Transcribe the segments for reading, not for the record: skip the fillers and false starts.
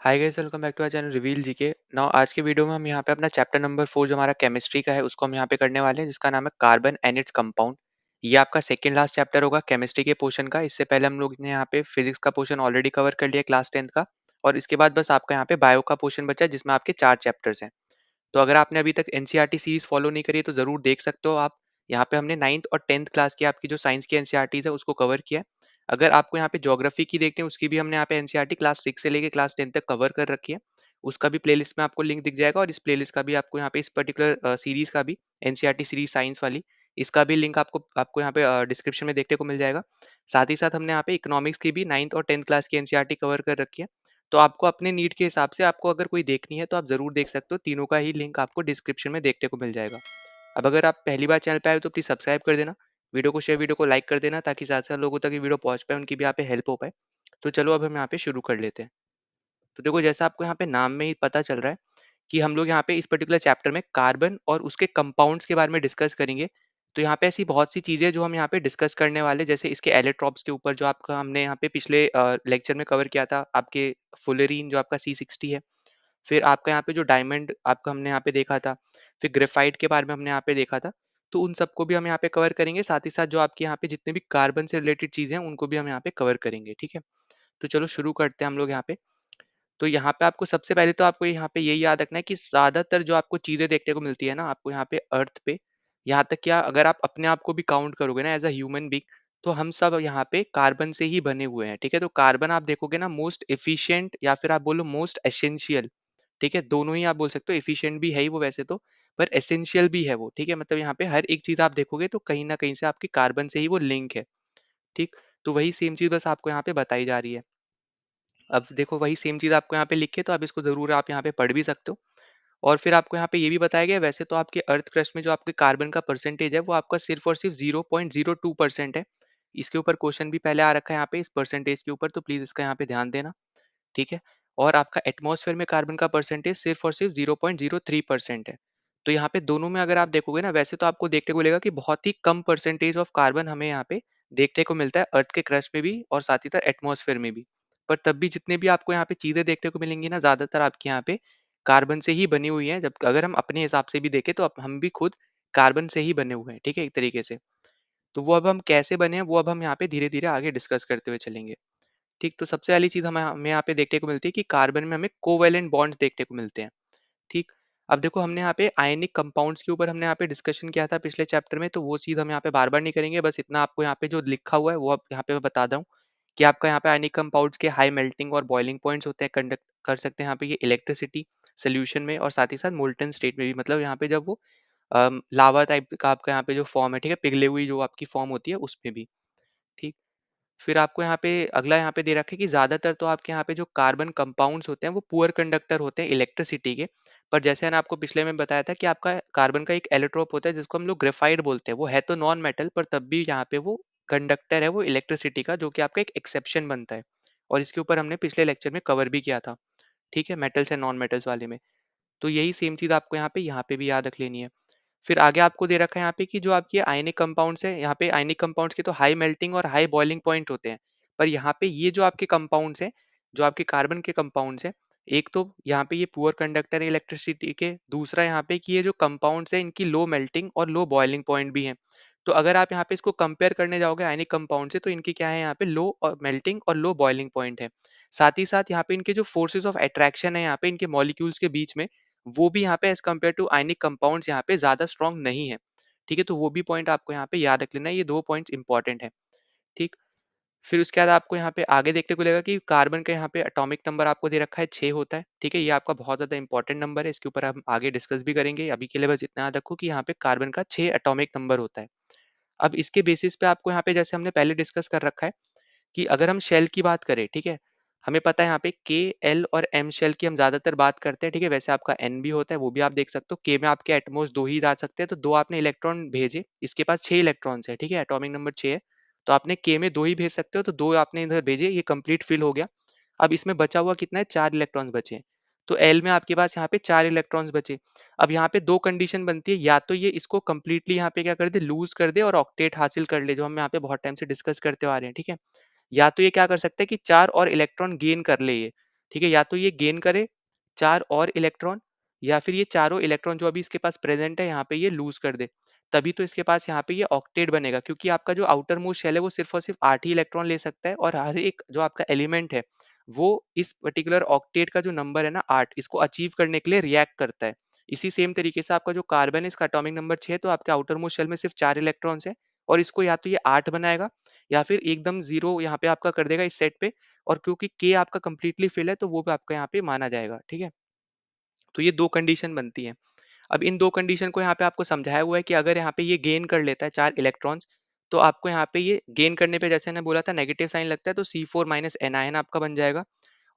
Hi guys, welcome back to our channel reveal GK. Now आज के video में हम यहाँ पे अपना चैप्टर नंबर 4 जो हमारा केमिस्ट्री का है उसको हम यहाँ पे करने वाले हैं, जिसका नाम है कार्बन एंड इट्स कंपाउंड। ये आपका सेकंड लास्ट चैप्टर होगा केमिस्ट्री के पोर्शन का। इससे पहले हम लोग ने यहाँ पे फिजिक्स का पोर्शन ऑलरेडी कवर कर लिया क्लास 10th का, और इसके बाद बस आपका यहाँ पे बायो का पोर्शन बचा है जिसमें आपके 4 चैप्टर्स हैं। तो अगर आपने अभी तक एनसीईआरटी सीरीज फॉलो नहीं करी है तो जरूर देख सकते हो आप। यहाँ पे हमने 9th और 10th क्लास की आपकी जो साइंस की एनसीईआरटीज है उसको कवर किया है। अगर आपको यहाँ पे ज्योग्राफी की देखनी है उसकी भी हमने यहाँ पे एनसीईआरटी क्लास 6 से लेके क्लास 10 तक कवर कर रखी है। उसका भी प्लेलिस्ट में आपको लिंक दिख जाएगा, और इस प्लेलिस्ट का भी आपको यहाँ पे इस पर्टिकुलर सीरीज का भी एनसीईआरटी सीरीज साइंस वाली, इसका भी लिंक आपको आपको यहाँ पे डिस्क्रिप्शन में देखने को मिल जाएगा। साथ ही साथ हमने यहाँ पे इकोनॉमिक्स की भी 9th और 10th क्लास की एनसीईआरटी कवर कर रखी है। तो आपको अपने नीड के हिसाब से आपको अगर कोई देखनी है तो आप जरूर देख सकते हो। तीनों का ही लिंक आपको डिस्क्रिप्शन में देखने को मिल जाएगा। अब अगर आप पहली बार चैनल पे आए हो तो प्लीज सब्सक्राइब कर देना, वीडियो को शेयर, वीडियो को लाइक कर देना, ताकि साथ साथ लोगों तक ये वीडियो पहुंच पाए, उनकी भी यहाँ पे हेल्प हो पाए। तो चलो अब हम यहाँ पे शुरू कर लेते हैं। तो देखो, जैसा आपको यहाँ पे नाम में ही पता चल रहा है कि हम लोग यहाँ पे इस पर्टिकुलर चैप्टर में कार्बन और उसके कंपाउंड्स के बारे में डिस्कस करेंगे। तो यहाँ पे ऐसी बहुत सी चीजें जो हम यहाँ पे डिस्कस करने वाले, जैसे इसके एलेट्रॉप्स के ऊपर जो आपका हमने यहाँ पे पिछले लेक्चर में कवर किया था, आपके फुलरीन जो आपका C60 है। फिर आपका यहाँ पे जो डायमंड आपका हमने यहाँ पे देखा था, फिर ग्रेफाइट के बारे में हमने यहाँ पे देखा था। तो उन सबको भी हम यहाँ पे कवर करेंगे, साथ ही साथ जो आपके यहाँ पे जितने भी कार्बन से रिलेटेड चीजें हैं उनको भी हम यहाँ पे कवर करेंगे, ठीक है। तो चलो शुरू करते हैं हम लोग यहाँ पे। तो यहाँ पे आपको सबसे पहले तो आपको यहाँ पे यही याद रखना है कि ज्यादातर जो आपको चीजें देखने को मिलती है ना आपको यहाँ पे अर्थ पे, यहाँ तक क्या अगर आप अपने आप को भी काउंट करोगे ना एज अ ह्यूमन बीइंग, तो हम सब यहाँ पे कार्बन से ही बने हुए हैं, ठीक है। तो कार्बन आप देखोगे ना मोस्ट एफिशिएंट, या फिर आप बोलो मोस्ट एसेंशियल, ठीक है। दोनों ही आप बोल सकते हो, एफिशिएंट भी है ही वो वैसे तो, पर एसेंशियल भी है वो, ठीक है। मतलब यहाँ पे हर एक चीज आप देखोगे तो कहीं ना कहीं से आपके कार्बन से ही वो लिंक है, ठीक। तो वही सेम चीज बस आपको यहाँ पे बताई जा रही है। अब देखो, वही सेम चीज़ आपको यहाँ पे लिखे, तो आप इसको ज़रूर आप यहाँ पे पढ़ भी सकते हो। और फिर आपको यहाँ पे ये भी बताया गया है, वैसे तो आपके अर्थ क्रस्ट में जो आपके कार्बन का परसेंटेज है वो आपका सिर्फ और सिर्फ 0.02% है। इसके ऊपर क्वेश्चन भी पहले आ रखा है यहाँ पे इस परसेंटेज के ऊपर, तो प्लीज़ इसका यहाँ पे ध्यान देना, ठीक है। और आपका एटमॉस्फेयर में कार्बन का परसेंटेज सिर्फ और सिर्फ 0.03% है। तो यहाँ पे दोनों में अगर आप देखोगे ना, वैसे तो आपको देखने को मिलेगा कि बहुत ही कम परसेंटेज ऑफ कार्बन हमें यहाँ पे देखने को मिलता है अर्थ के क्रस्ट में भी, और साथ ही साथ एटमॉस्फेयर में भी। पर तब भी जितने भी आपको यहाँ पे चीजें देखने को मिलेंगी ना, ज्यादातर आपके यहाँ पे कार्बन से ही बनी हुई है। जब अगर हम अपने हिसाब से भी देखें तो हम भी खुद कार्बन से ही बने हुए हैं, ठीक है, एक तरीके से। तो वो अब हम कैसे बने हैं वो अब हम यहाँ पे धीरे धीरे आगे डिस्कस करते हुए चलेंगे, ठीक। तो सबसे पहली चीज हमें यहाँ पे देखने को मिलती है कि कार्बन में हमें कोवेलेंट बॉन्ड्स देखने को मिलते हैं, ठीक। अब देखो, हमने यहाँ पे आयनिक कंपाउंड्स के ऊपर हमने यहाँ पे डिस्कशन किया था पिछले चैप्टर में, तो वो चीज हम यहाँ पे बार बार नहीं करेंगे। बस इतना आपको यहाँ पे जो लिखा हुआ है वो अब यहाँ पे मैं बता दूं कि आपका यहाँ पे आयनिक कंपाउंड्स के हाई मेल्टिंग और बॉइलिंग पॉइंट्स होते हैं, कंडक्ट कर सकते हैं यहाँ पे ये इलेक्ट्रिसिटी सोल्यूशन में, और साथ ही साथ मोल्टन स्टेट में भी, मतलब यहाँ पे जब वो लावा टाइप का आपका यहाँ पे जो फॉर्म है, ठीक है, पिघले हुई जो आपकी फॉर्म होती है उसमें भी, ठीक। फिर आपको यहाँ पे अगला यहाँ पे दे रखा है कि ज्यादातर तो आपके यहाँ पे जो कार्बन कंपाउंड्स होते हैं वो पुअर कंडक्टर होते हैं इलेक्ट्रिसिटी के। पर जैसे मैंने आपको पिछले में बताया था कि आपका कार्बन का एक एलोट्रोप होता है जिसको हम लोग ग्रेफाइट बोलते हैं, वो है तो नॉन मेटल पर तब भी यहाँ पे वो कंडक्टर है वो इलेक्ट्रिसिटी का, जो कि आपका एक एक्सेप्शन बनता है। और इसके ऊपर हमने पिछले लेक्चर में कवर भी किया था, ठीक है, मेटल्स एंड नॉन मेटल्स वाले में। तो यही सेम चीज आपको यहाँ पे भी याद रख लेनी है। फिर आगे आपको दे रखा है यहाँ पे कि जो आपके आयनिक कंपाउंड्स है, यहाँ पे आयनिक कंपाउंड्स के तो हाई मेल्टिंग और हाई बॉइलिंग पॉइंट होते हैं। पर यहाँ पे ये जो आपके कंपाउंड्स हैं, जो आपके कार्बन के कंपाउंड्स हैं, एक तो यहाँ पे ये पुअर कंडक्टर है इलेक्ट्रिसिटी के, दूसरा यहाँ पे कि ये जो कंपाउंड्स हैं इनकी लो मेल्टिंग और लो बॉइलिंग पॉइंट भी है। तो अगर आप यहाँ पे इसको कंपेयर करने जाओगे आयनिक कंपाउंड से, तो इनकी क्या है, यहाँ पे लो और मेल्टिंग और लो बॉइलिंग पॉइंट है। साथ ही साथ यहाँ पे इनके जो फोर्सेस ऑफ अट्रैक्शन है यहाँ पे इनके मॉलिक्यूल्स के बीच में, वो भी यहाँ पे as compare to ionic compounds यहाँ पे ज्यादा स्ट्रांग नहीं है, ठीक है। तो वो भी पॉइंट आपको यहाँ पे याद रख लेना है, ये दो पॉइंट्स इंपॉर्टेंट है, ठीक। फिर उसके बाद आपको यहाँ पे आगे देखने को मिलेगा कि कार्बन का यहाँ पे एटॉमिक नंबर आपको दे रखा है 6 होता है, ठीक है। ये आपका बहुत ज्यादा इंपॉर्टेंट नंबर है, इसके ऊपर हम आगे डिस्कस भी करेंगे। अभी के लिए बस इतना याद रखो कि यहाँ पे कार्बन का 6 एटॉमिक नंबर होता है। अब इसके बेसिस पे आपको यहाँ पे जैसे हमने पहले डिस्कस कर रखा है कि अगर हम शेल की बात करें, ठीक है, हमें पता है यहाँ पे के, एल और एम शेल की हम ज्यादातर बात करते हैं, ठीक है। वैसे आपका एन भी होता है, वो भी आप देख सकते हो। के में आपके एटमोस दो ही जा सकते हैं, तो दो आपने इलेक्ट्रॉन भेजे, इसके पास 6 इलेक्ट्रॉन्स है, ठीक है, एटॉमिक नंबर 6 है। तो आपने के में दो ही भेज सकते हो, तो दो आपने इधर भेजे, ये कंप्लीट फिल हो गया। अब इसमें बचा हुआ कितना है, 4 इलेक्ट्रॉन्स बचे। तो एल में आपके पास यहाँ पे 4 इलेक्ट्रॉन्स बचे। अब यहाँ पे दो कंडीशन बनती है, या तो ये इसको कंप्लीटली यहाँ पे क्या कर दे, लूज कर दे और ऑक्टेट हासिल कर ले, जो हम यहाँ पे बहुत टाइम से डिस्कस करते आ रहे हैं, ठीक है। या तो ये क्या कर सकता है कि 4 और इलेक्ट्रॉन गेन कर ले ये, ठीक है, या तो ये गेन करे 4 और इलेक्ट्रॉन, या फिर ये चारों इलेक्ट्रॉन जो अभी इसके पास प्रेजेंट है यहाँ पे ये लूज कर दे। तभी तो इसके पास यहाँ पे ये ऑक्टेट बनेगा, क्योंकि आपका जो आउटर मोस्ट शेल है वो सिर्फ और सिर्फ 8 ही इलेक्ट्रॉन ले सकता है, और हर एक जो आपका एलिमेंट है वो इस पर्टिकुलर ऑक्टेट का जो नंबर है ना 8, इसको अचीव करने के लिए रिएक्ट करता है। इसी सेम तरीके से आपका जो कार्बन है इसका एटॉमिक नंबर 6, तो आपके आउटर मोस्ट शेल में सिर्फ 4 इलेक्ट्रॉन्स है, और इसको या तो ये 8 बनाएगा या फिर एकदम 0 यहाँ पे आपका कर देगा इस सेट पे, और क्योंकि के आपका कंप्लीटली फिल है तो वो भी आपका यहाँ पे माना जाएगा। ठीक है, तो ये 2 कंडीशन बनती हैं। अब इन 2 कंडीशन को यहाँ पे आपको समझाया हुआ है कि अगर यहाँ पे ये गेन कर लेता है 4 इलेक्ट्रॉन्स, तो आपको यहाँ पे ये गेन करने पे जैसे मैंने बोला था नेगेटिव साइन लगता है, तो C4 माइनस एनायन आपका बन जाएगा।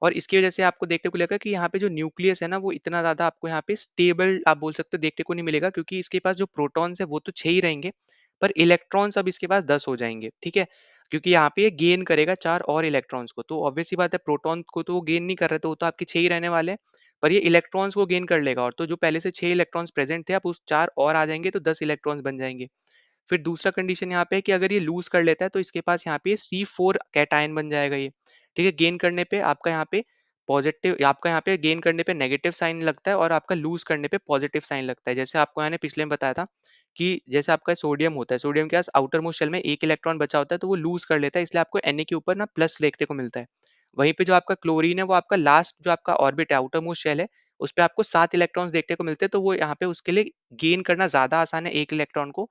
और इसकी वजह से आपको देखने को लगेगा कि यहाँ पे जो न्यूक्लियस है ना वो इतना ज़्यादा आपको यहाँ पे स्टेबल आप बोल सकते हो देखने को नहीं मिलेगा, क्योंकि इसके पास जो प्रोटॉन्स है वो तो 6 ही रहेंगे, पर इलेक्ट्रॉन्स अब इसके पास 10 हो जाएँगे, ठीक है? क्योंकि यहाँ पे ये गेन करेगा 4 और इलेक्ट्रॉन्स को, तो ऑब्वियस सी बात है प्रोटॉन को तो वो गेन नहीं कर रहा, तो वो तो आपके 6 ही रहने वाले हैं, पर ये इलेक्ट्रॉन्स को गेन कर लेगा, और तो जो पहले से 6 इलेक्ट्रॉन्स प्रेज़ेंट थे, अब उस 4 और आ जाएँगे तो 10 इलेक्ट्रॉन्स बन जाएँगे। फिर दूसरा कंडीशन यहाँ पे है कि अगर ये लूज कर लेता है तो इसके पास यहाँ पे C4 कैटायन बन जाएगा ये, ठीक है? गेन करने पे आपका यहाँ पे पॉजिटिव, आपका यहाँ पे गेन करने पे नेगेटिव साइन लगता है, और आपका लूज करने पे पॉजिटिव साइन लगता है। जैसे आपको मैंने पिछले में बताया था कि जैसे आपका सोडियम होता है, सोडियम के पास आउटर मोस्ट शेल में 1 इलेक्ट्रॉन बचा होता है, तो वो लूज कर लेता है, इसलिए आपको Na के ऊपर ना प्लस देखने को मिलता है। वहीं पे जो आपका क्लोरीन है वो आपका लास्ट जो आपका ऑर्बिट है, आउटर मोस्ट शेल है, उस पे आपको 7 इलेक्ट्रॉन्स देखने को मिलते हैं, तो वो यहाँ पे उसके लिए गेन करना ज़्यादा आसान है 1 इलेक्ट्रॉन को,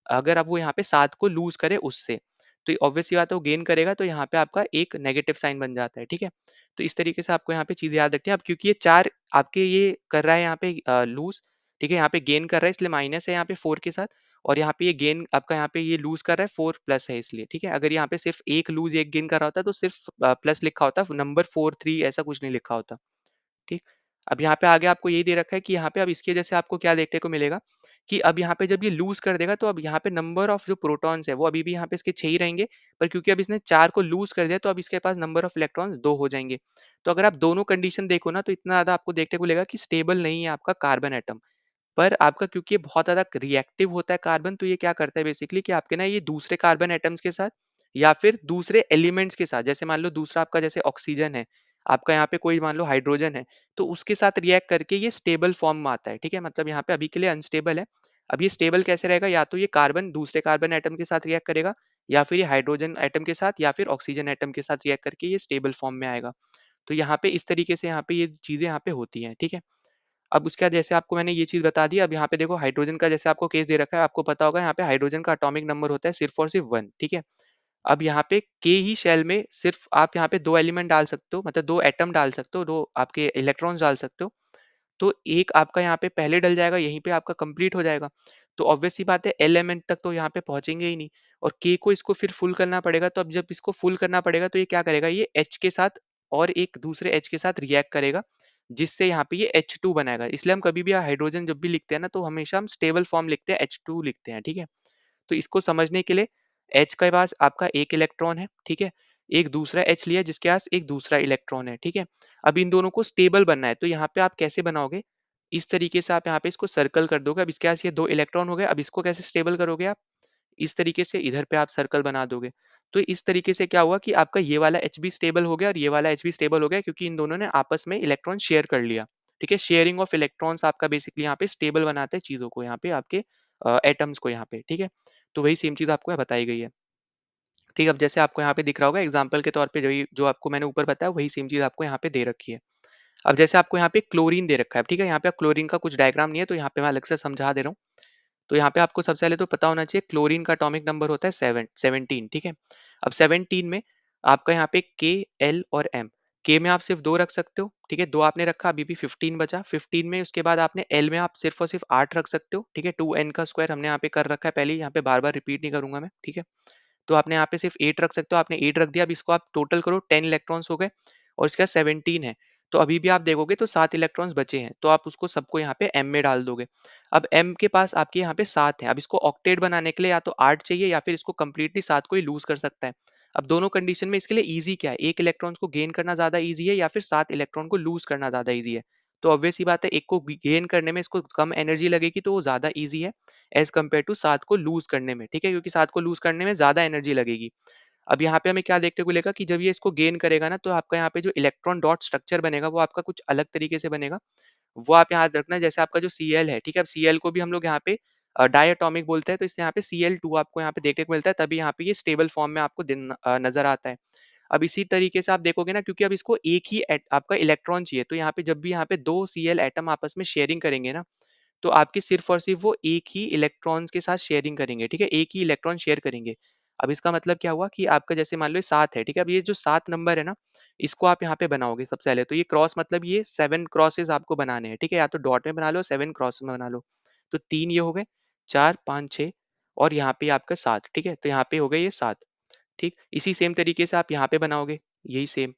अगर अब वो यहाँ पे 7 को लूज़ करे उससे। तो ऑब्वियस सी बात है वो गेन करेगा, तो यहाँ पे आपका एक नेगेटिव साइन बन जाता है, ठीक है? तो इस तरीके से आपको यहाँ पे चीज़ें याद रखनी है। अब क्योंकि ये 4 आपके ये कर रहा है यहाँ पे लूज़, ठीक है? यहाँ पे गेन कर रहा है इसलिए माइनस है यहाँ पे 4 के साथ, और यहाँ पे ये गेन आपका यहाँ पे ये लूज़ कर रहा है 4 प्लस है इसलिए, ठीक है? अगर यहाँ पे सिर्फ 1 लूज़ 1 गेन कर रहा होता तो सिर्फ प्लस लिखा होता, नंबर 4 3 ऐसा कुछ नहीं लिखा होता। ठीक। अब यहाँ पे आगे आपको यही दे रखा है कि यहाँ पे अब इसकी वजह से आपको क्या देखने को मिलेगा कि अब यहाँ पे जब ये लूज कर देगा तो अब यहाँ पे नंबर ऑफ जो प्रोटॉन्स है वो अभी भी यहाँ पे इसके 6 ही रहेंगे, पर क्योंकि अब इसने 4 को लूज कर दिया तो अब इसके पास नंबर ऑफ इलेक्ट्रॉन्स 2 हो जाएंगे। तो अगर आप दोनों कंडीशन देखो ना तो इतना ज्यादा आपको देखने को मिलेगा कि स्टेबल नहीं है आपका कार्बन एटम। पर आपका क्योंकि ये बहुत ज़्यादा रिएक्टिव होता है कार्बन, तो ये क्या करता है बेसिकली कि आपके ना ये दूसरे कार्बन एटम्स के साथ या फिर दूसरे एलिमेंट्स के साथ, जैसे मान लो दूसरा आपका जैसे ऑक्सीजन है, आपका यहाँ पे कोई मान लो हाइड्रोजन है, तो उसके साथ रिएक्ट करके ये स्टेबल फॉर्म में आता है, ठीक है? मतलब यहाँ पे अभी के लिए अनस्टेबल है। अब ये स्टेबल कैसे रहेगा, या तो ये कार्बन दूसरे कार्बन एटम के साथ रिएक्ट करेगा, या फिर ये हाइड्रोजन एटम के साथ या फिर ऑक्सीजन एटम के साथ रिएक्ट करके ये स्टेबल फॉर्म में आएगा। तो यहाँ पे इस तरीके से यहाँ पे ये चीजें यहाँ पे होती हैं, ठीक है? अब उसके बाद जैसे आपको मैंने ये चीज़ बता दी, अब यहाँ पे देखो हाइड्रोजन का जैसे आपको केस दे रखा है, आपको पता होगा यहाँ पे हाइड्रोजन का एटॉमिक नंबर होता है सिर्फ और सिर्फ 1, ठीक है? अब यहाँ पे के ही शेल में सिर्फ आप यहाँ पे 2 एलिमेंट डाल सकते हो, मतलब 2 एटम डाल सकते हो, 2 आपके इलेक्ट्रॉन्स डाल सकते हो। तो एक आपका यहाँ पे पहले डल जाएगा, यहीं पे आपका कंप्लीट हो जाएगा। तो ऑब्वियस सी बात है एल एम एन तक तो यहाँ पे पहुंचेंगे ही नहीं, और के को इसको फिर फुल करना पड़ेगा। तो अब जब इसको फुल करना पड़ेगा तो ये क्या करेगा, ये एच के साथ और एक दूसरे एच के साथ रिएक्ट करेगा, जिससे यहाँ पे ये H2 बनाएगा। इसलिए हम कभी भी हाइड्रोजन जब भी लिखते हैं ना तो हमेशा हम स्टेबल फॉर्म लिखते हैं, H2 लिखते हैं, ठीक है? तो इसको समझने के लिए H के पास आपका एक इलेक्ट्रॉन है, ठीक है? एक दूसरा H लिया जिसके पास एक दूसरा इलेक्ट्रॉन है, ठीक है? अब इन दोनों को स्टेबल बनना है, तो यहाँ पे आप कैसे बनाओगे? इस तरीके से आप यहाँ पे इसको सर्कल कर दोगे। अब इसके पास ये 2 इलेक्ट्रॉन हो गए, अब इसको कैसे स्टेबल करोगे आप? इस तरीके से इधर पे आप सर्कल बना दोगे। तो इस तरीके से क्या हुआ कि आपका ये वाला H भी स्टेबल हो गया और ये वाला H भी स्टेबल हो गया, क्योंकि इन दोनों ने आपस में इलेक्ट्रॉन शेयर कर लिया। ठीक है? शेयरिंग ऑफ इलेक्ट्रॉन्स आपका बेसिकली यहाँ पे स्टेबल बनाता है चीज़ों को, यहाँ पे आपके एटम्स को यहाँ पे, ठीक है? तो वही सेम चीज़ आपको यहाँ बताई गई है। ठीक है? अब जैसे आपको यहाँ पे दिख रहा होगा एग्जाम्पल के तौर पे जो जो आपको मैंने ऊपर बताया वही सेम चीज़ आपको यहाँ पे दे रखी है। अब जैसे आपको यहाँ पे क्लोरीन दे रखा है, ठीक है? यहाँ पे आप क्लोरीन का कुछ डायग्राम नहीं है, तो यहाँ पे मैं अलग से समझा दे रहा हूँ। तो यहाँ पे आपको सबसे पहले तो पता होना चाहिए क्लोरीन का एटॉमिक नंबर होता है 17, ठीक है? अब 17 में आपका यहाँ पे के, एल और एम। के में आप सिर्फ 2 रख सकते हो, ठीक है? 2 आपने रखा, अभी भी 15 बचा। 15 में उसके बाद आपने एल में आप सिर्फ और सिर्फ 8 रख सकते हो, ठीक है? 2n का स्क्वायर हमने यहाँ पे कर रखा है पहले ही, यहाँ पे बार-बार रिपीट नहीं करूँगा मैं, ठीक है? तो आपने यहाँ पे सिर्फ 8 रख सकते हो, आपने 8 रख दिया। अब इसको आप टोटल करो, 10 इलेक्ट्रॉन्स हो गए, और इसके बाद 17 है, तो अभी भी आप देखोगे तो 7 इलेक्ट्रॉन्स बचे हैं, तो आप उसको सबको यहाँ पे m में डाल दोगे। अब m के पास आपके यहाँ पे 7 है, अब इसको ऑक्टेट बनाने के लिए या तो 8 चाहिए या फिर इसको कंप्लीटली 7 को ही लूज कर सकता है। अब दोनों कंडीशन में इसके लिए ईजी क्या है, 1 इलेक्ट्रॉन्स को गेन करना ज्यादा ईजी है या फिर 7 इलेक्ट्रॉन को लूज करना ज्यादा ईजी है? तो ऑब्वियस ही बात है, एक को गेन करने में इसको कम एनर्जी लगेगी तो वो ज्यादा ईजी है एज कम्पेयर टू 7 को लूज करने में, ठीक है? क्योंकि 7 को लूज करने में ज्यादा एनर्जी लगेगी। अब यहाँ पे हमें क्या देखने को मिलेगा कि जब ये इसको गेन करेगा ना, तो आपका यहाँ पे जो इलेक्ट्रॉन डॉट स्ट्रक्चर बनेगा वो आपका कुछ अलग तरीके से बनेगा। वो आप याद रखना, जैसे आपका जो Cl है, ठीक है? अब Cl को भी हम लोग यहाँ पे डायटोमिक बोलते हैं, तो इससे यहाँ पे Cl2 आपको यहाँ पे देखने को मिलता है, तभी यहाँ पे ये स्टेबल फॉर्म में आपको नज़र आता है। अब इसी तरीके से आप देखोगे ना, क्योंकि अब इसको एक ही आपका इलेक्ट्रॉन चाहिए, तो यहाँ पे जब भी यहाँ पे 2 Cl एटम आपस में शेयरिंग करेंगे ना, तो आपके सिर्फ और सिर्फ वो एक ही इलेक्ट्रॉन्स के साथ शेयरिंग करेंगे, ठीक है? एक ही इलेक्ट्रॉन शेयर करेंगे। अब इसका मतलब क्या हुआ कि आपका जैसे मान लो ये 7 है, ठीक है? अब ये जो 7 नंबर है ना, इसको आप यहाँ पे बनाओगे सबसे पहले। तो ये क्रॉस मतलब ये 7 क्रॉसेस आपको बनाने हैं, ठीक है? या तो डॉट में बना लो, 7 क्रॉस में बना लो। तो 3 ये हो गए, 4, 5, 6 और यहाँ पे आपका 7, ठीक है? तो यहाँ पे हो गए ये 7, ठीक? इसी सेम तरीके से आप यहाँ पे बनाओगे, यही सेम।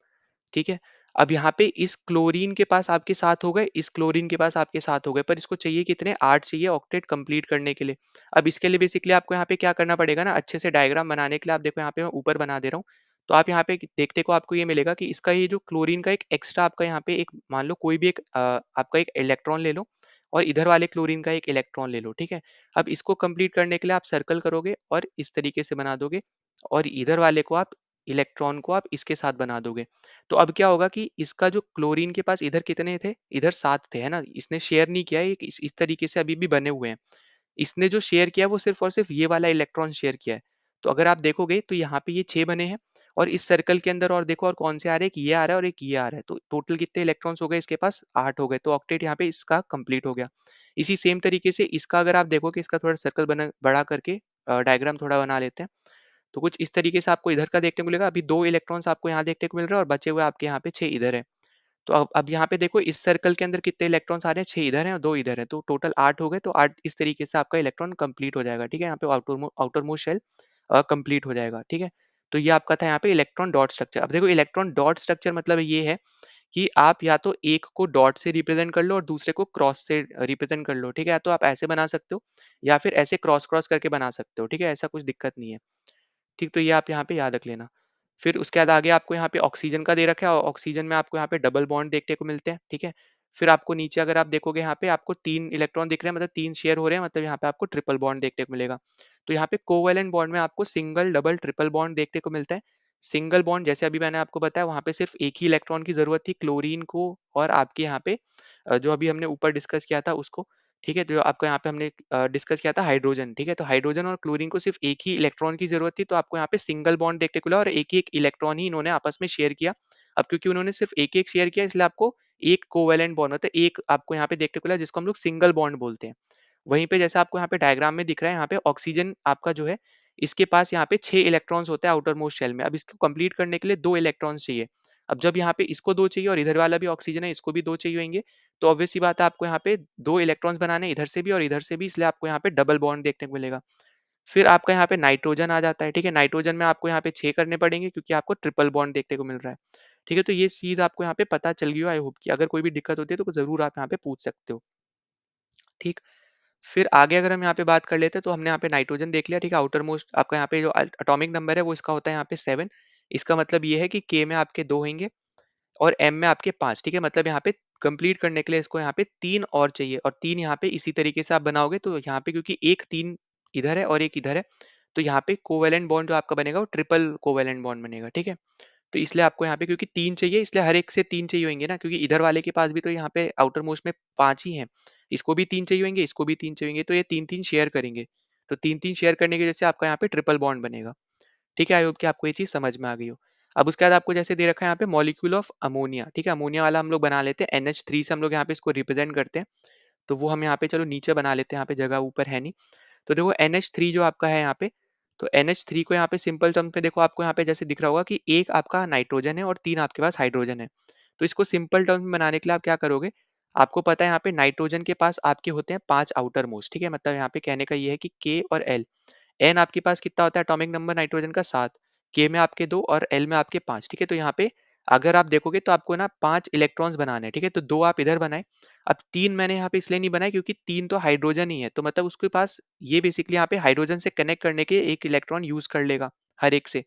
ठीक है? अब यहाँ पे इस क्लोरीन के पास आपके 7 हो गए, इस क्लोरीन के पास आपके 7 हो गए, पर इसको चाहिए कितने? 8 चाहिए ऑक्टेट कंप्लीट करने के लिए। अब इसके लिए बेसिकली आपको यहाँ पे क्या करना पड़ेगा ना, अच्छे से डायग्राम बनाने के लिए आप देखो यहाँ पे मैं ऊपर बना दे रहा हूँ। तो आप यहाँ पे देखने को आपको ये मिलेगा कि इसका ये जो क्लोरीन का एक एक्स्ट्रा आपका यहाँ पे एक मान लो कोई भी एक आपका एक इलेक्ट्रॉन ले लो और इधर वाले क्लोरीन का एक इलेक्ट्रॉन ले लो, ठीक है? अब इसको कंप्लीट करने के लिए आप सर्कल करोगे और इस तरीके से बना दोगे और इधर वाले को आप इलेक्ट्रॉन को आप इसके साथ बना दोगे। तो अब क्या होगा कि इसका जो क्लोरीन के पास इधर कितने थे? इधर 7 थे, है ना? इसने शेयर नहीं किया है, इस तरीके से अभी भी बने हुए हैं। इसने जो शेयर किया है वो सिर्फ़ और सिर्फ़ ये वाला इलेक्ट्रॉन शेयर किया है। तो अगर आप देखोगे तो यहाँ पे ये 6 बने हैं और इस सर्कल के अंदर और देखो और कौन से आ रहे हैं, एक ये आ रहा है और एक ये आ रहा है। तो टोटल कितने इलेक्ट्रॉन्स हो गए इसके पास? 8 हो गए। तो ऑक्टेट यहाँ पे इसका कंप्लीट हो गया। इसी सेम तरीके से इसका अगर आप देखोगे, इसका थोड़ा सर्कल बना बड़ा करके डायग्राम थोड़ा बना लेते हैं। तो कुछ इस तरीके से आपको इधर का देखने को मिलेगा। अभी 2 इलेक्ट्रॉन्स आपको यहाँ देखने को मिल रहा है और बचे हुए आपके यहाँ पे 6 इधर है। तो अब यहाँ पे देखो इस सर्कल के अंदर कितने इलेक्ट्रॉन्स आ रहे हैं? 6 इधर हैं और 2 इधर हैं। तो टोटल 8 हो गए। तो 8 इस तरीके से आपका इलेक्ट्रॉन कंप्लीट हो जाएगा, ठीक है? यहाँ पे आउटर मोस्ट शेल कंप्लीट हो जाएगा, ठीक है? तो ये आपका था यहाँ पे इलेक्ट्रॉन डॉट स्ट्रक्चर। अब देखो इलेक्ट्रॉन डॉट स्ट्रक्चर मतलब ये है कि आप या तो एक को डॉट से रिप्रेजेंट कर लो और दूसरे को क्रॉस से रिप्रेजेंट कर लो, ठीक है? या तो आप ऐसे बना सकते हो या फिर ऐसे क्रॉस क्रॉस करके बना सकते हो, ठीक है? ऐसा कुछ दिक्कत नहीं है। ठीक, तो ये आप यहाँ पे याद रख लेना। फिर उसके बाद आगे आपको यहाँ पे ऑक्सीजन का दे रखा है और ऑक्सीजन में आपको यहाँ पे डबल बॉन्ड देखने को मिलते हैं, ठीक है? फिर आपको नीचे अगर आप देखोगे यहाँ पे आपको 3 इलेक्ट्रॉन दिख रहे हैं, मतलब 3 शेयर हो रहे हैं, मतलब यहाँ पे आपको ट्रिपल बॉन्ड देखने को मिलेगा। तो यहाँ पे कोवैलेंट बॉन्ड में आपको सिंगल, डबल, ट्रिपल बॉन्ड देखने को मिलता है। सिंगल बॉन्ड जैसे अभी मैंने आपको बताया, वहाँ पे सिर्फ एक ही इलेक्ट्रॉन की ज़रूरत थी, क्लोरीन को और आपके यहाँ पे जो अभी हमने ऊपर डिस्कस किया था उसको, ठीक है? जो आपको यहाँ पे हमने डिस्कस किया था हाइड्रोजन, ठीक है? तो हाइड्रोजन और क्लोरीन को सिर्फ एक ही इलेक्ट्रॉन की ज़रूरत थी, तो आपको यहाँ पे सिंगल बॉन्ड देखने को मिला और एक ही एक इलेक्ट्रॉन ही इन्होंने आपस में शेयर किया। अब क्योंकि उन्होंने सिर्फ एक-एक शेयर किया, इसलिए आपको एक कोवैलेंट बॉन्ड मतलब एक आपको यहाँ पे देखने को मिला, जिसको हम लोग सिंगल बॉन्ड बोलते हैं। वहीं पे जैसा आपको यहाँ पे डायग्राम में दिख रहा है, यहाँ पे ऑक्सीजन आपका जो है, इसके पास यहाँ पे 6 इलेक्ट्रॉन्स होते हैं आउटर मोस्ट शेल में। अब इसको कंप्लीट करने के लिए 2 इलेक्ट्रॉन्स चाहिए। अब जब यहाँ पे इसको 2 चाहिए और इधर वाला भी ऑक्सीजन है, इसको भी 2 चाहिए होंगे, तो ऑब्वियस सी बात है आपको यहाँ पे 2 इलेक्ट्रॉन्स बनाने हैं इधर से भी और इधर से भी, इसलिए आपको यहाँ पे डबल बॉन्ड देखने को मिलेगा। फिर आपका यहाँ पे नाइट्रोजन आ जाता है, ठीक है? नाइट्रोजन में आपको यहाँ पे 6 करने पड़ेंगे क्योंकि आपको ट्रिपल बॉन्ड देखने को मिल रहा है। ठीक है? तो ये चीज़ आपको यहाँ पे पता चल गई हो आई होप कि अगर कोई भी दिक्कत होती है तो ज़रूर आप यहाँ पे पूछ सकते हो। ठीक? फिर आगे अगर हम यहाँ पे बात कर लेते हैं, तो हमने यहाँ पे नाइट्रोजन देख लिया, ठीक है? आउटर मोस्ट आपका यहाँ पे जो एटॉमिक नंबर है वो इसका होता है यहाँ पे 7। इसका मतलब ये है कि के में आपके 2 होंगे और एम में आपके 5, ठीक है? मतलब यहाँ पे कंप्लीट करने के लिए इसको यहाँ पे 3 और चाहिए और 3 यहाँ पे इसी तरीके से आप बनाओगे, तो यहाँ पे क्योंकि एक 3 इधर है और एक इधर है, तो यहाँ पे कोवैलेंट बॉन्ड जो आपका बनेगा वो ट्रिपल कोवैलेंट बॉन्ड बनेगा, ठीक है? तो इसलिए आपको यहाँ पे क्योंकि 3 चाहिए, इसलिए हर एक से 3 चाहिए होंगे ना, क्योंकि इधर वाले के पास भी तो यहाँ पे आउटर मोस्ट में 5 ही हैं। इसको भी 3 चाहिए होंगे, इसको भी 3 चाहिए होंगे, तो ये 3-3 शेयर करेंगे। तो 3-3 शेयर करने की वजह से आपका यहाँ पे ट्रिपल बॉन्ड बनेगा। ठीक है? आई होप कि आपको ये चीज़ समझ में आ गई हो। अब उसके बाद आपको जैसे दे रखा है यहाँ पे मॉलिक्यूल ऑफ अमोनिया, ठीक है? अमोनिया वाला हम लोग बना लेते हैं, NH3 से हम लोग यहाँ पे इसको रिप्रेजेंट करते हैं। तो वो हम यहाँ पे चलो नीचे बना लेते हैं, यहाँ पे जगह ऊपर है नहीं। तो देखो NH3 जो आपका है यहाँ पे, तो NH3 को यहाँ पे सिंपल टर्म्स में देखो आपको यहाँ पे जैसे दिख रहा होगा कि एक आपका नाइट्रोजन है और 3 आपके पास हाइड्रोजन है। तो इसको सिंपल टर्म्स में बनाने के लिए आप क्या करोगे? आपको पता है यहाँ पे नाइट्रोजन के पास आपके होते हैं 5 आउटर मोस्ट, ठीक है? मतलब यहाँ पे कहने का ये है कि K और L। एन आपके पास कितना होता है एटॉमिक नंबर नाइट्रोजन का? 7। के में आपके 2 और एल में आपके 5, ठीक है? तो यहाँ पे अगर आप देखोगे तो आपको ना 5 इलेक्ट्रॉन्स बनाने हैं, ठीक है? तो 2 आप इधर बनाए। अब 3 मैंने यहाँ पे इसलिए नहीं बनाए क्योंकि 3 तो हाइड्रोजन ही है, तो मतलब उसके पास ये बेसिकली यहाँ पे हाइड्रोजन से कनेक्ट करने के 1 इलेक्ट्रॉन यूज़ कर लेगा हर एक से।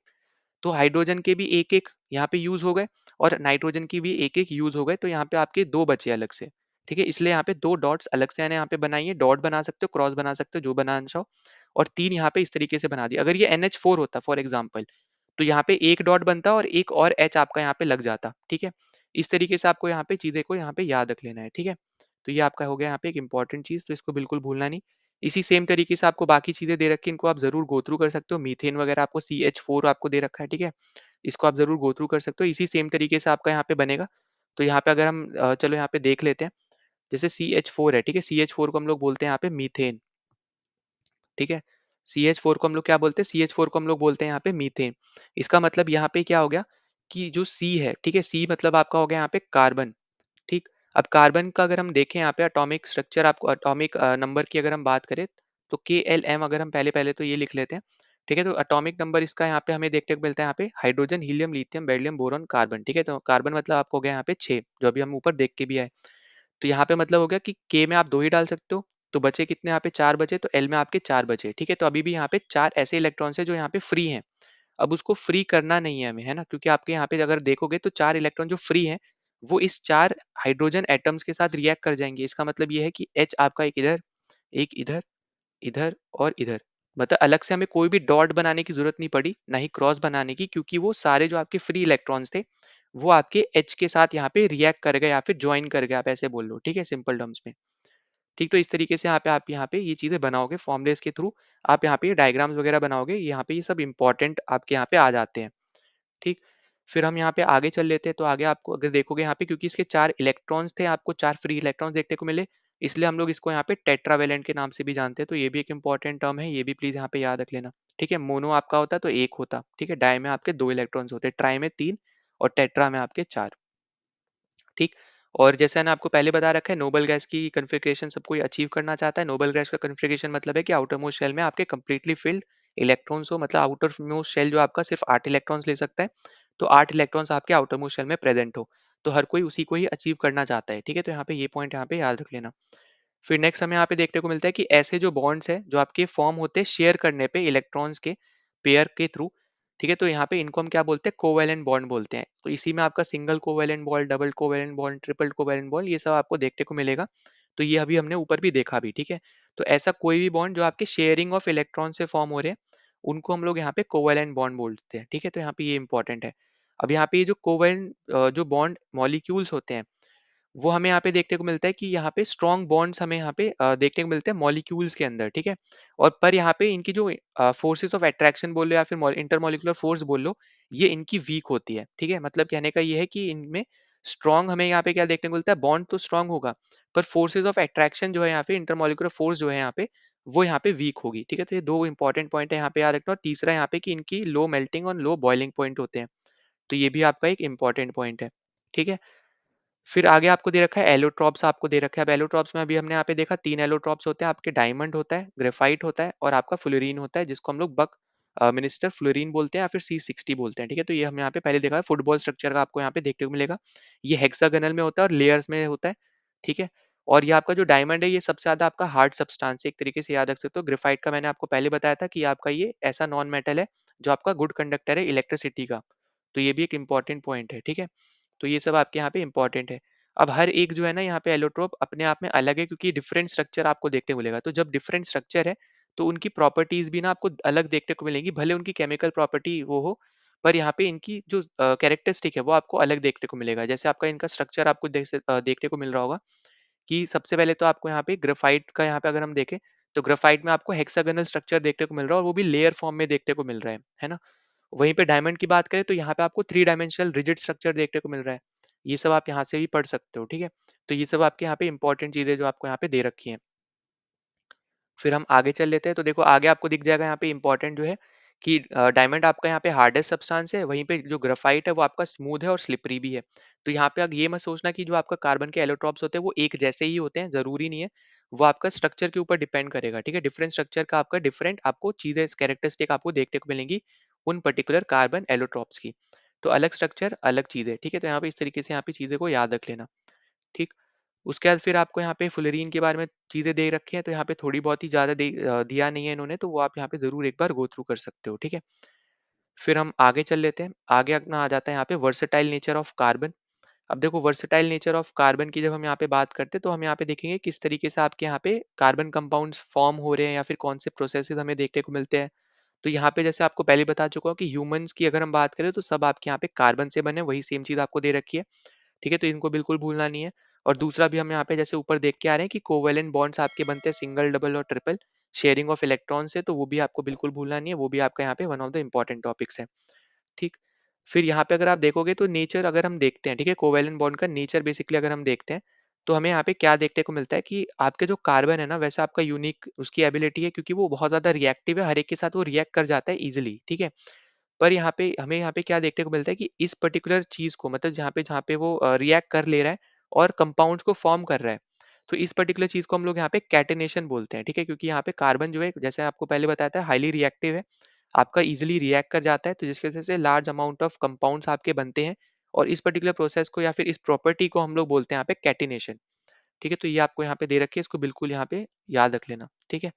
तो हाइड्रोजन के भी एक-एक यहाँ पे यूज़ हो गए और नाइट्रोजन की भी एक-एक यूज़ हो गए, तो यहाँ पे आपके 2 बचे अलग से, ठीक है? इसलिए यहाँ पे 2 डॉट्स अलग से मैंने यहाँ पे बनाई है, डॉट बना सकते हो, क्रॉस बना सकते हो, जो बनाना चाहो और 3 यहाँ पे इस तरीके से बना दिया। अगर ये NH4 होता फॉर एग्ज़ाम्पल, तो यहाँ पे एक डॉट बनता और एक और एच आपका यहाँ पे लग जाता, ठीक है। इस तरीके से आपको यहाँ पे चीजें को यहाँ पे याद रख लेना है, ठीक है। तो ये आपका हो गया यहाँ पे एक इंपॉर्टेंट चीज, तो इसको बिल्कुल भूलना नहीं। इसी सेम तरीके से आपको बाकी चीजें दे रखी है, इनको आप जरूर गो थ्रू कर सकते हो। मीथेन वगैरह आपको CH4 आपको दे रखा है, ठीक है। इसको आप जरूर गो थ्रू कर सकते हो, इसी सेम तरीके से आपका यहाँ पे बनेगा। तो यहाँ पे अगर हम चलो यहाँ पे देख लेते हैं। जैसे CH4 है, ठीक है, CH4 को हम लोग बोलते हैं यहाँ पे मीथेन, ठीक है। CH4 को हम लोग क्या बोलते हैं, CH4 को हम लोग बोलते हैं यहाँ पे मीथेन। इसका मतलब यहाँ पे क्या हो गया कि जो C है, ठीक है, C मतलब आपका हो गया यहाँ पे कार्बन, ठीक। अब कार्बन का अगर हम देखें यहाँ पे एटॉमिक स्ट्रक्चर, आपको एटॉमिक नंबर की अगर हम बात करें तो KLM, अगर हम पहले पहले तो ये लिख लेते हैं, ठीक है। तो एटॉमिक नंबर इसका यहाँ पे हमें देखने को मिलता है यहाँ पे hydrogen, helium, lithium, beryllium, boron, carbon, ठीक है। तो कार्बन मतलब आपको हो गया यहाँ पे 6, जो अभी हम ऊपर देख के भी आए। तो यहाँ पे मतलब हो गया कि के में आप 2 ही डाल सकते हो, तो बचे कितने यहाँ पे 4 बचे, तो एल में आपके 4 बचे, ठीक है। तो अभी भी यहाँ पे 4 ऐसे इलेक्ट्रॉन्स है जो यहाँ पे फ्री हैं। अब उसको फ्री करना नहीं है हमें, है ना, क्योंकि आपके यहाँ पे अगर देखोगे तो 4 इलेक्ट्रॉन जो फ्री हैं वो इस 4 हाइड्रोजन एटम्स के साथ रिएक्ट कर जाएंगे। इसका मतलब ये है कि H आपका एक इधर, इधर और इधर। मतलब अलग से हमें कोई भी डॉट बनाने की जरूरत नहीं पड़ी, ना ही क्रॉस बनाने की, क्योंकि वो सारे जो आपके फ्री इलेक्ट्रॉन्स थे वो आपके H के साथ यहाँ पे रिएक्ट कर गए या फिर ज्वाइन कर गए, आप ऐसे बोल लो, ठीक है, सिंपल टर्म्स में। ठीक, तो इस तरीके से आप यहाँ पे ये चीजें बनाओगे फॉर्मुलेस के थ्रू, आप यहाँ पे ये डायग्राम्स वगैरह बनाओगे, यहाँ पे ये सब इंपॉर्टेंट आपके यहाँ पे आ जाते हैं, ठीक। फिर हम यहाँ पे आगे चल लेते हैं, तो आगे आपको अगर देखोगे यहाँ पे, क्योंकि इसके 4 इलेक्ट्रॉन्स थे, आपको 4 फ्री इलेक्ट्रॉन्स देखने को मिले, इसलिए हम लोग इसको यहाँ पे टेट्रावेलेंट के नाम से भी जानते हैं। तो ये भी एक इंपॉर्टेंट टर्म है, ये भी प्लीज यहाँ पे याद रख लेना, ठीक है। मोनो आपका होता तो एक होता, ठीक है, डाई में आपके 2 इलेक्ट्रॉन्स होते, ट्राई में 3 और टेट्रा में आपके 4, ठीक। और जैसा मैंने आपको पहले बता रखा है, नोबल गैस की कन्फिग्रेशन सब कोई अचीव करना चाहता है। नोबल गैस का कन्फिग्रेशन मतलब है कि आउटर मोस्ट शेल में आपके कंप्लीटली फिल्ड इलेक्ट्रॉन्स हो, मतलब आउटर मोस्ट शेल जो आपका सिर्फ 8 इलेक्ट्रॉन्स ले सकता है, तो 8 इलेक्ट्रॉन्स आपके आउटर मोस्ट शेल में प्रेजेंट हो। तो हर कोई उसी को ही अचीव करना चाहता है, ठीक है। तो यहाँ पे ये पॉइंट यहाँ पे याद रख लेना। फिर नेक्स्ट हमें यहाँ पे देखने को मिलता है कि ऐसे जो बॉन्ड्स हैं जो आपके फॉर्म होते हैं शेयर करने पे इलेक्ट्रॉन्स के पेयर के थ्रू, ठीक है, तो यहाँ पे इनको हम क्या बोलते हैं, कोवेलेंट बॉन्ड बोलते हैं। तो इसी में आपका single covalent bond, double covalent bond, triple covalent bond, ये सब आपको देखने को मिलेगा। तो ये अभी हमने ऊपर भी देखा भी, ठीक है। तो ऐसा कोई भी बॉन्ड जो आपके शेयरिंग ऑफ इलेक्ट्रॉन से फॉर्म हो रहे हैं, उनको हम लोग यहाँ पे कोवेलेंट बॉन्ड बोलते हैं, ठीक है। तो यहाँ पे ये इंपॉर्टेंट है। अब यहाँ पे ये जो कोवेलेंट जो बॉन्ड मॉलिक्यूल्स होते हैं, वो हमें यहाँ पे देखने को मिलता है कि यहाँ पे स्ट्रॉन्ग बॉन्ड्स हमें यहाँ पे देखने को मिलते हैं मॉलिक्यूल्स के अंदर, ठीक है। और पर यहाँ पे इनकी जो फोर्सेस ऑफ अट्रैक्शन बोल लो या फिर इंटरमॉलिक्यूलर फोर्स बोल लो, ये इनकी वीक होती है, ठीक है। मतलब कहने का ये है कि इनमें स्ट्रॉन्ग हमें यहाँ पे क्या देखने को मिलता है, बॉन्ड तो स्ट्रॉन्ग होगा, पर फोर्सेज ऑफ अट्रैक्शन जो है यहाँ पे, इंटरमॉलिक्यूलर फोर्स जो है यहाँ पे, वो यहाँ पे वीक होगी, ठीक है। तो ये दो इंपॉर्टेंट पॉइंट है यहाँ पे याद रखना। और तीसरा यहाँ पे कि इनकी लो मेल्टिंग और लो बॉइलिंग पॉइंट होते हैं, तो ये भी आपका एक इंपॉर्टेंट पॉइंट है, ठीक है। फिर आगे आपको दे रखा है एलोट्रॉप्स, आपको दे रखा है। अब एलोट्रॉप्स में अभी हमने यहाँ पे देखा 3 एलोट्रॉप्स होते हैं आपके, डायमंड होता है, ग्रेफाइट होता है और आपका फ्लोरीन होता है, जिसको हम लोग बक मिनिस्टर फ्लोरीन बोलते हैं या फिर C60 बोलते हैं, ठीक है। तो ये हमने यहाँ पे पहले देखा है, फुटबॉल स्ट्रक्चर का आपको यहाँ पे देखने को मिलेगा। ये हेक्सागोनल में होता है और लेयर्स में होता है, ठीक है। और ये आपका जो डायमंड है, ये सबसे ज्यादा आपका हार्ड सब्सटेंस है, एक तरीके से याद रख सकते हो। ग्रेफाइट का मैंने आपको पहले बताया था कि आपका ये ऐसा नॉन मेटल है जो आपका गुड कंडक्टर है इलेक्ट्रिसिटी का, तो ये भी एक इंपॉर्टेंट पॉइंट है, ठीक है। तो ये सब आपके यहाँ पे इंपॉर्टेंट है। अब हर एक जो है ना यहाँ पे एलोट्रोप अपने आप में अलग है, क्योंकि डिफरेंट स्ट्रक्चर आपको देखने को मिलेगा। तो जब डिफरेंट स्ट्रक्चर है तो उनकी प्रॉपर्टीज भी ना आपको अलग देखने को मिलेंगी, भले उनकी केमिकल प्रॉपर्टी वो हो, पर यहाँ पे इनकी जो कैरेक्टरिस्टिक है वो आपको अलग देखने को मिलेगा। जैसे आपका इनका स्ट्रक्चर आपको देखने को मिल रहा होगा कि सबसे पहले तो आपको यहाँ पे ग्रेफाइट का, यहाँ पे अगर हम देखें तो ग्रेफाइट में आपको हेक्सागोनल स्ट्रक्चर देखने को मिल रहा है और वो भी लेयर फॉर्म में देखने को मिल रहा है ना। वहीं पे डायमंड की बात करें तो यहाँ पे आपको 3 डायमेंशनल रिजिड स्ट्रक्चर देखने को मिल रहा है। ये सब आप यहाँ से भी पढ़ सकते हो, ठीक है। तो ये सब आपके यहाँ पे इंपॉर्टेंट चीजें जो आपको यहाँ पे दे रखी हैं। फिर हम आगे चल लेते हैं, तो देखो आगे आपको दिख जाएगा यहाँ पे इंपॉर्टेंट जो है कि डायमंड आपका यहाँ पे हार्डेस्ट सब्सटेंस है, वहीं पे जो ग्राफाइट है वो आपका स्मूथ है और स्लिपरी भी है। तो यहाँ पे आप ये मत सोचना कि जो आपका कार्बन के एलोट्रॉप्स होते हैं वो एक जैसे ही होते हैं, जरूरी नहीं है। वो आपका स्ट्रक्चर के ऊपर डिपेंड करेगा, ठीक है। डिफरेंट स्ट्रक्चर का आपका डिफरेंट आपको चीजें कैरेक्टरिस्टिक आपको देखने को मिलेंगी उन पर्टिकुलर कार्बन एलोट्रॉप्स की। तो अलग स्ट्रक्चर अलग चीजें, ठीक है। तो यहाँ पे इस तरीके से यहाँ पे चीजें को याद रख लेना, ठीक। उसके बाद फिर आपको यहाँ पे फ्लोरीन के बारे में चीजें दे रखी हैं, तो यहाँ पे थोड़ी बहुत ही ज्यादा दिया नहीं है इन्होंने, तो वो आप यहाँ पे जरूर एक बार गो थ्रू कर सकते हो, ठीक है। फिर हम आगे चल लेते हैं। आगे अपना आ जाता है यहाँ पे वर्सेटाइल नेचर ऑफ कार्बन। अब देखो वर्सेटाइल नेचर ऑफ कार्बन की जब हम यहाँ पे बात करते हैं तो हम यहाँ पे देखेंगे किस तरीके से आपके यहाँ पे कार्बन कंपाउंड्स फॉर्म हो रहे हैं या फिर कौन से प्रोसेसेस हमें देखने को मिलते हैं। तो यहाँ पे जैसे आपको पहले बता चुका हूँ कि ह्यूमन्स की अगर हम बात करें तो सब आपके यहाँ पे कार्बन से बने, वही सेम चीज़ आपको दे रखी है। ठीक है? तो इनको बिल्कुल भूलना नहीं है। और दूसरा भी हम यहाँ पे जैसे ऊपर देख के आ रहे हैं कि कोवेलेंट बॉन्ड्स आपके बनते हैं सिंगल, डबल और ट्रिपल शेयरिंग ऑफ इलेक्ट्रॉन्स से, तो वो भी आपको बिल्कुल भूलना नहीं है। वो भी आपका यहाँ पे one of the important topics है। ठीक? फिर यहाँ पे अगर आप देखोगे तो नेचर अगर हम देखते हैं, ठीक है? कोवेलेंट बॉन्ड का नेचर बेसिकली अगर हम देखते हैं, तो हमें यहाँ पे क्या देखने को मिलता है कि आपके जो कार्बन है ना, वैसे आपका यूनिक उसकी एबिलिटी है, क्योंकि वो बहुत ज़्यादा रिएक्टिव है, हर एक के साथ वो रिएक्ट कर जाता है ईज़िली, ठीक है? पर यहाँ पे हमें यहाँ पे क्या देखने को मिलता है कि इस पर्टिकुलर चीज़ को, मतलब जहाँ पे वो रिएक्ट कर ले रहा है और कंपाउंड्स को फॉर्म कर रहा है, तो इस पर्टिकुलर चीज़ को हम लोग यहाँ पे कैटेनेशन बोलते हैं, ठीक है? क्योंकि यहाँ पे कार्बन जो है, जैसे आपको पहले बताया था, हाईली रिएक्टिव है, आपका ईज़िली रिएक्ट कर जाता है, तो जिसकी वजह से लार्ज अमाउंट ऑफ कंपाउंड्स आपके बनते हैं, और इस पर्टिकुलर प्रोसेस को या फिर इस प्रॉपर्टी को हम लोग बोलते हैं यहाँ पे कैटेनेशन, ठीक है? तो ये आपको यहाँ पे दे रखी है, इसको बिल्कुल यहाँ पे याद रख लेना, ठीक है?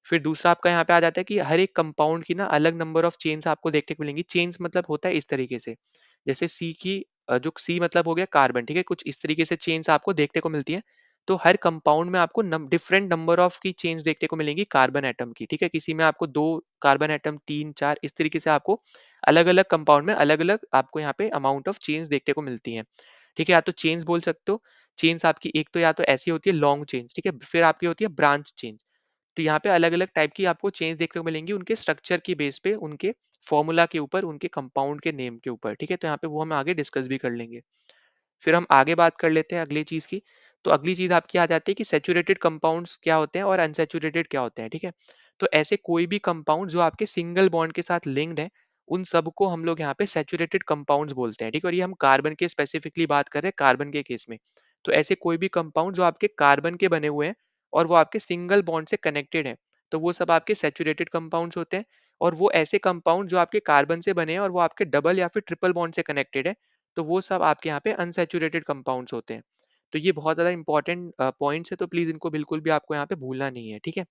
फिर दूसरा आपका यहाँ पे आ जाता है कि हर एक कंपाउंड की ना अलग नंबर ऑफ चेन्स आपको देखने को मिलेंगी। चेन्स मतलब होता है इस तरीके से, जैसे सी की जो सी मतलब हो गया कार्बन, ठीक है? कुछ इस तरीके से चेन्स आपको देखने को मिलती हैं। तो हर कंपाउंड में आपको डिफरेंट नंबर ऑफ की चेन्स देखने को मिलेंगी कार्बन एटम की, ठीक है? किसी में आपको 2 कार्बन एटम, 3, 4 इस तरीके से आपको अलग-अलग कंपाउंड में अलग-अलग आपको यहाँ पे अमाउंट ऑफ चेन्स देखने को मिलती हैं, ठीक है? या तो चेन्स बोल सकते हो। चेन्स आपकी एक तो या तो ऐसी होती है लॉन्ग चेन्स, ठीक है? फिर आपकी होती है ब्रांच चेन्स। तो यहाँ पे अलग-अलग टाइप की आपको चेंज देखने को मिलेंगी उनके स्ट्रक्चर की बेस पे, उनके फॉर्मूला के ऊपर, उनके कंपाउंड के नेम के ऊपर, ठीक है? तो यहाँ पे वो हम आगे डिस्कस भी कर लेंगे। फिर हम आगे बात कर लेते हैं अगली चीज़ की। तो अगली चीज़ आपकी आ जाती है कि सैचुरेटेड कंपाउंड्स क्या होते हैं और अनसैचुरेटेड क्या होते हैं, ठीक है? तो ऐसे कोई भी कंपाउंड जो आपके सिंगल बॉन्ड के साथ लिंक्ड है, उन सबको हम लोग यहाँ पे सैचुरेटेड कंपाउंड्स बोलते हैं, ठीक है? और ये हम कार्बन के स्पेसिफिकली बात कर रहे हैं, कार्बन के केस में। तो ऐसे कोई भी कंपाउंड जो आपके कार्बन के बने हुए हैं और वो आपके सिंगल बॉन्ड से कनेक्टेड है, तो वो सब आपके सैचुरेटेड कंपाउंड्स होते हैं। और वो ऐसे कंपाउंड जो आपके कार्बन से बने हैं और वो आपके डबल या फिर ट्रिपल बॉन्ड से कनेक्टेड है, तो वो सब आपके यहाँ पे अनसैचुरेटेड कंपाउंड्स होते हैं। तो ये बहुत ज़्यादा इंपॉर्टेंट पॉइंट्स है, तो प्लीज़ इनको बिल्कुल भी आपको यहाँ पे भूलना नहीं है, ठीक है?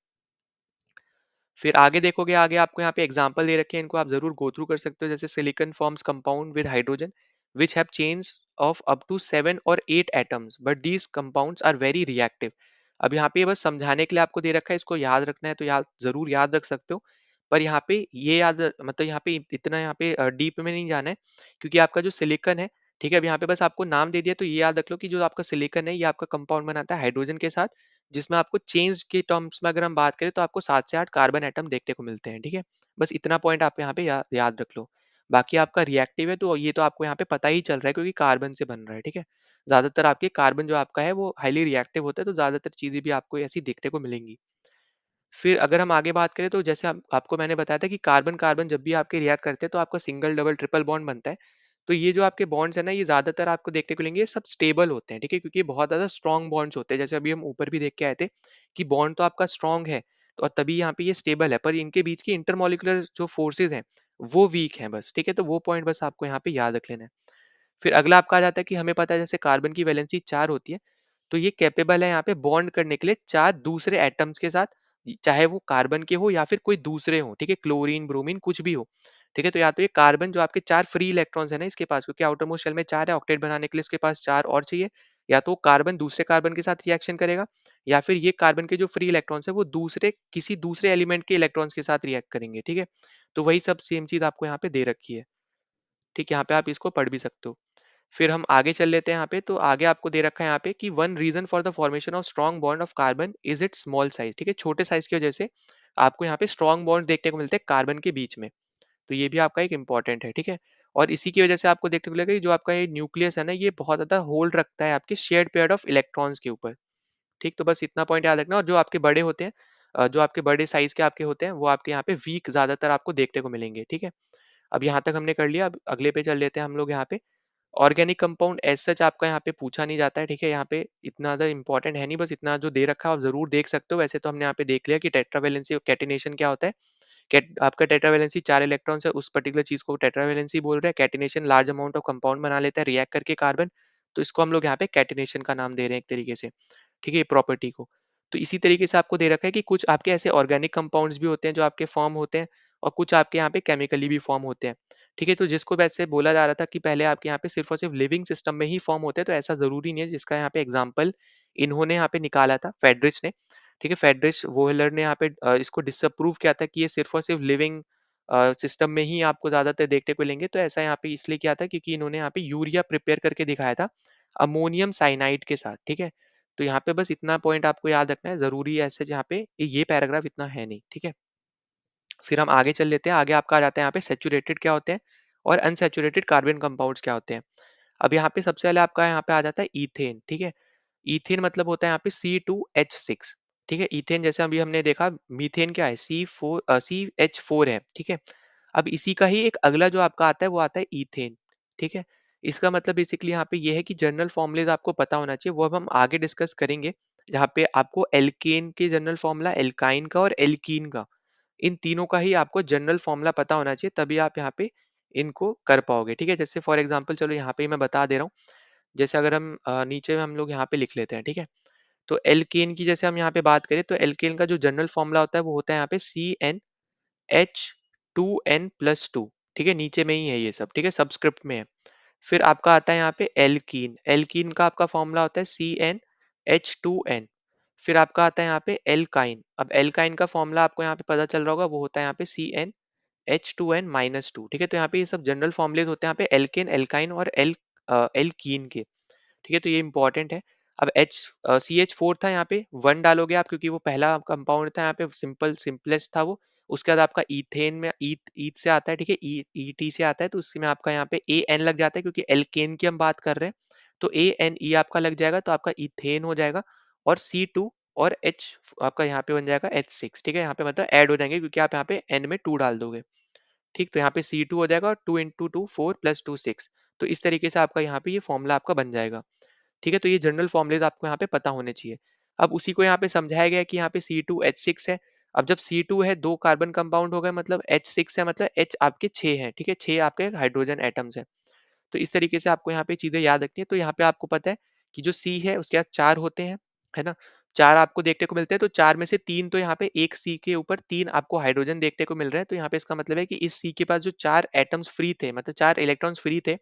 फिर आगे देखोगे, आगे आपको यहाँ पे एग्जांपल दे रखे हैं, इनको आप ज़रूर गो थ्रू कर सकते हो। जैसे silicon forms compound with hydrogen which have chains of up to 7 और 8 atoms but these compounds are very reactive. अब यहाँ पे ये बस समझाने के लिए आपको दे रखा है, इसको याद रखना है तो याद ज़रूर याद रख सकते हो। पर यहाँ पे ये याद मतलब यहाँ पे इतना यहाँ पे डीप में नहीं जाना है, क्योंकि आपका जो सिलिकॉन है, ठीक है? अब यहाँ पे बस आपको नाम दे दिया, तो ये याद रख लो कि जो आपका सिलिकॉन है, ये आपका कंपाउंड बनाता है हाइड्रोजन के साथ, जिसमें आपको चेंज के टर्म्स में अगर हम बात करें तो आपको 7 से 8 कार्बन एटम देखने को मिलते हैं, ठीक है? बस इतना पॉइंट आप यहाँ पे याद रख लो। बाकी आपका रिएक्टिव है, तो ये तो आपको यहाँ पे पता ही चल रहा है, क्योंकि कार्बन से बन रहा है, ठीक है? ज़्यादातर आपके कार्बन जो आपका है वो हाइली रिएक्टिव होता है, तो ज़्यादातर चीज़ें भी आपको ऐसी देखने को मिलेंगी। फिर अगर हम आगे बात करें, तो जैसे आपको मैंने बताया था कि कार्बन-कार्बन जब भी आपके रिएक्ट करते हैं तो आपका सिंगल, डबल, ट्रिपल बॉन्ड बनता है। तो ये जो आपके बॉन्ड्स हैं ना, ये ज़्यादातर आपको देखने को मिलेंगे, ये सब स्टेबल होते हैं, ठीक है? क्योंकि ये बहुत ज़्यादा स्ट्रॉन्ग बॉन्ड्स होते हैं। जैसे अभी हम ऊपर भी देख के आए थे कि बॉन्ड तो आपका स्ट्रॉन्ग है, तो और तभी यहाँ पे ये स्टेबल है, पर इनके बीच की इंटरमॉलिक्यूलर जो फोर्सेज़ हैं, वो वीक हैं बस, ठीक है? तो वो पॉइंट बस आपको यहाँ पे याद रख लेना है। फिर अगला आपका आ जाता है कि हमें पता है जैसे कार्बन की वैलेंसी 4 होती है, तो ये कैपेबल है यहाँ पे बॉन्ड करने के लिए 4 दूसरे एटम्स के साथ, चाहे वो कार्बन के हो या फिर कोई दूसरे हो, ठीक है? क्लोरीन, ब्रोमीन कुछ भी हो, ठीक है? तो या तो ये कार्बन जो आपके 4 फ्री इलेक्ट्रॉन्स है ना इसके पास, क्योंकि आउटर मोस्ट शेल में 4 है, ऑक्टेट बनाने के लिए इसके पास 4 और चाहिए, या तो कार्बन दूसरे कार्बन के साथ रिएक्शन करेगा, या फिर ये कार्बन के जो फ्री इलेक्ट्रॉन्स है वो दूसरे किसी दूसरे एलिमेंट के इलेक्ट्रॉन्स के साथ रिएक्ट करेंगे, ठीक है? तो वही सब सेम चीज़ आपको यहाँ पे दे रखी है, ठीक है? यहाँ पे आप इसको पढ़ भी सकते हो। फिर हम आगे चल लेते हैं यहाँ पे, तो आगे आपको दे रखा है यहाँ पे कि one reason for the formation of strong bond of carbon is its small size, ठीक है? छोटे साइज की वजह से आपको यहाँ पे स्ट्रॉन्ग बॉन्ड देखने को मिलते हैं कार्बन के बीच में, तो ये भी आपका एक इंपॉर्टेंट है, ठीक है? और इसी की वजह से आपको देखने को मिलेगा कि जो आपका ये न्यूक्लियस है ना, ये बहुत ज्यादा होल्ड रखता है आपके शेयर्ड पेयर ऑफ इलेक्ट्रॉन्स के ऊपर, ठीक? तो बस इतना पॉइंट याद रखना। और जो आपके बड़े होते हैं, जो आपके बड़े साइज के आपके होते हैं, वो आपके यहाँ पे वीक ज्यादातर आपको देखने को मिलेंगे, ठीक है? अब यहाँ तक हमने कर लिया, अब अगले पे चल लेते हैं हम लोग यहाँ पे। ऑर्गेनिक कंपाउंड एज सच आपका यहाँ पे पूछा नहीं जाता है, ठीक है? यहाँ पे इतना ज़्यादा इंपॉर्टेंट है नहीं, बस इतना जो दे रखा है आप ज़रूर देख सकते हो। वैसे तो हमने यहाँ पे देख लिया कि टेट्रावैलेंसी और कैटिनेशन क्या होता है। आपका टेट्रावैलेंसी 4 इलेक्ट्रॉन्स है, उस पर्टिकुलर चीज़ को टेट्रावैलेंसी बोल रहे हैं। Catenation large amount of compound बना लेता है रिएक्ट करके कार्बन, तो इसको हम लोग यहाँ पे कैटिनेशन का नाम दे रहे हैं एक तरीके से, ठीक है? ये प्रॉपर्टी को। तो इसी तरीके से आपको दे रखा है कि कुछ आपके ऐसे ऑर्गेनिक कंपाउंड्स भी होते हैं जो आपके फॉर्म होते हैं, और कुछ आपके यहाँ पे केमिकली भी फॉर्म होते हैं, ठीक है? तो जिसको वैसे बोला जा रहा था कि पहले आपके यहाँ पे सिर्फ़ और सिर्फ़ लिविंग सिस्टम में ही फॉर्म होते हैं, तो ऐसा ज़रूरी नहीं है, जिसका यहाँ पे एग्ज़ाम्पल इन्होंने यहाँ पे निकाला था, फेडरिच ने, ठीक है? फेडरिच वोहलर ने यहाँ पे इसको डिसअप्रूव किया था कि ये सिर्फ़ और सिर्फ़ लिविंग सिस्टम में ही आपको ज़्यादातर देखने को मिलेंगे। तो ऐसा यहाँ पे इसलिए किया था क्योंकि इन्होंने यहाँ पे यूरिया प्रिपेयर करके दिखाया था अमोनियम साइनाइड के साथ, ठीक है? तो यहाँ पे बस इतना पॉइंट आपको याद रखना है, ज़रूरी है ऐसे यहाँ पे ये पैराग्राफ इतना है नहीं, ठीक है? फिर हम आगे चल लेते हैं, आगे आपका आ जाता है यहाँ पे सैचुरेटेड क्या होते हैं और अनसैचुरेटेड कार्बन कंपाउंड्स क्या होते हैं। अब यहाँ पे सबसे पहले आपका यहाँ पे आ जाता है ईथेन, ठीक है? ईथेन मतलब होता है यहाँ पे C2H6, ठीक है? ईथेन जैसे अभी हमने देखा, मीथेन क्या है, CH4 है, ठीक है? अब इसी का ही एक अगला जो आपका आता है वो आता है ईथेन, ठीक है? इसका मतलब बेसिकली यहाँ पे ये है कि जनरल फॉर्मूलेज आपको पता होना चाहिए, वो अब हम आगे डिस्कस करेंगे, जहाँ पे आपको एल्केन के जनरल फॉर्मूला, एल्काइन का और एल्कीन का, इन तीनों का ही आपको जनरल फॉर्मूला पता होना चाहिए, तभी आप यहाँ पे इनको कर पाओगे, ठीक है? जैसे फॉर एग्जांपल चलो यहाँ पे ही मैं बता दे रहा हूँ। जैसे अगर हम नीचे में हम लोग यहाँ पे लिख लेते हैं, ठीक है? तो एल्केन की जैसे हम यहाँ पे बात करें, तो एल्केन का जो जनरल फॉर्मूला होता है वो होता है यहाँ पे CnH2n+2, ठीक है? नीचे में ही है ये सब, ठीक है? सबस्क्रिप्ट में है। फिर आपका आता है यहाँ पे एल्कीन, एल्कीन का आपका फॉर्मूला होता है CnH2n। फिर आपका आता है यहाँ पे एल्काइन, अब एल्काइन का फॉर्मूला आपको यहाँ पे पता चल रहा होगा, वो होता है यहाँ पे CnH2n-2, ठीक है? तो यहाँ पे ये सब जनरल फॉर्मूलेज होते हैं यहाँ पे एल्केन, एल्काइन और एल्कीन के, ठीक है? तो ये इंपॉर्टेंट है। अब CH4 था, यहाँ पे 1 डालोगे आप क्योंकि वो पहला कंपाउंड था, यहाँ पे सिंपलेस्ट था वो। उसके बाद आपका ईथेन में ईथ से आता है, ठीक है? ईटी से आता है, तो उसमें आपका यहाँ पे एन लग जाता है क्योंकि एल्केन की हम बात कर रहे हैं। तो ANE आपका लग जाएगा, तो आपका इथेन हो जाएगा। और C2 और H आपका यहाँ पे बन जाएगा H6, ठीक है? यहाँ पे मतलब ऐड हो जाएंगे क्योंकि आप यहाँ पे N में 2 डाल दोगे, ठीक? तो यहाँ पे C2 हो जाएगा और 2 इंटू 2 4 प्लस 2 6। तो इस तरीके से आपका यहाँ पे ये फॉर्मूला आपका बन जाएगा, ठीक है? तो ये जनरल फॉर्मूलेज आपको यहाँ पे पता होने चाहिए। अब उसी को यहाँ पे समझाया गया है कि यहाँ पे C2H6 है। अब जब C2 है, 2 कार्बन कंपाउंड हो गए, मतलब H6 है, मतलब H आपके 6 हैं, ठीक है? 6 आपके हाइड्रोजन एटम्स हैं। तो इस तरीके से आपको यहाँ पे चीजें याद रखनी है। तो यहाँ पे आपको पता है कि जो C है उसके बाद 4 होते हैं, है ना? 4 आपको देखने को मिलते हैं, तो 4 में से 3 तो यहाँ पे एक C के ऊपर 3 आपको हाइड्रोजन देखने को मिल रहे हैं। तो यहाँ पे इसका मतलब है कि इस C के पास जो 4 एटम्स फ्री थे, मतलब 4 इलेक्ट्रॉन्स फ्री थे,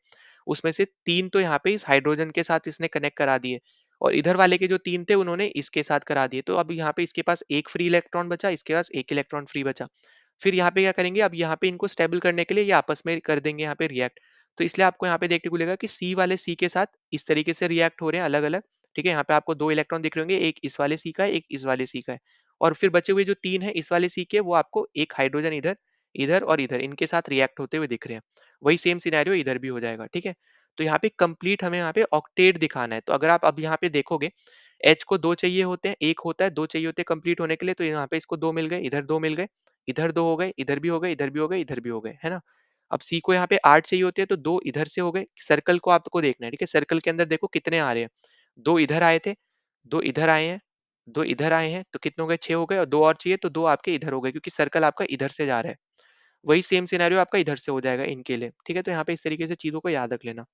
उसमें से 3 तो यहाँ पे इस हाइड्रोजन के साथ इसने कनेक्ट करा दिए, और इधर वाले के जो 3 थे उन्होंने इसके साथ करा दिए। तो अब यहाँ पे इसके पास एक फ्री इलेक्ट्रॉन बचा, इसके पास एक इलेक्ट्रॉन फ्री बचा। फिर यहाँ पे क्या करेंगे, अब यहाँ पे इनको स्टेबल करने के लिए ये आपस में कर देंगे यहाँ पे रिएक्ट। तो इसलिए आपको यहाँ पे देखने को मिलेगा कि सी वाले सी के साथ इस तरीके से रिएक्ट हो रहे हैं अलग अलग, ठीक है? यहाँ पे आपको 2 इलेक्ट्रॉन दिख रहे होंगे, एक इस वाले सी का है, एक इस वाले सी का है। और फिर बचे हुए जो 3 है इस वाले सी के, वो आपको एक हाइड्रोजन इधर, इधर और इधर, इनके साथ रिएक्ट होते हुए दिख रहे हैं। वही सेम सिनेरियो इधर भी हो जाएगा, ठीक है? तो यहाँ पे कंप्लीट हमें यहाँ पे ऑक्टेट दिखाना है। तो अगर आप अब यहाँ पे देखोगे, एच को 2 चाहिए होते हैं, 1 होता है, 2 चाहिए होते हैं कंप्लीट होने के लिए, तो यहाँ पे इसको 2 मिल गए, इधर 2 मिल गए, इधर 2 हो गए, इधर भी हो गए, इधर भी हो गए, इधर भी हो गए, है ना? अब सी को यहाँ पे 8 चाहिए होते हैं, तो 2 इधर से हो गए। सर्कल को आपको देखना है, ठीक है? सर्कल के अंदर देखो कितने आ रहे हैं। 2 इधर आए थे, 2 इधर आए हैं, 2 इधर आए हैं, तो कितने हो गए? 6 हो गए, और 2 और चाहिए तो 2 आपके इधर हो गए, क्योंकि सर्कल आपका इधर से जा रहा है। वही सेम सिनेरियो आपका इधर से हो जाएगा इनके लिए, ठीक है? तो यहाँ पे इस तरीके से चीजों को याद रख लेना,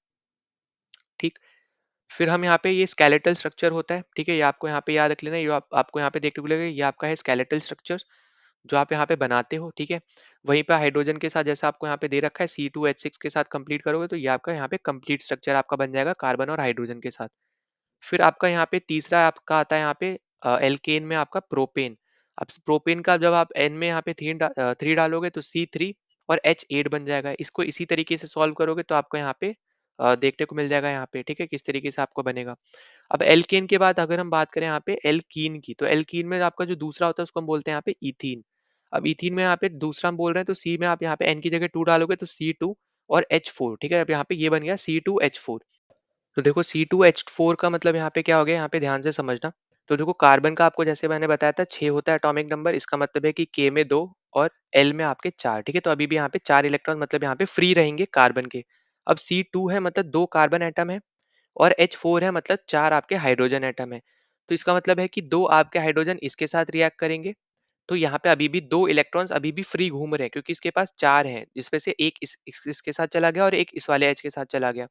ठीक? फिर हम यहाँ पे ये स्केलेटल स्ट्रक्चर होता है, ठीक है? ये आपको यहाँ पे याद रख लेना। ये आपको यहाँ पे देखने को मिलेगा, ये आपका है स्केलेटल स्ट्रक्चर जो आप यहाँ पे बनाते हो, ठीक है? वहीं पे हाइड्रोजन के साथ जैसा आपको यहाँ पे दे रखा है C2H6 के साथ कंप्लीट करोगे, तो ये आपका यहाँ पे कंप्लीट स्ट्रक्चर आपका बन जाएगा कार्बन और हाइड्रोजन के साथ। फिर आपका यहाँ पे तीसरा आपका आता है यहाँ पे एल्केन में आपका प्रोपेन। अब प्रोपेन का जब आप एन में यहाँ पे 3 डालोगे तो C3 और H8 बन जाएगा। इसको इसी तरीके से सॉल्व करोगे तो आपको यहाँ पे देखने को मिल जाएगा यहाँ पे, ठीक है? किस तरीके से आपको बनेगा। अब एल्केन के बाद अगर हम बात करें यहाँ पे एल्कीन की, तो एल्कीन में आपका जो दूसरा होता है उसको हम बोलते हैं यहाँ पे इथीन। अब इथीन में यहाँ पे दूसरा हम बोल रहे हैं, तो सी में आप यहाँ पे एन की जगह 2 डालोगे तो C2 और H4, ठीक है? अब यहाँ पे ये बन गया C2H4। तो देखो C2H4 का मतलब यहाँ पे क्या हो गया, यहाँ पे ध्यान से समझना। तो देखो कार्बन का आपको जैसे मैंने बताया था 6 होता है एटॉमिक नंबर, इसका मतलब है कि K में 2 और L में आपके 4, ठीक है? तो अभी भी यहाँ पे 4 इलेक्ट्रॉन मतलब यहाँ पे फ्री रहेंगे कार्बन के। अब C2 है मतलब 2 कार्बन एटम है, और H4 है मतलब 4 आपके हाइड्रोजन एटम है। तो इसका मतलब है कि 2 आपके हाइड्रोजन इसके साथ रिएक्ट करेंगे, तो यहाँ पे अभी भी 2 इलेक्ट्रॉन्स अभी भी फ्री घूम रहे हैं, क्योंकि इसके पास 4 हैं, जिसमें से एक इसके साथ चला गया और एक इस वाले H के साथ चला गया।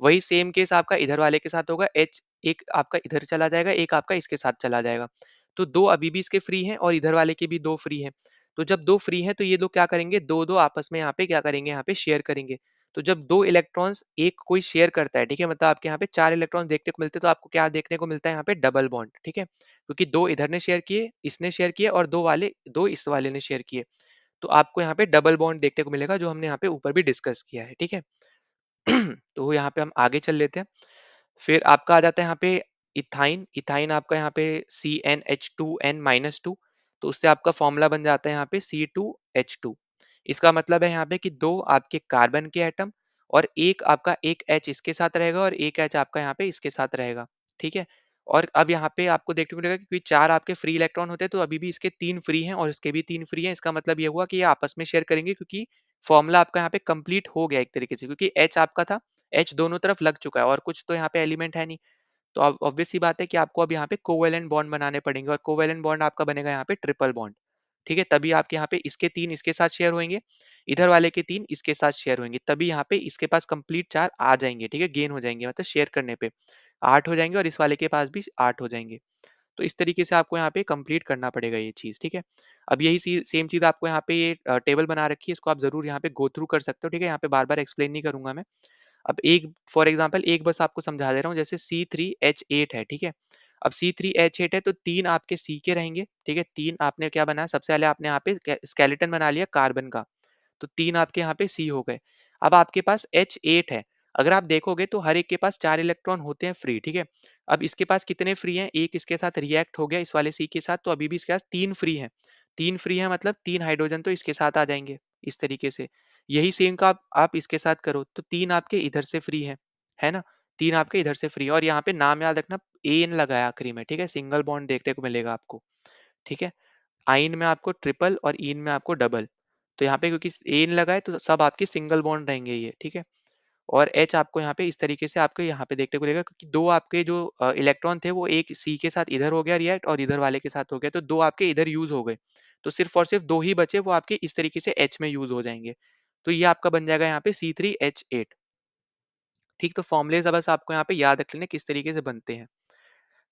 वही सेम केस आपका इधर वाले के साथ होगा, एच एक आपका इधर चला जाएगा, एक आपका इसके साथ चला जाएगा। तो 2 अभी भी इसके फ्री हैं और इधर वाले के भी 2 फ्री हैं। तो जब 2 फ्री हैं तो ये लोग क्या करेंगे, 2-2 आपस में यहाँ पे क्या करेंगे, यहाँ पे शेयर करेंगे। तो जब 2 इलेक्ट्रॉन्स एक कोई शेयर करता है, ठीक है? मतलब आपके यहाँ पे 4 इलेक्ट्रॉन देखने को मिलते हैं, तो आपको क्या देखने को मिलता है यहाँ पे, डबल बॉन्ड, ठीक है? क्योंकि 2 इधर ने शेयर किए, इसने शेयर किए, और 2 इस वाले ने शेयर किए। तो आपको यहाँ पे डबल बॉन्ड देखने को मिलेगा, जो हमने यहाँ पे ऊपर भी डिस्कस किया है, ठीक है। तो यहाँ पे हम आगे चल लेते हैं। फिर आपका आ जाता है यहाँ पे इथाइन। इथाइन आपका यहाँ पे CnH2n-2, तो उससे आपका फॉर्मूला बन जाता है यहाँ पे C2H2। इसका मतलब है यहाँ पे कि दो आपके कार्बन के एटम और एक आपका एक H इसके साथ रहेगा और एक H आपका यहाँ पे इसके साथ रहेगा, ठीक है। और अब यहाँ पे आपको देखने को मिलेगा कि चार आपके फ्री इलेक्ट्रॉन होते हैं, तो अभी भी इसके तीन फ्री हैं और इसके भी तीन फ्री हैं। इसका मतलब ये हुआ कि ये आपस में शेयर करेंगे, क्योंकि फॉर्मूला आपका यहाँ पे कंप्लीट हो गया एक तरीके से, क्योंकि H आपका था, H दोनों तरफ लग चुका है और कुछ तो यहाँ पे एलिमेंट है नहीं। तो अब ऑब्वियस सी बात है कि आपको अब यहाँ पे कोवेलेंट बॉन्ड बनाने पड़ेंगे और कोवेलेंट बॉन्ड आपका बनेगा यहाँ पे ट्रिपल बॉन्ड, ठीक है। तभी आपके यहाँ पे इसके तीन इसके साथ शेयर होंगे, इधर वाले के तीन इसके साथ शेयर होंगे, तभी यहाँ पे इसके पास कंप्लीट चार आ जाएंगे, ठीक है। गेन हो जाएंगे, मतलब शेयर करने पे आठ हो जाएंगे और इस वाले के पास भी आठ हो जाएंगे। तो इस तरीके से आपको यहाँ पे कंप्लीट करना पड़ेगा ये चीज, ठीक है। अब यही सेम चीज आपको यहाँ पे ये टेबल बना रखी है, इसको आप जरूर यहाँ पे गो थ्रू कर सकते हो, ठीक है। यहाँ पे बार बार एक्सप्लेन नहीं करूंगा मैं। अब एक फॉर एग्जांपल एक बस आपको समझा दे रहा हूँ, जैसे C3H8 है, ठीक है। अब C3H8 है तो तीन आपके C के रहेंगे, ठीक है। तीन आपने क्या बनाया, सबसे पहले आपने यहाँ पे स्केलेटन बना लिया कार्बन का, तो तीन आपके यहाँ पे C हो गए। अब आपके पास H8 है, अगर आप देखोगे तो हर एक के पास चार इलेक्ट्रॉन होते हैं फ्री, ठीक है। अब इसके पास कितने फ्री हैं, एक इसके साथ रिएक्ट हो गया इस वाले C के साथ, तो अभी भी इसके पास तीन फ्री हैं। तीन फ्री है मतलब तीन हाइड्रोजन तो इसके साथ आ जाएंगे इस तरीके से। यही सेम का आप इसके साथ करो तो तीन आपके इधर से फ्री है ना। तीन आपके इधर से फ्री है और यहाँ पे नाम याद रखना, एन लगाया आखिरी में, ठीक है। सिंगल बॉन्ड देखने को मिलेगा आपको, ठीक है। आइन में आपको ट्रिपल और इन में आपको डबल। तो यहाँ पे क्योंकि एन लगा है तो सब आपके सिंगल बॉन्ड रहेंगे ये, ठीक है। और एच आपको यहाँ पे इस तरीके से आपको यहाँ पे देखने को मिलेगा, क्योंकि दो आपके जो इलेक्ट्रॉन थे वो एक सी के साथ इधर हो गया रिएक्ट और इधर वाले के साथ हो गया, तो दो आपके इधर यूज हो गए। तो सिर्फ और सिर्फ दो ही बचे, वो आपके इस तरीके से एच में यूज हो जाएंगे। तो ये आपका बन जाएगा यहाँ पे C3H8, ठीक। तो फॉर्मुलेज बस आपको यहाँ पे याद रख लेने किस तरीके से बनते हैं।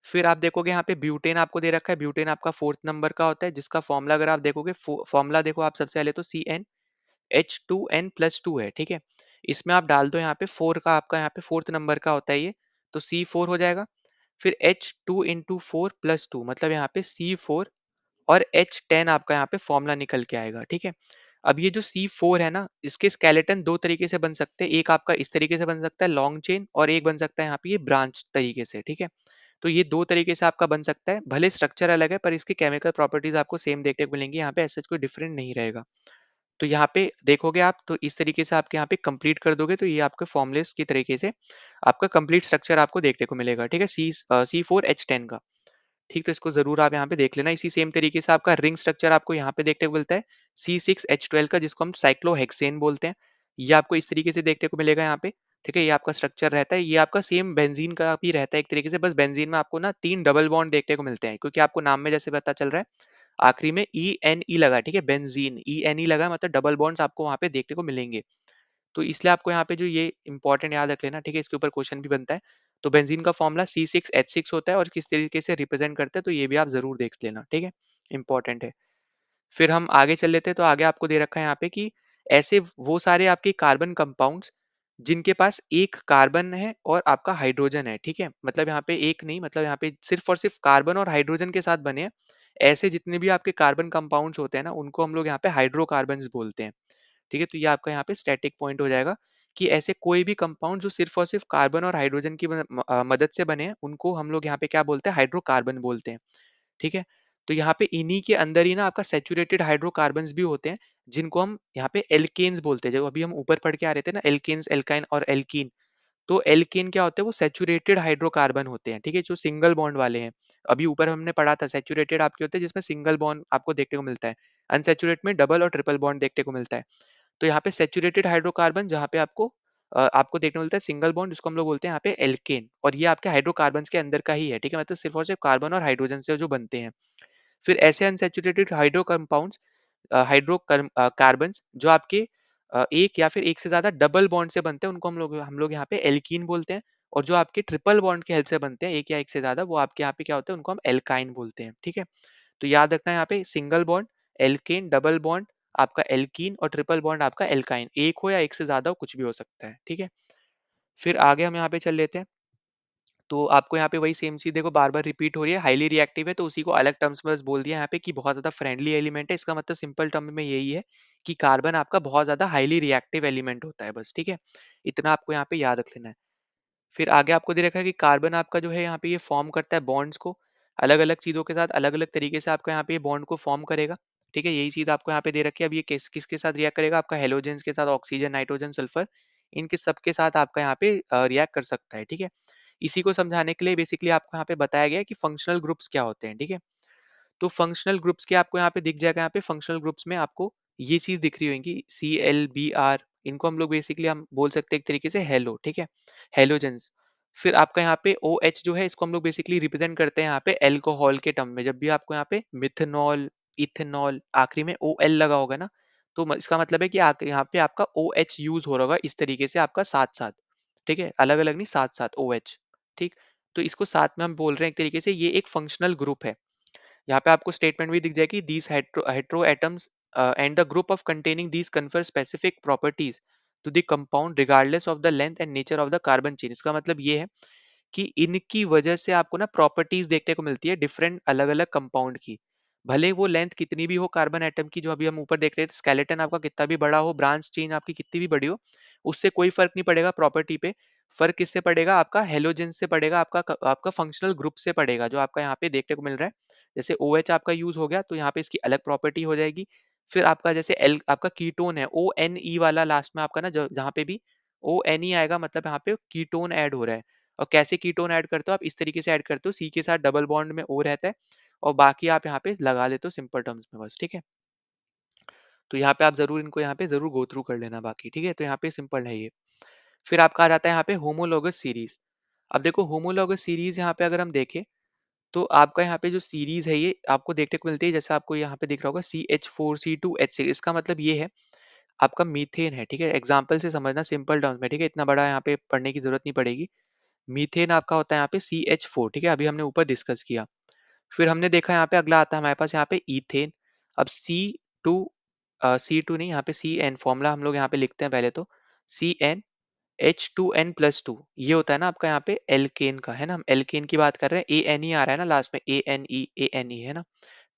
फिर आप देखोगे यहाँ पे ब्यूटेन आपको दे रखा है। ब्यूटेन आपका फोर्थ नंबर का होता है, जिसका फॉर्मूला अगर आप देखोगे, फॉर्मूला देखो आप सबसे पहले तो CnH2n+2 है, ठीक है। इसमें आप डाल दो यहाँ पे फोर का, आपका यहाँ पे फोर्थ नंबर का होता है ये, तो C4 हो जाएगा। फिर H2 × 4 + 2 मतलब यहाँ पे C4 और H10 आपका यहाँ पे फॉर्मूला निकल के आएगा, ठीक है। अब ये जो C4 है ना, इसके स्केलेटन दो तरीके से बन सकते हैं। एक आपका इस तरीके से बन सकता है लॉन्ग चेन, और एक बन सकता है यहाँ पे ये ब्रांच तरीके से, ठीक है। तो ये दो तरीके से आपका बन सकता है, भले स्ट्रक्चर अलग है पर इसकी केमिकल प्रॉपर्टीज आपको सेम देखने को मिलेंगी। यहाँ पे ऐसा कोई डिफरेंट नहीं रहेगा। तो यहाँ पे देखोगे आप तो इस तरीके से आपके यहाँ पे कंप्लीट कर दोगे, तो ये आपके फॉर्मुलेस की तरीके से आपका कंप्लीट स्ट्रक्चर आपको देखने को मिलेगा, ठीक है। C4H10 का, ठीक। तो इसको जरूर आप यहाँ पे देख लेना। इसी सेम तरीके से आपका रिंग स्ट्रक्चर आपको यहाँ पे देखने को मिलता है C6H12 का, जिसको हम साइक्लोहेक्सेन बोलते हैं। ये आपको इस तरीके से देखने को मिलेगा यहाँ पे, ठीक है। ये आपका स्ट्रक्चर रहता है, ये आपका सेम बेंजीन का भी रहता है एक तरीके से, बस बेंजीन में आपको ना तीन डबल बॉन्ड देखने को मिलते हैं, क्योंकि आपको नाम में जैसे पता चल रहा है आखिरी में E N E लगा, ठीक है। बेंजीन E N E लगा मतलब डबल बॉन्ड्स आपको वहां पे देखने को मिलेंगे। तो इसलिए आपको यहाँ पे जो ये इंपॉर्टेंट याद रख लेना, ठीक है। इसके ऊपर क्वेश्चन भी बनता है। तो बेंजीन का फॉर्मूला C6H6 होता है और किस तरीके से रिप्रेजेंट करता है, तो ये भी आप जरूर देख लेना, ठीक है। इंपॉर्टेंट है। फिर हम आगे चल लेते हैं, तो आगे आपको दे रखा है यहाँ पे कि ऐसे वो सारे आपके कार्बन कंपाउंड्स जिनके पास एक कार्बन है और आपका हाइड्रोजन है, ठीक है। मतलब यहाँ पे एक नहीं, मतलब यहाँ पे सिर्फ और सिर्फ कार्बन और हाइड्रोजन के साथ बने हैं। ऐसे जितने भी आपके कार्बन कंपाउंड्स होते हैं ना, उनको हम लोग यहाँ पे हाइड्रोकार्बन्स बोलते हैं, ठीक है। तो ये आपका यहाँ पे स्टैटिक पॉइंट हो जाएगा कि ऐसे कोई भी कंपाउंड जो सिर्फ और सिर्फ कार्बन और हाइड्रोजन की मदद से बने हैं, उनको हम लोग यहाँ पे क्या बोलते हैं, हाइड्रोकार्बन बोलते हैं, ठीक है। तो यहाँ पे इन्हीं के अंदर ही ना आपका सैचुरेटेड हाइड्रोकार्बन्स भी होते हैं, जिनको हम यहाँ पे एल्केन्स बोलते हैं। जो अभी हम ऊपर पढ़ के आ रहे थे ना, एल्केन्स, एल्काइन और एल्कीन। तो एल्केन क्या होते हैं, वो सैचुरेटेड हाइड्रोकार्बन होते हैं, ठीक है, जो सिंगल बॉन्ड वाले हैं। अभी ऊपर हमने पढ़ा था सैचुरेटेड आपके होते हैं जिसमें सिंगल बॉन्ड आपको देखने को मिलता है, अनसैचुरेट में डबल और ट्रिपल बॉन्ड देखने को मिलता है। तो यहाँ पे सैचुरेटेड हाइड्रोकार्बन जहाँ पे आपको देखने को मिलता है सिंगल बॉन्ड, जिसको हम लोग बोलते हैं यहाँ पे एल्केन, और ये आपके हाइड्रोकार्बन के अंदर का ही है, ठीक है। मतलब सिर्फ और सिर्फ कार्बन और हाइड्रोजन से जो बनते हैं। फिर ऐसे अनसैचुरेटेड हाइड्रो कंपाउंड्स, कार्बन्स जो आपके एक या फिर एक से ज्यादा डबल बॉन्ड से बनते हैं, उनको हम लोग यहाँ पे एल्कीन बोलते हैं। और जो आपके ट्रिपल बॉन्ड की हेल्प से बनते हैं, एक या एक से ज्यादा, वो आपके यहाँ पे क्या होते हैं, उनको हम एल्काइन बोलते हैं, ठीक है। तो याद रखना है यहाँ पे single bond alkane, double bond आपका एल्कीन, और ट्रिपल बॉन्ड आपका एल्काइन, एक हो या एक से ज्यादा हो, कुछ भी हो सकता है, ठीक है। फिर आगे हम यहाँ पे चल लेते हैं। तो आपको यहाँ पे वही सेम चीज देखो बार बार रिपीट हो रही है, हाईली रिएक्टिव है, तो उसी को अलग टर्म्स में बस बोल दिया यहाँ पे कि बहुत ज्यादा फ्रेंडली एलिमेंट है। इसका मतलब सिंपल टर्म में यही है कि कार्बन आपका बहुत ज़्यादा हाइली रिएक्टिव एलिमेंट होता है बस, ठीक है? इतना आपको यहाँ पे याद रख लेना है। फिर आगे आपको दे रखा है कि कार्बन आपका जो है यहाँ पे ये फॉर्म करता है बॉन्ड्स को, अलग-अलग चीज़ों के साथ अलग-अलग तरीके से आपका यहाँ पे ये बॉन्ड को फॉर्म करेगा, ठीक है? यही चीज़ आपको यहाँ पे दे रखी है। अब ये किसके साथ रिएक्ट करेगा? आपका हैलोजेन्स के साथ, ऑक्सीजन, नाइट्रोजन, सल्फर, इनके सबके साथ आपका यहाँ पे रिएक्ट कर सकता है, ठीक है? इसी को समझाने के लिए बेसिकली आपको यहाँ पे बताया गया है कि फंक्शनल ग्रुप्स क्या होते हैं, ठीक है? तो फंक्शनल ग्रुप्स के आपको यहाँ पे दिख जाएगा, यहाँ पे फंक्शनल ग्रुप्स में आपको ये चीज़ दिख रही होगी, ClBr, इनको हम लोग बेसिकली हम बोल सकते हैं एक तरीके से हेलो, ठीक है? हैलोजेंस। फिर आपका यहाँ पे OH जो है, इसको हम लोग बेसिकली रिप्रेजेंट करते हैं यहाँ पे अल्कोहल के टर्म में। जब भी आपको यहाँ पे मिथनॉल, इथेनॉल, आखिरी में OL लगा होगा ना, तो इसका मतलब है कि यहाँ पे आपका OH यूज हो रहा होगा इस तरीके से आपका साथ साथ, ठीक है? अलग अलग नहीं, साथ साथ OH, ठीक? तो इसको साथ में हम बोल रहे हैं एक तरीके से, ये एक फंक्शनल ग्रुप है। यहाँ पे आपको स्टेटमेंट भी दिख जाएगी, these hetero atoms and the group of containing these confer specific properties to the compound regardless of the length and nature of the carbon chain. इसका मतलब ये है कि इनकी वजह से आपको ना प्रॉपर्टीज देखने को मिलती है डिफरेंट अलग अलग कंपाउंड की, भले वो लेंथ कितनी भी हो कार्बन एटम की, जो अभी हम ऊपर देख रहे थे, स्केलेटन आपका कितना भी बड़ा हो, ब्रांच चेन आपकी कितनी भी बड़ी हो, उससे कोई फर्क नहीं पड़ेगा प्रॉपर्टी पे। फर्क किससे पड़ेगा? आपका हेलोजन से पड़ेगा, आपका फंक्शनल ग्रुप से पड़ेगा, जो आपका यहाँ पे देखने को मिल रहा है। जैसे OH आपका यूज हो गया, तो यहाँ पे इसकी अलग प्रॉपर्टी हो जाएगी। फिर आपका जैसे एल आपका कीटोन है, ONE वाला लास्ट में आपका ना, जहाँ पे भी ONE आएगा, मतलब यहाँ पे कीटोन ऐड हो रहा है। और कैसे कीटोन ऐड करते हो आप? इस तरीके से ऐड करते हो, सी के साथ डबल बॉन्ड में O रहता है, और बाकी आप यहाँ पे लगा देते हो सिंपल टर्म्स में बस, ठीक है? तो यहाँ पे आप जरूर इनको यहाँ पे जरूर गो थ्रू कर लेना बाकी, ठीक है? तो यहाँ पे सिंपल है ये। फिर आपका आ जाता है यहाँ पे होमोलोगस सीरीज। अब देखो होमोलोगस सीरीज यहाँ पे अगर हम देखें, तो आपका यहाँ पे जो सीरीज है ये आपको देखने को मिलती है, जैसे आपको यहाँ पे दिख रहा होगा CH4C2H6। इसका मतलब ये है, आपका मीथेन है, ठीक है? एग्जाम्पल से समझना सिंपल टर्म्स में, ठीक है? इतना बड़ा यहाँ पे पढ़ने की जरूरत नहीं पड़ेगी। मीथेन आपका होता है यहाँ पे CH4, ठीक है? अभी हमने ऊपर डिस्कस किया। फिर हमने देखा यहाँ पे अगला आता है हमारे पास यहाँ पे ईथेन। अब C2 नहीं, यहाँ पे CN फॉर्मूला हम लोग यहाँ पे लिखते हैं पहले तो, CnH2n+2, ये होता है ना आपका यहाँ पे एल्केन का, है ना? हम एल्केन की बात कर रहे हैं, ANE आ रहा है ना लास्ट में, ANE है ना?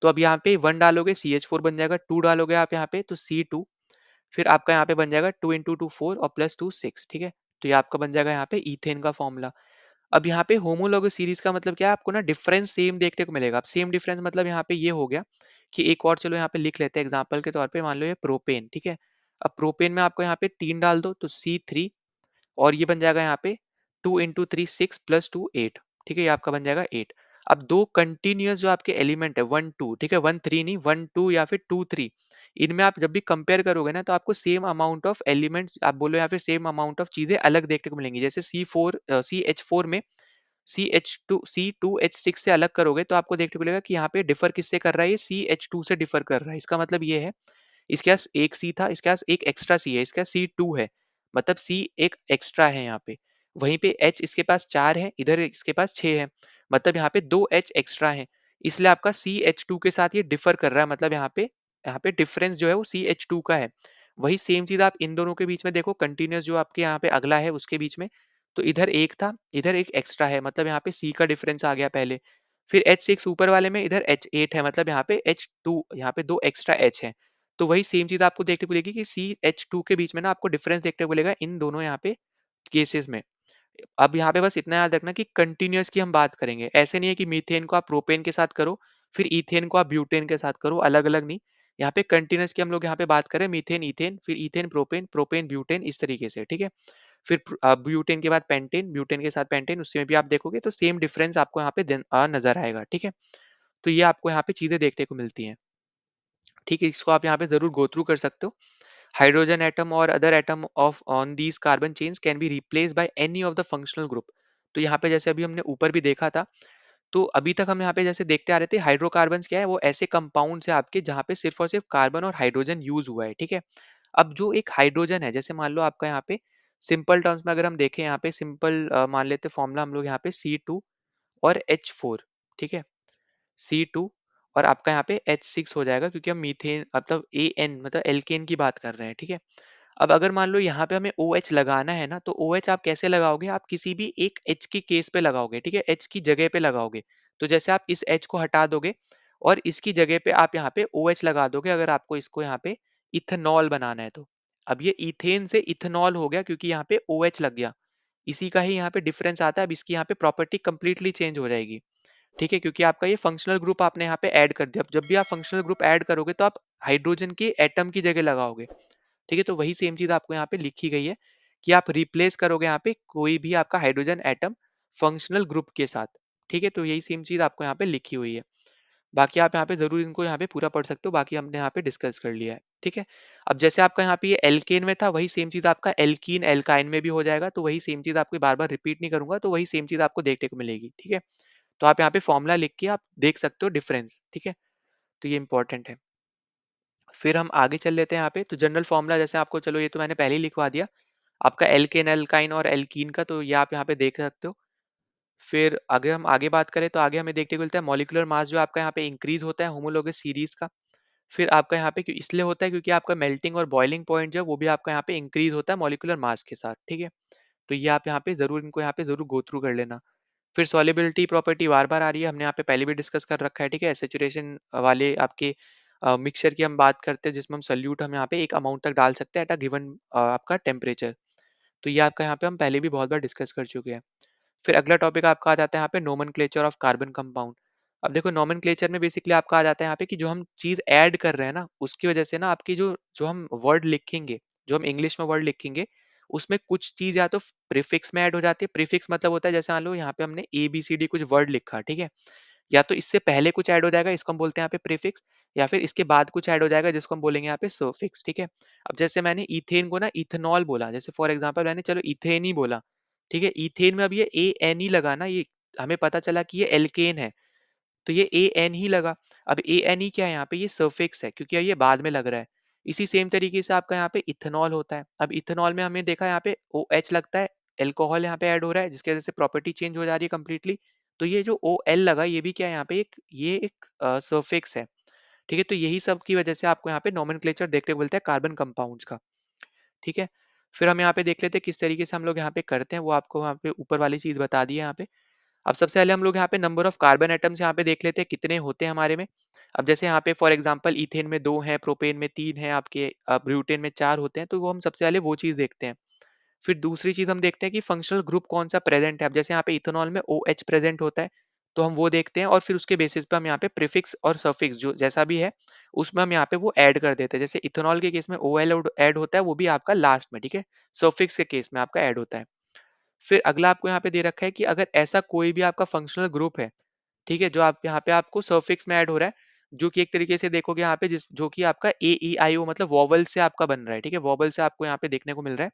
तो अब यहाँ पे 1 डालोगे CH4 बन जाएगा, 2 डालोगे आप यहाँ पे तो C2, फिर आपका यहाँ पे बन जाएगा 2 इंटू 2 4 और प्लस 2 6, ठीक है? तो ये आपका बन जाएगा यहाँ पे ईथेन का फॉर्मूला। अब यहाँ पे होमोलॉगस सीरीज का मतलब क्या है? आपको ना डिफरेंस सेम देखने को मिलेगा। अब सेम डिफरेंस मतलब यहाँ पे ये हो गया कि एक और चलो यहाँ पे लिख लेते हैं एग्जांपल के तौर पे, मान लो ये प्रोपेन, ठीक है? अब प्रोपेन में आपको यहाँ पे 3 डाल दो तो C3, और ये बन जाएगा यहाँ पे 2 इंटू 3 6 प्लस 2 8, ठीक है? ये आपका बन जाएगा 8। अब दो कंटिन्यूअस जो आपके एलिमेंट है 1 2, ठीक है? 1 3 नहीं, 1 2 या फिर 2 3, इनमें आप जब भी कंपेयर करोगे ना, तो आपको सेम अमाउंट ऑफ एलिमेंट्स आप बोलो या फिर सेम अमाउंट ऑफ चीजें अलग देखने को मिलेंगी। जैसे CH4 में C2H6 से अलग करोगे, तो आपको देखने को मिलेगा कि यहाँ पे डिफर किससे कर रहा है? ये CH2 से डिफर कर रहा है। इसका मतलब ये है, इसके पास एक सी था, इसके पास एक एक्स्ट्रा सी है, इसका C2 है, मतलब सी एक एक्स्ट्रा है यहाँ पे। वहीं पे H इसके पास 4 है, इधर इसके पास 6 है, मतलब यहाँ पे 2 H एक्स्ट्रा है। इसलिए आपका CH2 के साथ ये डिफर कर रहा है, मतलब यहाँ पे डिफरेंस जो है वो CH2 का है। वही सेम चीज आप इन दोनों के बीच में देखो, कंटिन्यूअस जो आपके यहाँ पे अगला है उसके बीच में, तो इधर एक था, इधर एक एक्स्ट्रा है, मतलब यहाँ पे C का डिफरेंस आ गया पहले। फिर H6 ऊपर वाले में, इधर H8 है, मतलब यहाँ पे H2, यहाँ पे दो एक्स्ट्रा H है। तो वही सेम चीज आपको देखने को मिलेगी कि CH2 के बीच में ना आपको डिफरेंस देखने को मिलेगा इन दोनों यहाँ पे केसेस में। अब यहाँ पे बस इतना याद रखना कि कंटिन्यूअस की हम बात करेंगे, ऐसे नहीं है कि मीथेन को आप प्रोपेन के साथ करो, फिर इथेन को आप ब्यूटेन के साथ करो, अलग अलग नहीं। यहाँ पे कंटिन्यूअस की हम लोग यहाँ पे बात करें, मीथेन इथेन, फिर इथेन प्रोपेन, प्रोपेन ब्यूटेन, इस तरीके से, ठीक है? फिर ब्यूटेन के बाद पेंटेन, ब्यूटेन के साथ पेंटेन, उसमें भी आप देखोगे तो सेम डिफरेंस आपको यहाँ पे नजर आएगा, ठीक है? तो ये आपको यहाँ पे चीजें देखने को मिलती हैं, ठीक है? इसको आप यहाँ पे जरूर गो थ्रू कर सकते हो। हाइड्रोजन एटम और other atom of on these carbon chains can be replace by any of the functional group. तो यहाँ पे जैसे अभी हमने ऊपर भी देखा था, तो अभी तक हम यहाँ पे जैसे देखते आ रहे थे, हाइड्रोकार्बन्स क्या है? वो ऐसे कंपाउंड्स है आपके जहाँ पे सिर्फ और सिर्फ कार्बन और हाइड्रोजन यूज हुआ है, ठीक है? अब जो एक हाइड्रोजन है, जैसे मान लो आपका यहाँ पे सिंपल टर्म्स में अगर हम देखें, यहाँ पे सिंपल मान लेते फॉर्मूला हम लोग यहाँ पे C2 और H4, ठीक है? C2 और आपका यहाँ पे H6 हो जाएगा, क्योंकि हम मीथेन मतलब AN मतलब एल्केन की बात कर रहे हैं, ठीक है? अब अगर मान लो यहाँ पे हमें OH लगाना है ना, तो OH आप कैसे लगाओगे? आप किसी भी एक H के केस पे लगाओगे, ठीक है? H की जगह पे लगाओगे। तो जैसे आप इस H को हटा दोगे और इसकी जगह पे आप यहाँ पे OH लगा दोगे, अगर आपको इसको यहाँ पे इथेनॉल बनाना है तो। अब ये इथेन से इथेनॉल हो गया क्योंकि यहाँ पे OH लग गया। इसी का ही यहाँ पे डिफरेंस आता है। अब इसकी यहाँ पे प्रॉपर्टी कंप्लीटली चेंज हो जाएगी। ठीक है, क्योंकि आपका ये फंक्शनल ग्रुप आपने यहाँ पे ऐड कर दिया। अब जब भी आप फंक्शनल ग्रुप ऐड करोगे तो आप हाइड्रोजन के एटम की जगह लगाओगे। ठीक है, तो वही सेम चीज आपको यहाँ पे लिखी गई है कि आप रिप्लेस करोगे यहाँ पे कोई भी आपका हाइड्रोजन एटम फंक्शनल ग्रुप के साथ। ठीक है, तो यही सेम चीज आपको यहाँ पे लिखी हुई है। बाकी आप यहाँ पे जरूर इनको यहाँ पे पूरा पढ़ सकते हो, बाकी हमने यहाँ पे डिस्कस कर लिया है। ठीक है, अब जैसे आपका यहाँ पे ये एल्केन में था, वही सेम चीज आपका एल्कीन एल्काइन में भी हो जाएगा। तो वही सेम चीज आपको बार बार रिपीट नहीं करूंगा, तो वही सेम चीज आपको देखने को मिलेगी। ठीक है, तो आप यहाँ पे फॉर्मूला लिख के आप देख सकते हो डिफरेंस। ठीक है, तो ये इंपॉर्टेंट है। फिर हम आगे चल लेते हैं यहाँ पे। तो जनरल फॉर्मूला जैसे आपको, चलो ये तो मैंने पहले ही लिखवा दिया आपका एल्केन एल्काइन और एल्कीन का, तो ये आप यहाँ पे देख सकते हो। फिर अगर हम आगे बात करें तो आगे हमें देखने को मिलता है मॉलिक्यूलर मास जो आपका यहाँ पे इंक्रीज होता है होमोलोगस सीरीज का। फिर आपका यहाँ पे इसलिए होता है क्योंकि आपका मेल्टिंग और बॉइलिंग पॉइंट जो है वो भी आपका यहाँ पे इंक्रीज होता है मॉलिक्यूलर मास के साथ। ठीक है, तो ये आप यहाँ पे जरूर इनको यहाँ पे जरूर गो थ्रू कर लेना। फिर सॉल्युबिलिटी प्रॉपर्टी बार बार आ रही है, हमने यहाँ पे पहले भी डिस्कस कर रखा है। ठीक है, सेचुरेशन वाले आपके मिक्सचर की हम बात करते हैं जिसमें हम सल्यूट हम यहाँ पे एक अमाउंट तक डाल सकते हैं एट अ गिवन आपका टेम्परेचर। तो ये आपका यहाँ पे हम पहले भी बहुत बार डिस्कस कर चुके हैं। फिर अगला टॉपिक आपका आ जाता है यहाँ पे नोमेनक्लेचर ऑफ कार्बन कंपाउंड। अब देखो नोमेनक्लेचर में बेसिकली आपका आ जाता है यहाँ पे कि जो हम चीज ऐड कर रहे हैं ना उसकी वजह से ना आपकी जो जो हम वर्ड लिखेंगे, जो हम इंग्लिश में वर्ड लिखेंगे, उसमें कुछ चीज या तो प्रीफिक्स में ऐड हो जाती है। प्रीफिक्स मतलब होता है जैसे मान लो यहाँ पे हमने ABCD कुछ वर्ड लिखा, ठीक है, या तो इससे पहले कुछ ऐड हो जाएगा, इसको हम बोलते हैं यहाँ पे प्रीफिक्स, या फिर इसके बाद कुछ ऐड हो जाएगा जिसको हम बोलेंगे यहाँ पे सफिक्स। ठीक है, अब जैसे मैंने इथेन को ना इथेनॉल बोला, जैसे फॉर एग्जांपल मैंने चलो इथेन ही बोला। ठीक है, इथेन में अब ये AN ही लगा ना, ये हमें पता चला कि ये एल्केन है, तो ये AN ही लगा। अब AN ही क्या है यहाँ पे, ये सफिक्स है क्योंकि ये बाद में लग रहा है। इसी सेम तरीके से आपका यहाँ पे इथेनॉल होता है। अब इथेनॉल में हमने देखा यहाँ पे OH लगता है, एल्कोहल यहाँ पे ऐड हो रहा है जिसकी वजह से प्रॉपर्टी चेंज हो जा रही है कंप्लीटली। तो ये जो OL लगा ये भी क्या है यहाँ पे, एक ये एक सफिक्स है। ठीक है, तो यही सब की वजह से आपको यहाँ पे नोमेनक्लेचर देखने को मिलता है कार्बन कंपाउंड्स का। ठीक है, फिर हम यहाँ पे देख लेते हैं किस तरीके से हम लोग यहाँ पे करते हैं, वो आपको वहाँ पे ऊपर वाली चीज बता दी है यहाँ पे। अब सबसे पहले हम लोग यहाँ पे नंबर ऑफ कार्बन एटम्स यहाँ पे देख लेते हैं कितने होते हैं हमारे में। अब जैसे यहाँ पे फॉर एग्जांपल इथेन में 2 हैं, प्रोपेन में 3 हैं, आपके ब्यूटेन में 4 होते हैं, तो वो हम सबसे पहले वो चीज देखते हैं। फिर दूसरी चीज हम देखते हैं कि फंक्शनल ग्रुप कौन सा प्रेजेंट है। अब जैसे यहाँ पे इथेनॉल में OH प्रेजेंट होता है, तो हम वो देखते हैं और फिर उसके बेसिस पे हम यहाँ पे प्रीफिक्स और सफिक्स जो जैसा भी है उसमें हम यहाँ पे वो ऐड कर देते हैं। जैसे इथेनॉल के केस में OL ऐड होता है, वो भी आपका लास्ट में। ठीक है, सफिक्स के केस में आपका ऐड होता है। फिर अगला आपको यहाँ पे दे रखा है कि अगर ऐसा कोई भी आपका फंक्शनल ग्रुप है, ठीक है, जो आप यहाँ पे आपको सफिक्स में ऐड हो रहा है, जो कि एक तरीके से देखोगे यहाँ पे जिस जो कि आपका AEIO मतलब वॉवल से आपका बन रहा है। ठीक है, वॉवल से आपको यहाँ पे देखने को मिल रहा है,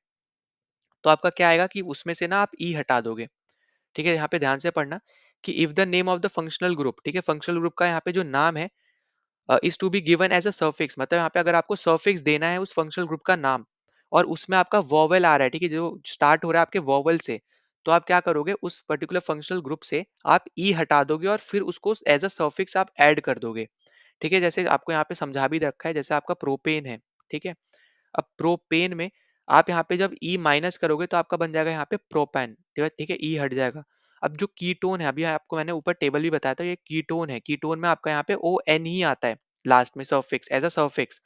तो आपका क्या आएगा कि उसमें से ना आप ई हटा दोगे। ठीक है, यहाँ पे ध्यान से पढ़ना कि if the name of the functional group, ठीक है, फंक्शनल ग्रुप का यहाँ पे जो नाम है is to be given as a suffix, मतलब यहाँ पे अगर आपको सफिक्स देना है उस फंक्शनल ग्रुप का नाम और उसमें आपका वॉवेल आ रहा है, ठीक है, जो स्टार्ट हो रहा है आपके वॉवेल से, तो आप क्या करोगे उस पर्टिकुलर फंक्शनल ग्रुप से आप ई हटा दोगे और फिर उसको एज अ सफिक्स आप ऐड कर दोगे। ठीक है, जैसे आपको यहाँ पे समझा भी रखा है, जैसे आपका प्रोपेन है। ठीक है, अब प्रोपेन में आप यहाँ पे जब ई माइनस करोगे तो आपका बन जाएगा यहाँ पे प्रोपेन। ठीक है, ई हट जाएगा। अब जो कीटोन है, अभी आपको मैंने ऊपर टेबल भी बताया था, ये कीटोन है, कीटोन में आपका यहाँ पे ON ही आता है लास्ट में सफिक्स एज अ सफिक्स,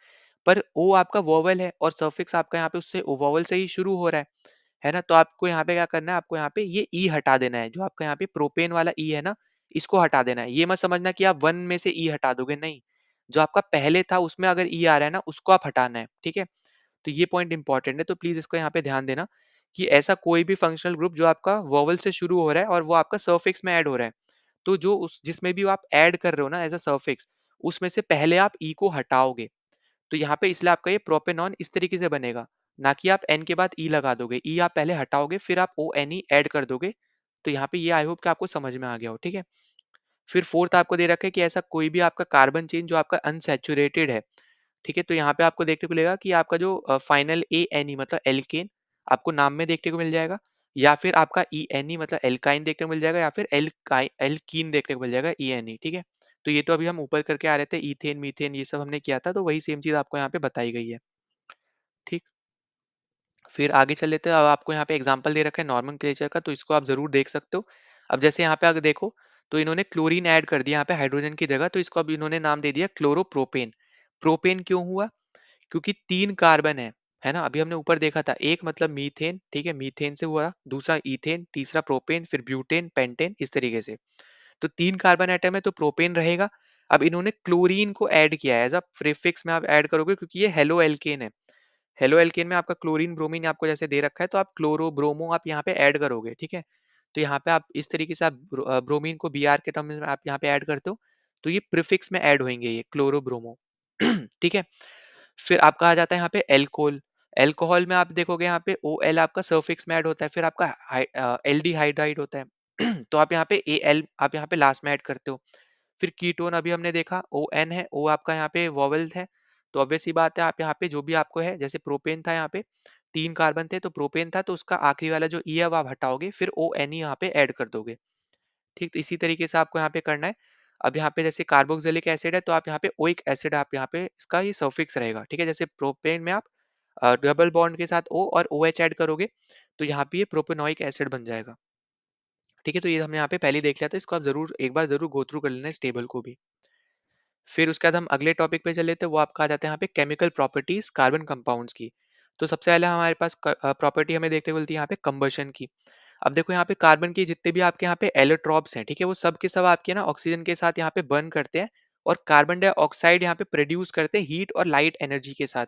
पर O आपका वोवेल है और सफिक्स आपका यहाँ पे उससे वोवेल से ही शुरू हो रहा है ना, तो आपको यहाँ पे क्या करना है, आपको यहाँ पे ये ई हटा देना है, जो आपका यहाँ पे प्रोपेन वाला ई है ना, इसको हटा देना है। ये मत समझना कि आप वन में से ई हटा दोगे, नहीं, जो आपका पहले था उसमें अगर ई आ रहा है ना उसको आप हटाना है। ठीक है, तो ये पॉइंट इंपॉर्टेंट है, तो प्लीज इसको यहाँ पे ध्यान देना कि ऐसा कोई भी फंक्शनल ग्रुप जो आपका वोवेल से शुरू हो रहा है और वो आपका सफिक्स में ऐड हो रहा है, तो जो उस जिसमें भी आप ऐड कर रहे हो ना एज अ सफिक्स, उसमें से पहले आप ई को हटाओगे। तो यहाँ पे इसलिए आपका ये प्रोपेनॉन इस तरीके से बनेगा, ना कि आप एन के बाद ई लगा दोगे, ई आप पहले हटाओगे फिर आप ONE ऐड कर दोगे। तो यहाँ पे ये आई होप कि आपको समझ में आ गया हो। ठीक है, फिर फोर्थ आपको दे रखा है कि ऐसा कोई भी आपका कार्बन चेन जो आपका अनसैचुरेटेड है। ठीक है, तो यहाँ पे आपको देखने को मिलेगा कि आपका जो फाइनल ANE मतलब एल्केन आपको नाम में देखने को मिल जाएगा, या फिर आपका ENE मतलब एल्काइन देखने को मिल जाएगा, या फिर एल्कीन देखने को मिल जाएगा ENE। ठीक है, तो ये तो अभी हम ऊपर करके आ रहे थे, इथेन मीथेन ये सब हमने किया था, तो वही सेम चीज आपको यहाँ पे बताई गई है। ठीक, फिर आगे चल लेते हैं। अब आपको यहाँ पे एग्जांपल दे रखा है नॉर्मनक्लेचर का, तो इसको आप जरूर देख सकते हो। अब जैसे यहाँ पे अगर देखो तो इन्होंने क्लोरीन ऐड कर दिया यहाँ पे हाइड्रोजन की जगह, तो इसको अब इन्होंने नाम दे दिया क्लोरोप्रोपेन। प्रोपेन क्यों हुआ, क्योंकि 3 कार्बन है ना? अभी हमने ऊपर देखा था, एक मतलब मीथेन, ठीक है? मीथेन से हुआ, दूसरा ईथेन, तीसरा प्रोपेन, फिर ब्यूटेन, पेंटेन, इस तरीके से। तो 3 कार्बन एटम है तो प्रोपेन रहेगा। अब इन्होंने क्लोरीन को ऐड किया है, एज़ अ प्रीफिक्स में आप ऐड करोगे क्योंकि ये हेलो एल्केन है। हेलो एल्केन में आपका क्लोरीन, ब्रोमीन आपको जैसे दे रखा है, तो आप क्लोरो, ब्रोमो आप यहाँ पे ऐड करोगे, ठीक है? तो यहाँ पे आप इस तरीके से आप ब्रोमीन को बीआर के टर्म्स में आप यहाँ पे ऐड करते हो, तो ये प्रीफिक्स में ऐड होंगे ये क्लोरो, ब्रोमो। ठीक है? फिर आपका आ जाता है यहाँ पे एल्कोहल। एल्कोहल में आप देखोगे यहाँ पे OL आपका सफिक्स में ऐड होता है, फिर आपका एल्डिहाइड्राइड होता है। तो आप यहाँ पे AL आप यहाँ पे लास्ट में ऐड करते हो। फिर कीटोन अभी हमने देखा ON है, O आपका यहाँ पे वोवेल है, तो ऑब्वियस सी बात है आप यहाँ पे जो भी आपको है, जैसे प्रोपेन था यहाँ पे 3 कार्बन थे तो प्रोपेन था, तो उसका आखिरी वाला जो E है वो आप हटाओगे, फिर ONE यहाँ पे ऐड कर दोगे। ठीक, तो इसी तरीके से आपको यहाँ पे करना है। अब यहाँ पे जैसे कार्बोक्सिलिक एसिड है तो आप यहाँ पे ओइक एसिड आप यहाँ पे इसका ये सफिक्स रहेगा, ठीक है? जैसे प्रोपेन में आप डबल बॉन्ड के साथ O और OH ऐड करोगे, तो यहाँ पे ये प्रोपेनोइक एसिड बन जाएगा। ठीक है? तो ये हमने यहाँ पे पहले ही देख लिया था, इसको आप ज़रूर एक बार ज़रूर गो थ्रू कर लेना इस टेबल को भी। फिर उसके बाद हम अगले टॉपिक पे चले थे, वो आपका आ जाता है यहाँ पे केमिकल प्रॉपर्टीज कार्बन कंपाउंड्स की। तो सबसे पहले हमारे पास प्रॉपर्टी हमें देखने को मिलती है यहाँ पे कंबशन की। अब देखो यहाँ पे कार्बन के जितने भी आपके यहाँ पे एलोट्रॉप्स हैं, ठीक है, वो सब के सब आपके ना ऑक्सीजन के साथ यहाँ पे बर्न करते हैं और कार्बन डाइऑक्साइड यहाँ पे प्रोड्यूस करते हैं हीट और लाइट एनर्जी के साथ।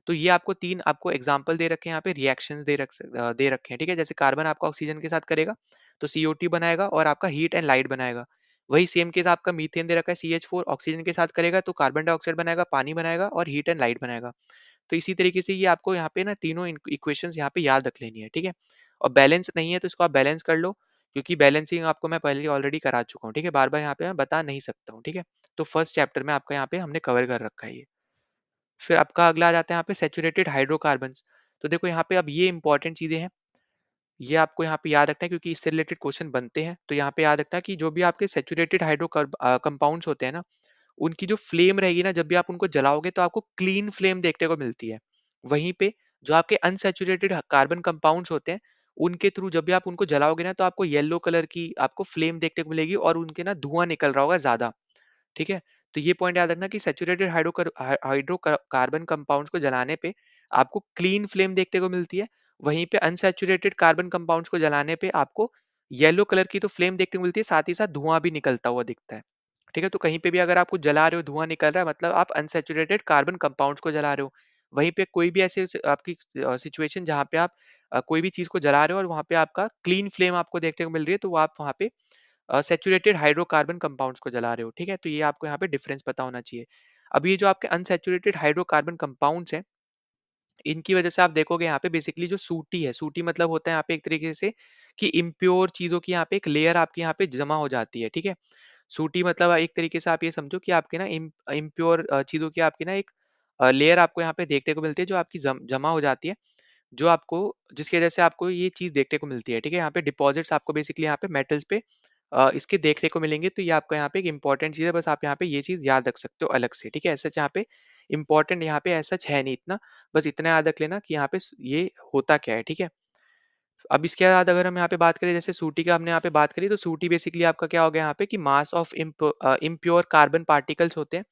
तो ये आपको 3 आपको एग्जांपल दे रखे हैं यहाँ पे, रिएक्शंस दे रखे हैं, ठीक है? जैसे कार्बन आपका ऑक्सीजन के साथ करेगा, तो CO2 बनाएगा और आपका हीट एंड लाइट बनाएगा। वही सेम केस आपका मीथेन दे रखा है, CH4 ऑक्सीजन के साथ करेगा, तो कार्बन डाइऑक्साइड बनाएगा, पानी बनाएगा और हीट एंड लाइट बनाएगा। तो इसी तरीके से ये आपको यहाँ पे ना तीनों इक्वेशंस यहाँ पे याद रख लेनी है, ठीक है? और बैलेंस नहीं है तो इसको आप बैलेंस कर लो, क्योंकि बैलेंसिंग आपको मैं पहले ऑलरेडी करा चुका हूँ, ठीक है? बार-बार यहाँ पे मैं बता नहीं सकता हूँ, ठीक है? तो फर्स्ट चैप्टर में आपका यहाँ पे हमने कवर कर रखा है ये। फिर आपका अगला आ जाता है यहाँ पे सैचुरेटेड हाइड्रोकार्बन्स। तो देखो यहाँ पे अब ये इंपॉर्टेंट चीजें हैं, ये आपको यहाँ पे याद रखना है क्योंकि इससे रिलेटेड क्वेश्चन बनते हैं। तो यहाँ पे याद रखना है कि जो भी आपके सैचुरेटेड कंपाउंड्स होते हैं ना, उनकी जो फ्लेम रहेगी ना, जब भी आप उनको जलाओगे तो आपको क्लीन फ्लेम देखने को मिलती है। वहीं पे जो आपके अनसैचुरेटेड कार्बन कंपाउंड्स होते हैं, उनके थ्रू जब भी आप उनको जलाओगे ना, तो आपको येलो कलर की आपको फ्लेम देखने को मिलेगी और उनके ना धुआं निकल रहा होगा ज्यादा। ठीक है? तो ये पॉइंट याद रखना कि सैचुरेटेड हाइड्रोकार्बन कंपाउंड्स को जलाने पे आपको क्लीन फ्लेम देखने को मिलती है। वहीं पे अनसैचुरेटेड कार्बन कंपाउंड्स को जलाने पे आपको येलो कलर की तो फ्लेम देखने को मिलती है, साथ ही साथ धुआं भी निकलता हुआ दिखता है। ठीक है? तो कहीं पे भी अगर आप कुछ जला रहे हो, धुआं निकल रहा है, मतलब आप अनसैचुरेटेड कार्बन कंपाउंड्स को जला रहे हो। वहीं पे कोई भी ऐसी आपकी सिचुएशन जहाँ पे आप कोई भी चीज़ को जला रहे हो और वहाँ पे आपका क्लीन फ्लेम आपको देखने को मिल रही है, तो आप वहाँ पे सैचुरेटेड हाइड्रोकार्बन कंपाउंड्स को जला रहे हो, ठीक है? तो ये आपको यहाँ पे डिफरेंस पता होना चाहिए। अब ये जो आपके अनसैचुरेटेड हाइड्रोकार्बन कंपाउंड्स हैं, इनकी वजह से आप देखोगे यहाँ पे बेसिकली जो सूटी है, सूटी मतलब होता है यहाँ पे एक तरीके से कि इम्प्योर चीज़ों की यहाँ पे एक लेयर आपके यहाँ पे जमा हो जाती है, ठीक है? सूटी मतलब एक तरीके से आप ये समझो कि आपके ना इम्प्योर चीज़ों की आपकी ना एक लेयर आपको यहाँ पे देखने को मिलती है, जो आपकी जमा हो जाती है, जो आपको जिसकी वजह से आपको ये चीज़ देखने को मिलती है, ठीक है? यहाँ पे डिपॉज़िट्स आपको बेसिकली यहाँ पे मेटल्स पे इसके देखने को मिलेंगे, तो ये आपका यहाँ पे एक इम्पोर्टेंट चीज़ है, बस आप यहाँ पे ये चीज़ याद रख सकते हो अलग से, ठीक है? एज़ सच यहाँ पे इम्पोर्टेंट यहाँ पे एज़ सच है नहीं इतना, बस इतना याद रख लेना कि यहाँ पे ये होता क्या है, ठीक है? अब इसके बाद अगर हम यहाँ पे बात करें, जैसे सूटी का हमने यहाँ पे बात करी, तो सूटी बेसिकली आपका क्या हो गया यहाँ पे कि mass of impure carbon particles होते हैं,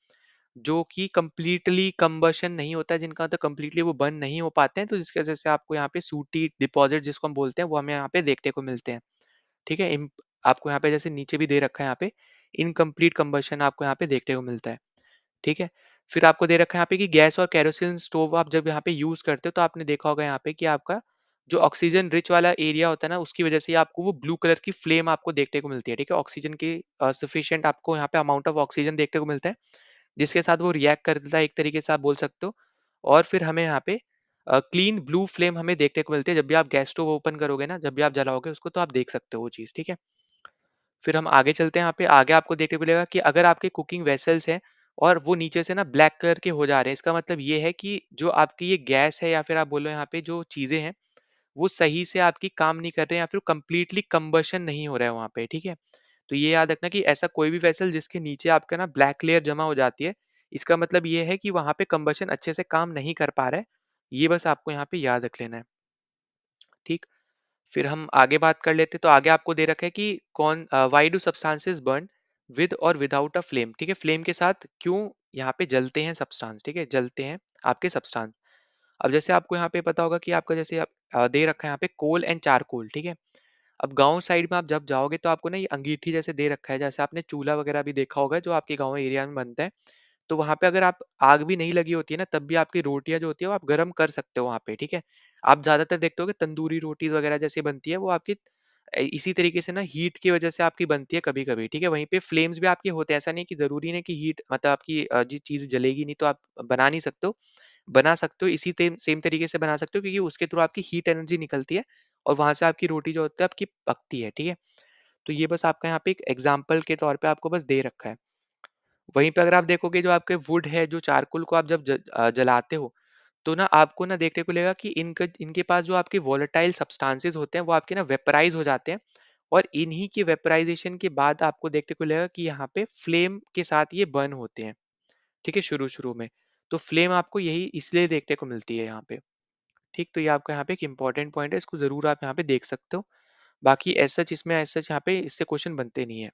जो कि कंप्लीटली कंबशन नहीं होता है, जिनका मतलब कंप्लीटली वो बर्न नहीं हो पाते हैं, तो जिसकी वजह से आपको यहाँ पे सूटी डिपॉजिट जिसको हम बोलते हैं, वो हमें यहाँ पे देखने को मिलते हैं। ठीक है? आपको यहाँ पे जैसे नीचे भी दे रखा है यहाँ पे, इनकम्प्लीट कंबशन आपको यहाँ पे देखने को मिलता है। ठीक है? फिर आपको दे रखा है यहाँ पे कि गैस और केरोसिन स्टोव आप जब यहाँ पे यूज़ करते हो, तो आपने देखा होगा यहाँ पे कि आपका जो ऑक्सीजन रिच वाला एरिया होता है ना, उसकी वजह से आपको वो ब्लू कलर की फ्लेम आपको देखने को मिलती है। ठीक है? ऑक्सीजन की सफिशिएंट आपको यहाँ पे अमाउंट ऑफ ऑक्सीजन देखने को मिलता है, जिसके साथ वो रिएक्ट कर देता है, एक तरीके से आप बोल सकते हो। और फिर हमें यहाँ पे क्लीन ब्लू फ्लेम हमें देखने को मिलती है, जब भी आप गैस स्टोव ओपन करोगे ना, जब भी आप जलाओगे उसको, तो आप देख सकते हो वो चीज़। ठीक है? फिर हम आगे चलते हैं, यहाँ पे आगे आपको देखने को मिलेगा कि अगर आपके कुकिंग वेसल्स हैं और वो नीचे से ना ब्लैक कलर के हो जा रहे हैं, इसका मतलब ये है कि जो आपकी ये गैस है या फिर आप बोलो यहाँ पे जो चीजें हैं, वो सही से आपकी काम नहीं कर रहे हैं या फिर कंप्लीटली कंबशन नहीं हो रहा है वहाँ पे। ठीक है? तो ये याद रखना कि ऐसा कोई भी वेसल जिसके नीचे आपका ना ब्लैक लेयर जमा हो जाती है, इसका मतलब ये है कि वहाँ पे कंबशन अच्छे से काम नहीं कर पा रहा है। ये बस आपको यहाँ पे याद रख लेना है। ठीक? फिर हम आगे बात कर लेते हैं, तो आगे आपको दे रखा है कि why do substances burn. With और विदाउट अ फ्लेम, ठीक है, फ्लेम के साथ क्यों यहाँ पे जलते हैं सब्सटेंस, ठीक है, जलते हैं आपके सब्सटेंस। अब जैसे आपको यहाँ पे पता होगा कि आपका जैसे दे रखा है यहाँ पे कोल एंड चारकोल, ठीक है। अब गाँव साइड में आप जब जाओगे तो आपको ना ये अंगीठी जैसे दे रखा है, जैसे आपने चूल्हा वगैरह भी देखा होगा जो आपके गाँव एरिया में बनता है। तो वहाँ पे अगर आप आग भी नहीं लगी होती है ना, तब भी आपकी रोटियाँ जो होती है वो आप गरम कर सकते हो वहाँ पे, ठीक है। आप ज़्यादातर देखते होगे तंदूरी रोटीज़ वगैरह जैसे बनती है वो आपकी इसी तरीके से ना हीट की वजह से आपकी बनती है कभी-कभी, ठीक है। वहीं पे फ्लेम्स भी आपके होते हैं, ऐसा नहीं है कि ज़रूरी नहीं कि हीट मतलब आपकी जी चीज़ जलेगी नहीं तो आप बना नहीं सकते हो। बना सकते हो इसी तेम सेम तरीके से बना सकते हो क्योंकि उसके थ्रू आपकी हीट एनर्जी निकलती है और वहाँ से आपकी रोटी जो होती है आपकी पकती है, ठीक है। तो ये बस आपका यहाँ पे एक एग्ज़ाम्पल के तौर पे आपको बस दे रखा है। वहीं पे अगर आप देखोगे जो आपके वुड है, जो चारकोल को आप जब जलाते हो, तो ना आपको ना देखने को मिलेगा कि इनके पास जो आपके वोलेटाइल सब्सटेंसेस होते हैं, वो आपके ना वेपराइज़ हो जाते हैं और इन्हीं की वेपराइज़ेशन के बाद आपको देखने को मिलेगा कि यहाँ पे फ्लेम के साथ ये बर्न होते हैं, ठीक है, शुरू-शुरू में। तो फ्लेम आपको यही इसलिए देखने को मिलती है यहाँ पे, ठीक? तो ये आपका यहाँ पे एक इम्पोर्टेंट पॉइंट है, इसको ज़रूर आप यहाँ पे देख सकते हो। बाकी एज़ सच यहाँ पे इससे क्वेश्चन बनते नहीं है,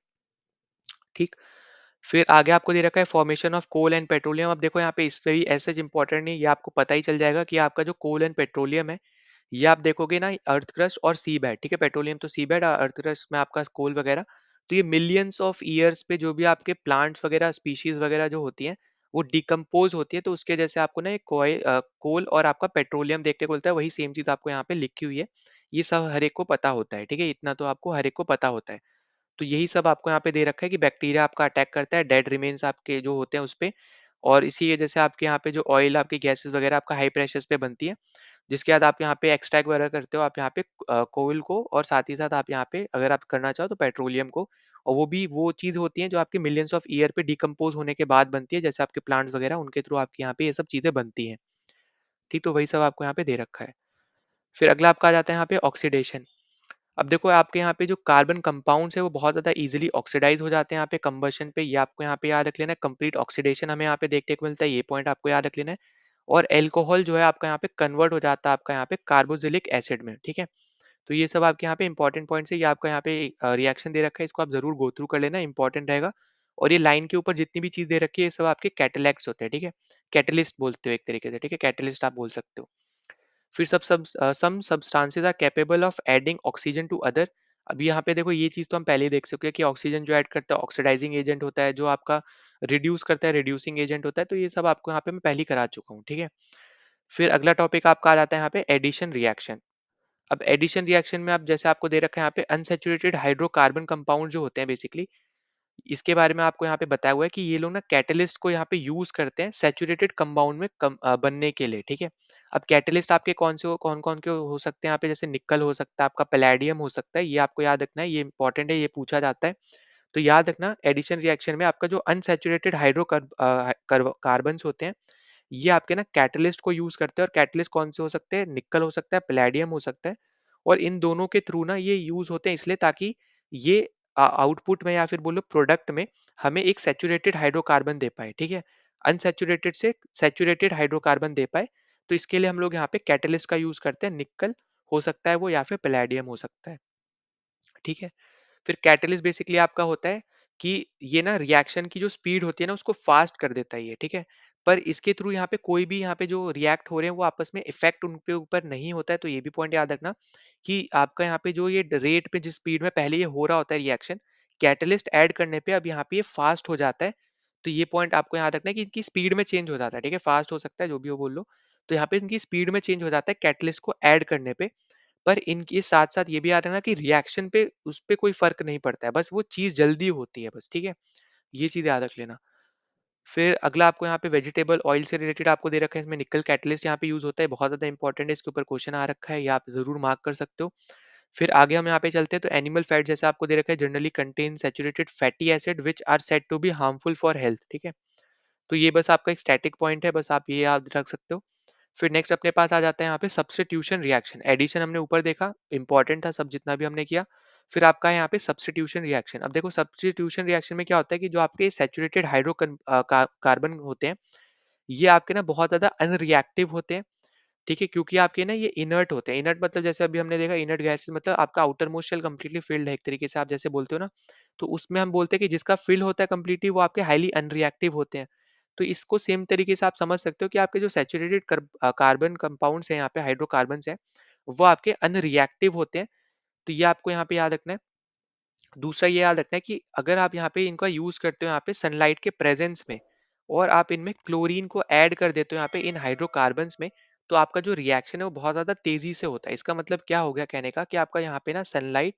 ठीक? फिर आगे आपको दे रखा है formation of coal and petroleum. अब देखो यहाँ पे इससे भी एज सच इंपॉर्टेंट नहीं, ये आपको पता ही चल जाएगा कि आपका जो कोल एंड पेट्रोलियम है, ये आप देखोगे ना अर्थ क्रस्ट और सी बेड, ठीक है, पेट्रोलियम तो सी बेड, अर्थ क्रस्ट में आपका कोल वगैरह। तो ये मिलियंस ऑफ ईयर्स पे जो भी आपके प्लांट्स वगैरह स्पीशीज वगैरह जो होती हैं वो डिकम्पोज होती है, तो उसके जैसे आपको ना एक कोल और आपका पेट्रोलियम देखने को मिलता है, वही सेम चीज आपको यहाँ पे लिखी हुई है। ये सब हर एक को पता होता है, ठीक है, इतना तो आपको हर एक को पता होता है। तो यही सब आपको यहाँ पे दे रखा है कि बैक्टीरिया आपका अटैक करता है डेड रिमेन्स आपके जो होते हैं उस पे, और इसी वजह से आपके यहाँ पे जो ऑयल आपकी गैसेस वगैरह आपका हाई प्रेशर्स पे बनती है, जिसके बाद आप यहाँ पे एक्सट्रैक्ट वगैरह करते हो आप यहाँ पे कोयल को, और साथ ही साथ आप यहाँ पे अगर आप करना चाहो तो पेट्रोलियम को। और वो भी वो चीज़ होती है जो आपके मिलियंस ऑफ ईयर पे डिकम्पोज होने के बाद बनती है, जैसे आपके प्लांट्स वगैरह उनके थ्रू आपके यहाँ पे ये सब चीज़ें बनती हैं, ठीक। तो वही सब आपको यहाँ पे दे रखा है। फिर अगला आपका आ जाता है यहाँ पे ऑक्सीडेशन। अब देखो आपके यहाँ पे जो कार्बन कंपाउंड्स है वो बहुत ज़्यादा इजीली ऑक्सीडाइज हो जाते हैं यहाँ पे कंबशन पे, ये आपको यहाँ पे याद रख लेना है। कंप्लीट ऑक्सीडेशन हमें यहाँ पे देखने को मिलता है, ये पॉइंट आपको याद रख लेना है। और एल्कोहल जो है आपका यहाँ पे कन्वर्ट हो जाता है आपका यहाँ पे कार्बोजिलिक एसिड में, ठीक है। तो ये सब आपके यहाँ पे इंपॉर्टेंट पॉइंट्स है, ये आपका यहाँ पे रिएक्शन दे रखा है, इसको आप जरूर गो थ्रू कर लेना, इंपॉर्टेंट रहेगा। और ये लाइन के ऊपर जितनी भी चीज दे रखी है ये सब आपके कैटलैक्स होते हैं, ठीक है। कैटलिस्ट बोलते हो एक तरीके से, ठीक है, कैटलिस्ट आप बोल सकते हो। फिर some substances are capable of adding oxygen to other. अभी यहाँ पे देखो ये चीज तो हम पहले ही देख चुके हैं कि ऑक्सीजन जो ऐड करता है ऑक्सीडाइजिंग एजेंट होता है, जो आपका रिड्यूस करता है रिड्यूसिंग एजेंट होता है। तो ये सब आपको यहाँ पे मैं पहले ही करा चुका हूँ, ठीक है। फिर अगला टॉपिक आपका आ जाता है यहाँ पे एडिशन रिएक्शन। अब एडिशन रिएक्शन में अब जैसे आपको दे रखा है यहाँ पे अनसेचुरेटेड हाइड्रोकार्बन कंपाउंड जो होते हैं बेसिकली, इसके बारे में आपको यहाँ पे बताया हुआ है कि ये लोग ना कैटलिस्ट को यहाँ पे यूज करते हैं सैचुरेटेड कंपाउंड में बनने के लिए, ठीक है। अब कैटलिस्ट आपके कौन कौन के हो सकते हैं यहाँ पे, जैसे निकल हो सकता है, आपका पैलेडियम हो सकता है, ये आपको याद रखना है, ये इंपॉर्टेंट है, ये पूछा जाता है। तो याद रखना एडिशन रिएक्शन में आपका जो अनसैचुरेटेड कार्बन होते हैं, ये आपके ना कैटलिस्ट को यूज करते हैं। और कैटलिस्ट कौन से हो सकते हैं, निकल हो सकता है, पैलेडियम हो सकता है। और इन दोनों के थ्रू ना ये यूज होते हैं इसलिए ताकि ये आउटपुट में या फिर बोलो प्रोडक्ट में हमें एक सैचुरेटेड हाइड्रोकार्बन दे पाए, ठीक है, अनसैचुरेटेड से सैचुरेटेड हाइड्रोकार्बन दे पाए। तो इसके लिए हम लोग यहाँ पे कैटलिस्ट का यूज करते हैं, निकल हो सकता है वो या फिर पैलेडियम हो सकता है, ठीक है। फिर कैटलिस्ट बेसिकली आपका होता है कि ये ना रिएक्शन की जो स्पीड होती है ना उसको फास्ट कर देता है ये, ठीक है। पर इसके थ्रू यहाँ पे कोई भी यहाँ पे जो रिएक्ट हो रहे हैं वो आपस में इफेक्ट उनके ऊपर नहीं होता है। तो ये भी पॉइंट याद रखना कि आपका यहाँ पे जो ये रेट पे जिस स्पीड में पहले ये हो रहा होता है रिएक्शन, कैटलिस्ट ऐड करने पे अब यहाँ पे ये फास्ट हो जाता है। तो ये पॉइंट आपको याद रखना है कि इनकी स्पीड में चेंज हो जाता है, ठीक है, फास्ट हो सकता है जो भी हो बोल लो। तो यहाँ पे इनकी स्पीड में चेंज हो जाता है कैटलिस्ट को ऐड करने पे। पर इनके साथ-साथ ये भी याद रखना कि रिएक्शन पे उस पे कोई फ़र्क नहीं पड़ता है, बस वो चीज़ जल्दी होती है बस, ठीक है? ये चीज़ याद रख लेना। फिर अगला आपको यहाँ पे वेजिटेबल ऑयल से रिलेटेड आपको दे रखा है, इसमें निकल कैटलिस्ट यहाँ पे यूज़ होता है, बहुत ज़्यादा इंपॉर्टेंट है, इसके ऊपर क्वेश्चन आ रखा है, ये आप ज़रूर मार्क कर सकते हो। फिर आगे हम यहाँ पे चलते हैं, तो एनिमल फैट जैसे आपको दे रखा है generally contain saturated fatty acid which are said to be harmful for health, ठीक है? तो ये बस आपका एक स्टैटिक पॉइंट है, बस आप ये याद रख सकते हो। फिर नेक्स्ट अपने पास आ जाता है यहाँ पे सब्स्टिट्यूशन रिएक्शन। एडिशन हमने ऊपर देखा, इंपॉर्टेंट था सब जितना भी हमने किया। फिर आपका है यहाँ पे सब्स्टिट्यूशन रिएक्शन। अब देखो सब्स्टिट्यूशन रिएक्शन में क्या होता है कि जो आपके सैचुरेटेड कार्बन होते हैं, ये आपके ना बहुत ज्यादा अनरिएक्टिव होते हैं। ठीक है? क्योंकि आपके ना ये इनर्ट होते हैं। इनर्ट मतलब जैसे अभी हमने देखा इनर्ट गैसेज़ मतलब आपका outer most shell completely filled है एक तरीके से आप जैसे बोलते हो ना, तो उसमें हम बोलते हैं कि जिसका फिल होता है कंप्लीटली वो आपके हाइली अनरिएक्टिव होते हैं। तो इसको सेम तरीके से आप समझ सकते हो कि आपके जो सैचुरेटेड कार्बन कंपाउंड्स हैं यहाँ पे हाइड्रोकार्बन्स हैं, वो आपके अनरिएक्टिव होते हैं। तो ये आपको यहाँ पे याद रखना है। दूसरा ये याद रखना है कि अगर आप यहाँ पे इनका यूज करते हो यहाँ पे सनलाइट के प्रेजेंस में और आप इनमें क्लोरीन को ऐड कर देते हो यहाँ पे इन हाइड्रोकार्बन्स में, तो आपका जो रिएक्शन है वो बहुत ज्यादा तेजी से होता है। इसका मतलब क्या हो गया कहने का कि आपका यहाँ पे ना सनलाइट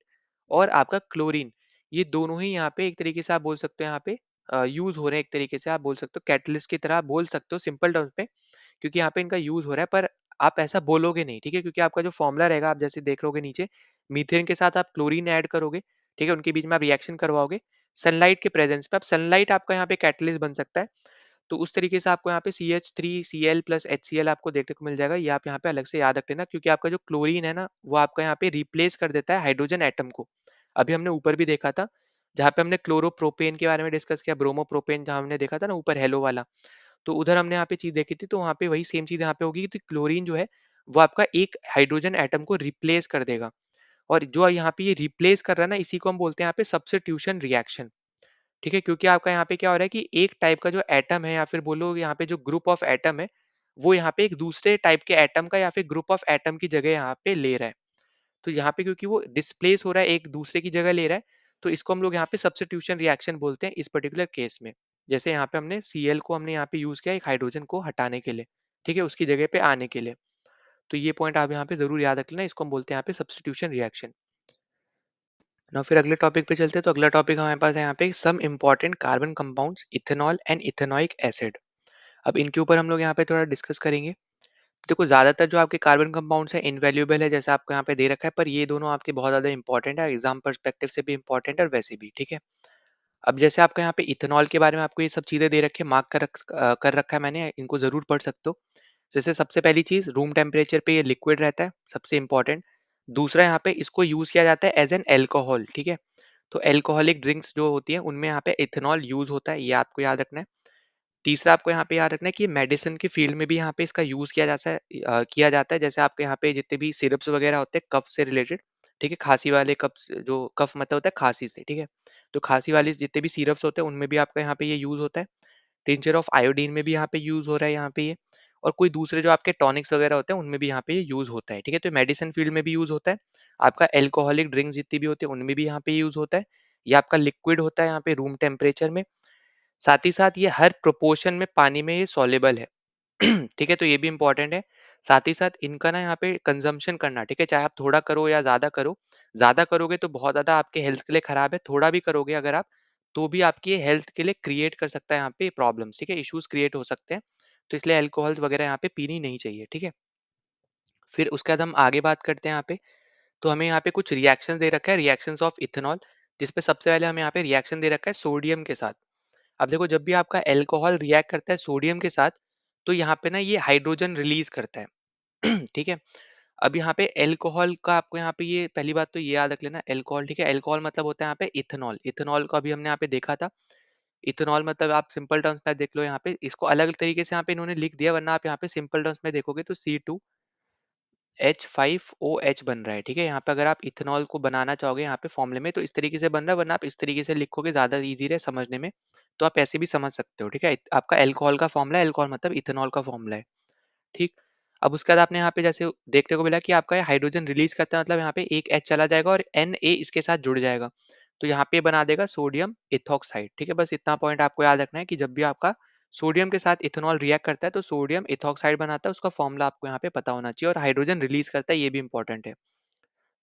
और आपका क्लोरीन ये दोनों ही यहाँ पे एक तरीके से आप बोल सकते हो यहाँ पे यूज हो रहे हैं। एक तरीके से आप बोल सकते हो कैटलिस्ट की तरह आप बोल सकते हो सिंपल टर्म्स में, क्योंकि यहाँ पे इनका यूज हो रहा है। पर आप ऐसा बोलोगे नहीं, ठीक है? क्योंकि आपका जो फॉर्मूला रहेगा आप जैसे देख लोगे नीचे, मीथेन के साथ आप क्लोरीन ऐड करोगे, ठीक है? उनके बीच में आप रिएक्शन करवाओगे सनलाइट के प्रेजेंस पे। अब सनलाइट आपका यहाँ पे कैटलिस्ट बन सकता है। तो उस तरीके से आपको यहाँ पे CH3Cl प्लस HCl आपको देखने को मिल जाएगा। ये आप यहाँ पे अलग से याद रख लेना, क्योंकि आपका जो क्लोरीन है ना वो आपका यहाँ पे रिप्लेस कर देता है हाइड्रोजन एटम को। अभी हमने ऊपर भी देखा था जहाँ पे हमने क्लोरोप्रोपेन के बारे में डिस्कस किया, ब्रोमोप्रोपेन जहाँ हमने देखा था ना ऊपर हेलो वाला, तो उधर हमने यहाँ पे चीज देखी थी। तो वहाँ पे वही सेम चीज यहाँ पे होगी कि क्लोरीन जो है वो आपका एक हाइड्रोजन एटम को रिप्लेस कर देगा। और जो यहाँ पे ये रिप्लेस कर रहा है ना इसी को हम बोलते हैं यहाँ पे सब्स्टिट्यूशन रिएक्शन। ठीक है? क्योंकि आपका यहाँ पे क्या हो रहा है कि एक टाइप का जो एटम है या फिर बोलो यहाँ पे जो ग्रुप ऑफ एटम है, वो यहाँ पे एक दूसरे टाइप के एटम का या फिर ग्रुप ऑफ एटम की जगह यहाँ पे ले रहा है। तो यहाँ पे क्योंकि वो डिस्प्लेस हो रहा है, एक दूसरे की जगह ले रहा है, तो इसको हम लोग यहाँ पे सब्स्टिट्यूशन रिएक्शन बोलते हैं इस पर्टिकुलर केस में। जैसे यहाँ पे हमने Cl को हमने यहाँ पे यूज किया एक हाइड्रोजन को हटाने के लिए, ठीक है? उसकी जगह पे आने के लिए। तो ये पॉइंट आप यहाँ पे जरूर याद रख लेना, इसको हम बोलते हैं यहाँ पे सब्स्टिट्यूशन रिएक्शन। ना फिर अगले टॉपिक पे चलते हैं। तो अगला टॉपिक हमारे पास है यहाँ पे some important carbon compounds ethanol and ethanoic acid. अब इनके ऊपर हम लोग यहाँ पे थोड़ा डिस्कस करेंगे। देखो ज्यादातर जो आपके कार्बन कंपाउंड्स हैं इनवैल्यूएबल है जैसे आपको यहाँ पे दे रखा है, पर ये दोनों आपके बहुत ज्यादा इंपॉर्टेंट है, एग्जाम पर्सपेक्टिव से भी इंपॉर्टेंट है और वैसे भी, ठीक है? अब जैसे आपका यहाँ पे इथेनॉल के बारे में आपको ये सब चीजें दे रखी है, मार्क कर रखा है मैंने, इनको जरूर पढ़ सकते हो। जैसे सबसे पहली चीज रूम टेम्परेचर पे ये लिक्विड रहता है, सबसे इंपॉर्टेंट। दूसरा यहाँ पे इसको यूज किया जाता है एज एन एल्कोहल, ठीक है? तो एल्कोहलिक ड्रिंक्स जो होती है उनमें यहाँ पे इथेनॉल यूज होता है, ये आपको याद रखना है। तीसरा आपको यहाँ पे याद रखना है कि मेडिसिन की फील्ड में भी यहाँ पे इसका यूज किया जाता है। जैसे आपके यहाँ पे जितने भी सिरप्स वगैरह होते हैं कफ से रिलेटेड, ठीक है? खांसी वाले कफ जो कफ मतलब होता है खांसी से, ठीक है? तो खांसी वाले जितने भी सिरप्स होते हैं उनमें भी आपका यहाँ पे ये यूज होता है। टिंचर ऑफ आयोडीन में भी यहाँ पे यूज हो रहा है यहाँ पे ये। और कोई दूसरे जो आपके टॉनिक्स वगैरह होते हैं उनमें भी यहाँ पे ये यूज होता है, ठीक है? तो मेडिसिन फील्ड में भी यूज होता है। आपका एल्कोहलिक ड्रिंक्स जितनी भी होती है उनमें भी यहाँ पे यूज होता है। ये आपका लिक्विड होता है यहाँ पे रूम टेम्परेचर में। साथ ही साथ ये हर प्रोपोर्शन में पानी में ये सॉल्युबल है। ठीक है? तो ये भी इंपॉर्टेंट है। साथ ही साथ इनका ना यहाँ पे कंजम्पशन करना, ठीक है? चाहे आप थोड़ा करो या ज़्यादा करो। ज़्यादा करोगे तो बहुत ज़्यादा आपके हेल्थ के लिए खराब है, थोड़ा भी करोगे अगर आप, तो भी आपकी हेल्थ के लिए क्रिएट कर सकता है यहाँ पे प्रॉब्लम्स, ठीक है? इश्यूज़ क्रिएट हो सकते हैं। तो इसलिए अल्कोहल वगैरह यहाँ पे पीनी नहीं चाहिए, ठीक है? फिर उसके बाद हम आगे बात करते हैं यहाँ पे। तो हमें यहाँ पे कुछ रिएक्शंस दे रखा है, रिएक्शंस ऑफ इथेनॉल, जिसपे सबसे पहले हमें यहाँ पे रिएक्शन दे रखा है सोडियम के साथ। अब देखो जब भी आपका अल्कोहल रिएक्ट करता है सोडियम के साथ, तो यहाँ पे ना ये हाइड्रोजन रिलीज करता है। ठीक है? अब यहाँ पे अल्कोहल का आपको यहाँ पे ये पहली बात तो ये याद रख लेना अल्कोहल, ठीक है? अल्कोहल मतलब होता है यहाँ पे इथेनॉल। इथेनॉल को अभी हमने यहाँ पे देखा था। इथेनॉल मतलब आप सिंपल टर्म्स में देख लो यहाँ पे, इसको अलग तरीके से यहाँ पे इन्होंने लिख दिया, वरना आप यहाँ पे सिंपल टर्म्स में देखोगे तो C2H5OH बन रहा है, ठीक है? यहाँ पे अगर आप इथेनॉल को बनाना चाहोगे यहाँ पे फॉर्मूले में तो इस तरीके से बन रहा है, वरना आप इस तरीके से लिखोगे ज्यादा इजी रहे समझने में, तो आप ऐसे भी समझ सकते हो, ठीक है? आपका अल्कोहल का फॉर्मूला है, अल्कोहल मतलब इथेनॉल का फॉर्मूला है, ठीक? अब उसके बाद आपने यहाँ पे जैसे देखने को मिला कि आपका ये हाइड्रोजन रिलीज करता है, मतलब यहाँ पे एक H चला जाएगा और Na इसके साथ जुड़ जाएगा, तो यहाँ पे बना देगा सोडियम इथॉक्साइड, ठीक है? बस इतना पॉइंट आपको याद रखना है कि जब भी आपका सोडियम के साथ इथेनॉल रिएक्ट करता है तो सोडियम इथॉक्साइड बनाता है, उसका फॉर्मूला आपको यहाँ पे पता होना चाहिए। और हाइड्रोजन रिलीज करता है, ये भी इंपॉर्टेंट है।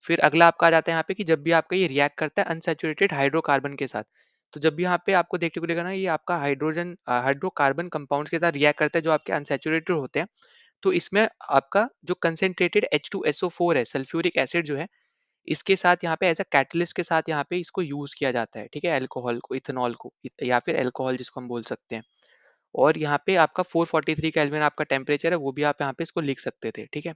फिर अगला आपका आ जाता है यहाँ पे कि जब भी आपका ये रिएक्ट करता है अनसैचुरेटेड हाइड्रोकार्बन के साथ, तो जब भी यहाँ पे आपको देखने को मिलेगा ना ये आपका हाइड्रोकार्बन कंपाउंड्स के साथ रिएक्ट करता है जो आपके अनसैचुरेटेड होते हैं, तो इसमें आपका जो कंसेंट्रेटेड H2SO4 है, सल्फ्यूरिक एसिड जो है, इसके साथ यहाँ पे एज अ कैटलिस्ट के साथ यहाँ पे इसको यूज किया जाता है, ठीक है? अल्कोहल को, इथेनॉल को, या फिर अल्कोहल जिसको हम बोल सकते हैं। और यहाँ पे आपका 443 केल्विन आपका टेम्परेचर है, वो भी आप यहाँ पे इसको लिख सकते थे, ठीक है?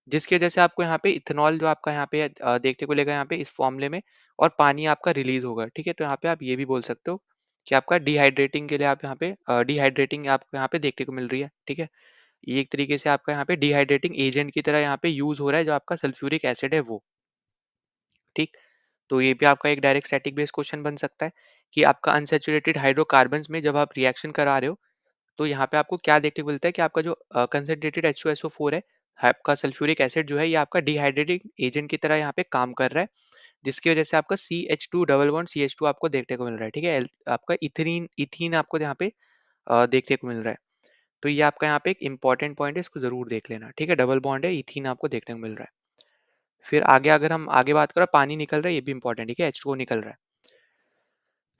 जिसकी वजह से आपको यहाँ पे इथेनॉल जो आपका यहाँ पे देखने को मिलेगा यहाँ पे इस फॉर्मूले में, और पानी आपका रिलीज होगा, ठीक है? तो यहाँ पे आप ये भी बोल सकते हो कि आपका डिहाइड्रेटिंग के लिए आप यहाँ पे डिहाइड्रेटिंग आपको यहाँ पे देखने को मिल रही है, ठीक है? ये एक तरीके से आपका यहाँ पे डिहाइड्रेटिंग एजेंट की तरह यहाँ पे यूज़ हो रहा है जो आपका सल्फ्यूरिक एसिड है वो, ठीक? तो ये भी आपका एक डायरेक्ट स्टैटिक बेस्ड क्वेश्चन बन सकता है कि आपका अनसैचुरेटेड हाइड्रोकार्बन्स में जब आप रिएक्शन करा रहे हो, तो यहाँ पे आपको क्या देखने को मिलता है कि आपका जो कंसंट्रेटेड H2SO4 है, आपका सल्फ्यूरिक एसिड जो है ये आपका डिहाइड्रेटिंग एजेंट की तरह यहाँ पे काम कर रहा है, जिसकी वजह से आपका CH2 डबल बॉन्ड CH2 आपको देखने को मिल रहा है, ठीक है? आपका इथीन इथीन आपको यहाँ पे देखने को मिल रहा है। तो ये आपका यहाँ पे एक इंपॉर्टेंट पॉइंट है, इसको जरूर देख लेना, ठीक है? डबल बॉन्ड है, इथीन आपको देखने को मिल रहा है। फिर आगे अगर हम आगे बात करें, पानी निकल रहा है, ये भी इंपॉर्टेंट, ठीक है? H2O निकल रहा है।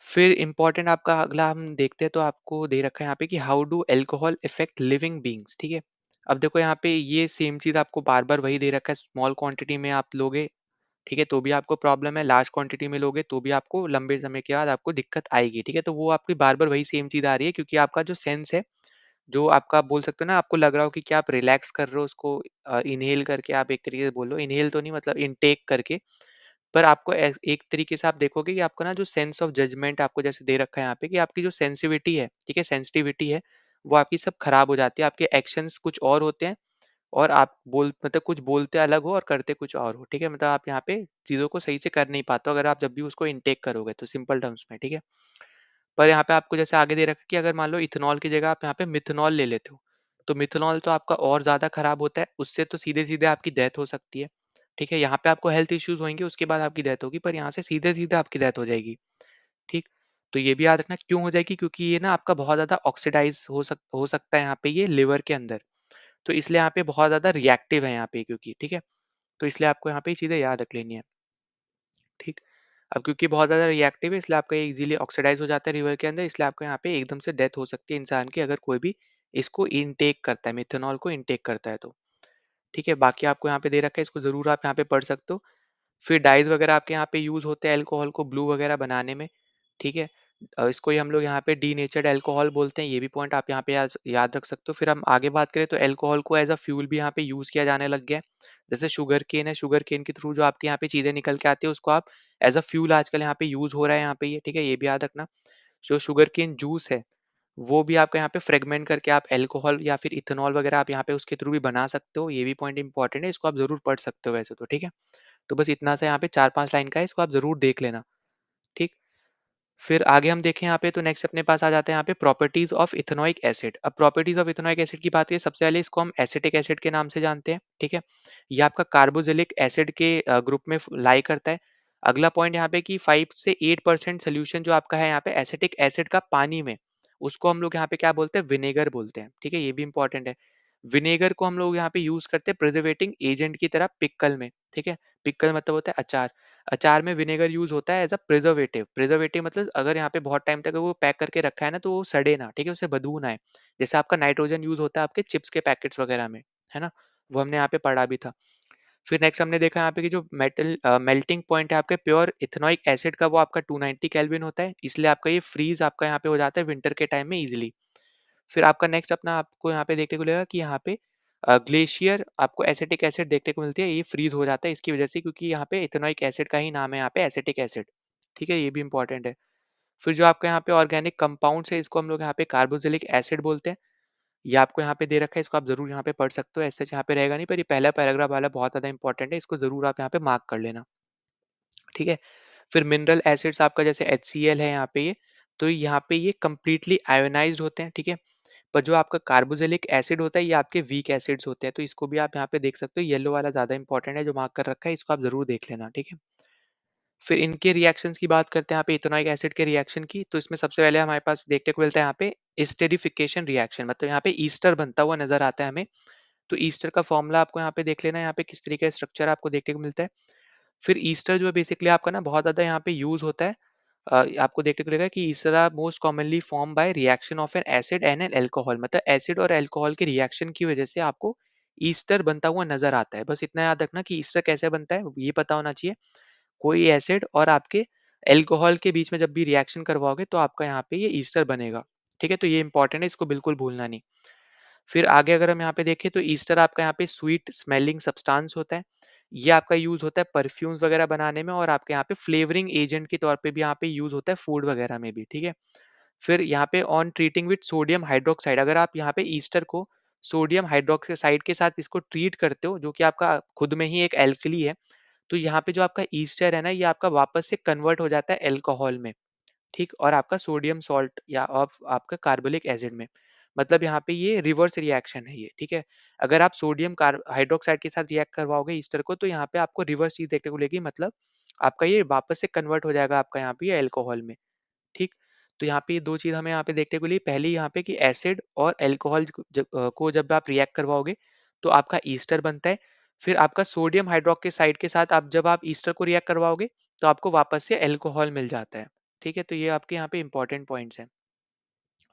फिर इम्पोर्टेंट आपका अगला हम देखते हैं, तो आपको दे रखा है यहाँ पे कि how do alcohol effect living beings, ठीक है? अब देखो यहाँ पे ये सेम चीज आपको बार बार वही दे रखा है, स्मॉल क्वांटिटी में आप लोगे, ठीक है, तो भी आपको प्रॉब्लम है, लार्ज क्वांटिटी में लोगे तो भी आपको लंबे समय के बाद आपको दिक्कत आएगी, ठीक है? तो वो आपकी बार बार वही सेम चीज आ रही है, क्योंकि आपका जो सेंस है, जो आपका बोल सकते हो ना, आपको लग रहा हो कि क्या आप रिलैक्स कर रहे हो उसको, इनहेल करके आप एक तरीके से बोल लो, इनहेल तो नहीं मतलब इनटेक करके, पर आपको एक तरीके से आप देखोगे कि आपका ना जो सेंस ऑफ जजमेंट आपको जैसे दे रखा है यहाँ पे, कि आपकी जो सेंसिविटी है, ठीक है, सेंसिटिविटी है, वो आपकी सब खराब हो जाती है, आपके एक्शंस कुछ और होते हैं, और आप बोल मतलब कुछ बोलते अलग हो और करते कुछ और हो, ठीक है? मतलब आप यहाँ पे चीज़ों को सही से कर नहीं पाते हो अगर आप जब भी उसको इनटेक करोगे तो, सिंपल टर्म्स में, ठीक है? पर यहाँ पे आपको जैसे आगे दे रखा है कि अगर मान लो इथेनॉल की जगह आप यहाँ पे मिथेनॉल ले लेते हो, तो मिथेनॉल तो आपका और ज़्यादा खराब होता है, उससे तो सीधे-सीधे आपकी डेथ हो सकती है, ठीक है? यहाँ पे आपको हेल्थ इश्यूज़ होंगे, उसके बाद आपकी डेथ होगी, पर यहाँ से सीधे-सीधे आपकी डेथ हो जाएगी, ठीक? तो ये भी याद रखना क्यों हो जाएगी, क्योंकि ये ना आपका बहुत ज़्यादा ऑक्सीडाइज़ हो सकता है यहाँ पे ये लिवर के अंदर, तो इसलिए यहाँ पे बहुत ज़्यादा रिएक्टिव है यहाँ पे, क्योंकि ठीक है? तो इसलिए आपको यहाँ पे ये चीज़ें याद रख लेनी है, ठीक? अब क्योंकि बहुत ज़्यादा रिएक्टिव है, इसलिए आपका ये इज़िली ऑक्सीडाइज़ हो जाता है लिवर के अंदर, इसलिए आपको यहाँ पे एकदम से डेथ हो सकती है इंसान की, अगर कोई भी इसको इनटेक करता है, मेथनॉल को इनटेक करता है तो, ठीक है? बाकी आपको यहाँ पे दे रखा है, इसको ज़रूर आप यहाँ पे पढ़ सकते हो। फिर डाइज़ वगैरह आपके यहाँ पे यूज़ होते हैं अल्कोहल को ब्लू वगैरह बनाने में, ठीक है? इसको ही हम लोग यहाँ पे डीनेचर्ड अल्कोहल बोलते हैं, ये भी पॉइंट आप यहाँ पे याद रख सकते हो। फिर हम आगे बात करें तो अल्कोहल को एज़ अ फ्यूल भी यहाँ पे यूज़ किया जाने लग गया है। जैसे शुगर केन है, शुगर केन के थ्रू जो आपके यहाँ पे चीज़ें निकल के आती है, उसको आप एज़ अ फ्यूल आजकल यहाँ पे यूज़ हो रहा है यहाँ पे ये, ठीक है? ये भी याद रखना। जो शुगर केन जूस है, वो भी आपका यहाँ पे फ्रेगमेंट करके आप अल्कोहल या फिर इथेनॉल वगैरह आप यहाँ पे उसके थ्रू भी बना सकते हो, ये भी पॉइंट इंपॉर्टेंट है, इसको आप ज़रूर पढ़ सकते हो वैसे तो, ठीक है? तो बस इतना सा यहाँ पे 4-5 लाइन का है, इसको आप ज़रूर देख लेना, ठीक? फिर आगे हम देखें यहाँ पे, तो नेक्स्ट अपने पास आ जाते हैं यहाँ पे प्रॉपर्टीज ऑफ इथेनॉइक एसिड। अब प्रॉपर्टीज ऑफ इथेनॉइक एसिड की बात करें, सबसे पहले इसको हम एसिटिक एसिड के नाम से जानते हैं, ठीक है? ये आपका कार्बोजिलिक एसिड के ग्रुप में लाई करता है। अगला पॉइंट यहाँ पे कि 5 से 8% सोल्यूशन जो आपका है यहाँ पे एसिटिक एसिड का पानी में, उसको हम लोग यहाँ पे क्या बोलते हैं, विनेगर बोलते हैं, ठीक है? ये भी इंपॉर्टेंट है। विनेगर को हम लोग यहाँ पे यूज करते हैं प्रिजर्वेटिंग एजेंट की तरह पिक्कल में, ठीक है? पिक्कल मतलब होता है अचार। अचार में विनेगर यूज होता है एज अ प्रिजर्वेटिव। प्रिजर्वेटिव मतलब अगर यहाँ पे बहुत टाइम तक वो पैक करके रखा है ना, तो वो सड़े ना, ठीक है? उससे बदबू ना आए। जैसे आपका नाइट्रोजन यूज होता है आपके चिप्स के पैकेट्स वगैरह में, है ना? वो हमने यहाँ पे पढ़ा भी था। फिर नेक्स्ट हमने देखा यहाँ पे कि जो मेल्टिंग पॉइंट है आपके प्योर इथेनॉइक एसिड का, वो आपका 290 केल्विन होता है, इसलिए आपका ये फ्रीज आपका यहाँ पे हो जाता है विंटर के टाइम में इजिली। फिर आपका नेक्स्ट अपना आपको यहाँ पे देखने को मिलेगा कि यहाँ पे ग्लेशियर आपको एसिटिक एसिड देखने को मिलती है, ये फ्रीज हो जाता है इसकी वजह से, क्योंकि यहाँ पे इथेनॉइक एसिड का ही नाम है यहाँ पे एसिटिक एसिड, ठीक है? ये भी इंपॉर्टेंट है। फिर जो आपका यहाँ पे ऑर्गेनिक कंपाउंड्स है, इसको हम लोग यहाँ पे कार्बोक्सिलिक एसिड बोलते हैं। ये आपको यहाँ पे दे रखा है, इसको आप जरूर यहाँ पे पढ़ सकते हो, ऐसे यहाँ पे रहेगा नहीं, पर ये पहला पैराग्राफ वाला बहुत ज्यादा इंपॉर्टेंट है, इसको जरूर आप यहाँ पे मार्क कर लेना, ठीक है? फिर मिनरल एसिड्स आपका जैसे HCl है यहाँ पे ये, तो यहाँ पे ये कंप्लीटली आयोनाइज्ड होते हैं, ठीक है? पर जो आपका कार्बोक्सिलिक एसिड होता है, ये आपके वीक एसिड्स होते हैं, तो इसको भी आप यहाँ पे देख सकते हो, येलो वाला ज्यादा इंपॉर्टेंट है जो मार्क कर रखा है, इसको आप जरूर देख लेना, ठीक है? फिर इनके रिएक्शंस की बात करते हैं यहाँ पे, इथेनॉइक एसिड के रिएक्शन की, तो इसमें सबसे पहले हमारे पास देखने को मिलता है यहाँ पे एस्टेरिफिकेशन रिएक्शन, मतलब यहाँ पे ईस्टर बनता हुआ नजर आता है हमें। तो ईस्टर का फॉर्मूला आपको यहाँ पे देख लेना है, यहाँ पे किस तरीके का स्ट्रक्चर आपको देखने को मिलता है। फिर ईस्टर जो है बेसिकली आपका ना बहुत ज्यादा यहाँ पे यूज होता है। आपको देखने को मिलेगा कि ester are most commonly form by reaction of an acid and an alcohol, मतलब एसिड और अल्कोहल के रिएक्शन की वजह से आपको ईस्टर बनता हुआ नजर आता है। बस इतना याद रखना कि ईस्टर कैसे बनता है, ये पता होना चाहिए। कोई एसिड और आपके अल्कोहल के बीच में जब भी रिएक्शन करवाओगे, तो आपका यहाँ पे ये ईस्टर बनेगा, ठीक है? तो ये इंपॉर्टेंट है, इसको बिल्कुल भूलना नहीं। फिर आगे अगर हम यहाँ पे देखें, तो ईस्टर आपका यहाँ पे स्वीट स्मेलिंग सब्सटेंस होता है। ये आपका यूज होता है परफ्यूम्स वगैरह बनाने में, और आपके यहाँ पे फ्लेवरिंग एजेंट के तौर पे भी यहाँ पे यूज होता है फूड वगैरह में भी, ठीक है? फिर यहाँ पे on treating with sodium hydroxide, अगर आप यहाँ पे ईस्टर को सोडियम हाइड्रोक्साइड के साथ इसको ट्रीट करते हो, जो कि आपका खुद में ही एक एल्कली है, तो यहाँ पे जो आपका ईस्टर है ना, ये आपका वापस से कन्वर्ट हो जाता है अल्कोहल में, ठीक? और आपका सोडियम सॉल्ट या आपका कार्बोलिक एसिड में। मतलब यहाँ पे ये रिवर्स रिएक्शन है ये, ठीक है? अगर आप सोडियम कार हाइड्रोक्साइड के साथ रिएक्ट करवाओगे ईस्टर को, तो यहाँ पे आपको रिवर्स चीज़ देखने को मिलेगी, मतलब आपका ये वापस से कन्वर्ट हो जाएगा आपका यहाँ पे ये अल्कोहल में, ठीक? तो यहाँ पे ये 2 चीज़ हमें यहाँ पे देखने को मिली। पहली यहाँ पे कि एसिड और अल्कोहल को जब आप रिएक्ट करवाओगे, तो आपका ईस्टर बनता है। फिर आपका सोडियम हाइड्रॉक्साइड के साथ आप जब आप ईस्टर को रिएक्ट करवाओगे, तो आपको वापस से अल्कोहल मिल जाता है, ठीक है? तो ये आपके यहाँ पे इंपॉर्टेंट पॉइंट्स हैं।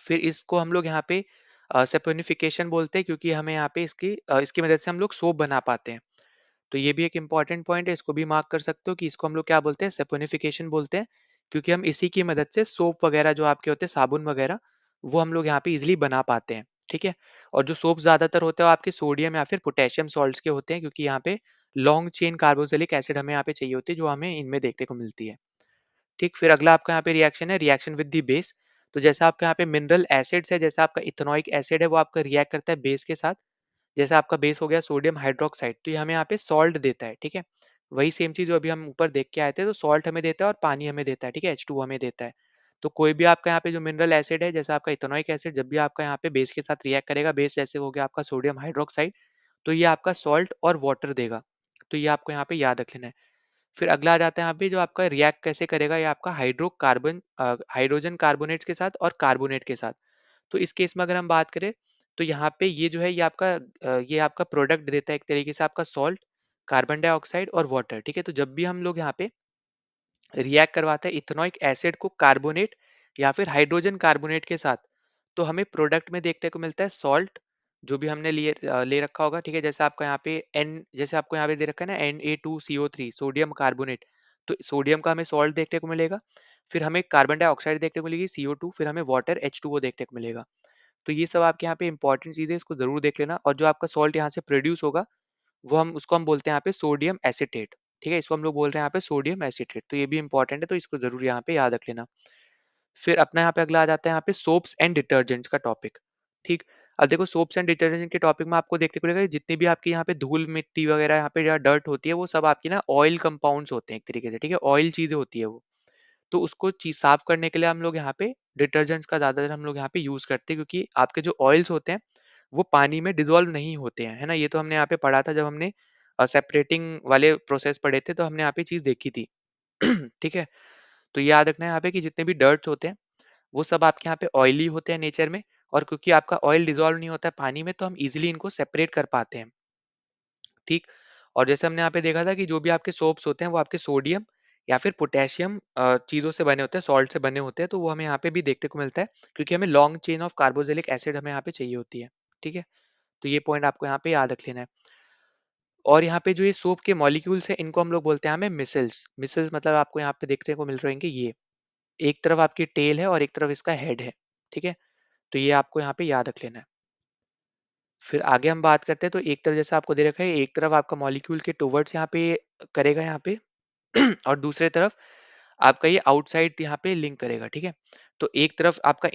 फिर इसको हम लोग यहाँ पे सैपोनिफिकेशन बोलते हैं, क्योंकि हमें यहाँ पे इसकी मदद से हम लोग सोप बना पाते हैं। तो ये भी एक इम्पॉर्टेंट पॉइंट है, इसको भी मार्क कर सकते हो कि इसको हम लोग क्या बोलते हैं, सैपोनिफिकेशन बोलते हैं, क्योंकि हम इसी की मदद से सोप वगैरह जो आपके होते हैं, साबुन वगैरह, वो हम लोग यहाँ पे इजिली बना पाते हैं, ठीक है? और जो सोप ज्यादातर होते हैं वो आपके सोडियम या फिर पोटेशियम सॉल्ट्स के होते हैं, क्योंकि यहाँ पे लॉन्ग चेन कार्बोक्सिलिक एसिड हमें यहाँ पे चाहिए होती है, जो हमें इनमें देखने को मिलती है, ठीक? फिर अगला आपका यहाँ पे रिएक्शन है रिएक्शन विद द बेस। तो जैसा आपका यहाँ पे मिनरल एसिड्स है, जैसा आपका इथेनॉइक एसिड है, वो आपका रिएक्ट करता है बेस के साथ। जैसे आपका बेस हो गया सोडियम हाइड्रोक्साइड, तो ये हमें यहाँ पे सॉल्ट देता है, ठीक है? वही सेम चीज जो अभी हम ऊपर देख के आए थे, तो सॉल्ट हमें देता है और पानी हमें देता है, ठीक है? H2 हमें देता है। तो कोई भी आपका यहाँ पे जो मिनरल एसिड है, जैसे आपका इथेनॉइक एसिड, जब भी आपका यहाँ पे बेस के साथ रिएक्ट करेगा, बेस जैसे हो गया आपका सोडियम हाइड्रोक्साइड, तो ये आपका सॉल्ट और वाटर देगा। तो ये आपको यहाँ पे याद रख लेना है। फिर अगला आ जाता है यहाँ पे जो आपका रिएक्ट कैसे करेगा, ये आपका हाइड्रोजन कार्बोनेट्स के साथ और कार्बोनेट के साथ। तो इस केस में अगर हम बात करें, तो यहाँ पे ये जो है ये आपका प्रोडक्ट देता है एक तरीके से आपका सॉल्ट, कार्बन डाइऑक्साइड और वाटर, ठीक है? तो जब भी हम लोग यहाँ पे रिएक्ट करवाते हैं इथेनॉइक एसिड को कार्बोनेट या फिर हाइड्रोजन कार्बोनेट के साथ, तो हमें प्रोडक्ट में देखने को मिलता है सॉल्ट, जो भी हमने ले रखा होगा, ठीक है? जैसे आपका यहाँ पे जैसे आपको यहाँ पे दे रखा है ना Na2CO3 सोडियम कार्बोनेट, तो सोडियम का हमें सॉल्ट देखने को मिलेगा। फिर हमें कार्बन डाइऑक्साइड देखने को मिलेगी CO2, फिर हमें वाटर H2O देखने को मिलेगा। तो ये सब आपके यहाँ पे इंपॉर्टेंट चीज़ें, इसको ज़रूर देख लेना। और जो आपका सॉल्ट यहाँ से प्रोड्यूस होगा, वो हम बोलते हैं यहाँ पे सोडियम एसीटेट, ठीक है? इसको हम लोग बोल रहे हैं यहाँ पे सोडियम एसीटेट, तो ये भी इंपॉर्टेंट है, तो इसको ज़रूर यहाँ पे याद रख लेना। फिर अपना यहाँ पे अगला आ जाता है यहाँ पे सोप्स एंड डिटर्जेंट्स का टॉपिक, ठीक? अब देखो सोप्स एंड डिटर्जेंट के टॉपिक में आपको देखने को मिलेगा जितनी भी आपकी यहाँ पे धूल मिट्टी वगैरह यहाँ पे डर्ट होती है, वो सब आपकी ना ऑयल कंपाउंड्स होते हैं एक तरीके से, ठीक है? ऑयल चीजें होती है वो। तो उसको चीज साफ करने के लिए हम लोग यहाँ पे डिटर्जेंट्स का ज्यादातर हम लोग यहाँ पे यूज करते हैं, क्योंकि आपके जो ऑयल्स होते हैं वो पानी में डिजोल्व नहीं होते हैं, है ना? ये तो हमने यहाँ पे पढ़ा था जब हमने सेपरेटिंग वाले प्रोसेस पढ़े थे, तो हमने यहाँ पे चीज देखी थी। ठीक है? तो ये याद रखना है यहाँ पे कि जितने भी डर्ट्स होते हैं वो सब आपके यहाँ पे ऑयली होते हैं नेचर में, और क्योंकि आपका ऑयल डिजोल्व नहीं होता है पानी में, तो हम इजिली इनको सेपरेट कर पाते हैं, ठीक? और जैसे हमने यहाँ पे देखा था कि जो भी आपके सोप्स होते हैं वो आपके सोडियम या फिर पोटेशियम चीज़ों से बने होते हैं, सॉल्ट से बने होते हैं, तो वो हमें यहाँ पे भी देखने को मिलता है, क्योंकि हमें long chain of carboxylic acid हमें यहाँ पे चाहिए होती है, ठीक है? तो ये पॉइंट आपको यहाँ पे याद रख लेना है। और यहाँ पे जो ये सोप के मॉलिक्यूल्स हैं, इनको हम लोग बोलते हैं हमें मिसल्स। मिसल्स मतलब आपको यहाँ पे देखने को मिल रहे हैं ये, एक तरफ आपकी टेल है और एक तरफ इसका हेड है, ठीक है? तो ये आपको यहाँ पे याद रख लेना है। फिर आगे हम बात करते हैं, तो एक तरफ जैसा आपको दे रखा है, एक तरफ आपका मॉलिक्यूल के टुवर्ड्स यहाँ पे करेगा यहाँ पे और दूसरे तरफ आपका ये आउटसाइड यहाँ पे लिंक करेगा, ठीक है? तो एक तरफ आपका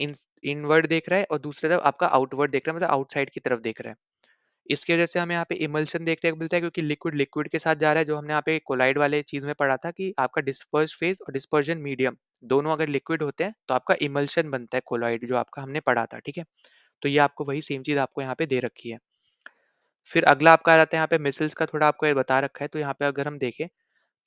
इनवर्ड देख रहा है और दूसरी तरफ आपका आउटवर्ड देख रहा है, मतलब आउटसाइड की तरफ देख रहा है। इसकी वजह से हमें यहाँ पे इमल्शन देखने को मिलता है, क्योंकि लिक्विड लिक्विड के साथ जा रहा है, जो हमने यहाँ पे कोलाइड वाले चीज में पढ़ा था कि आपका डिस्पर्स फेज और डिस्पर्जन मीडियम दोनों अगर लिक्विड होते हैं, तो आपका इमल्शन बनता है कोलाइड, जो आपका हमने पढ़ा था, ठीक है? तो ये आपको वही सेम चीज आपको यहाँ पे दे रखी है। फिर अगला आपका आ जाता है यहाँ पे मिसल्स का, थोड़ा आपको ये बता रखा है, तो यहाँ पे अगर हम देखें,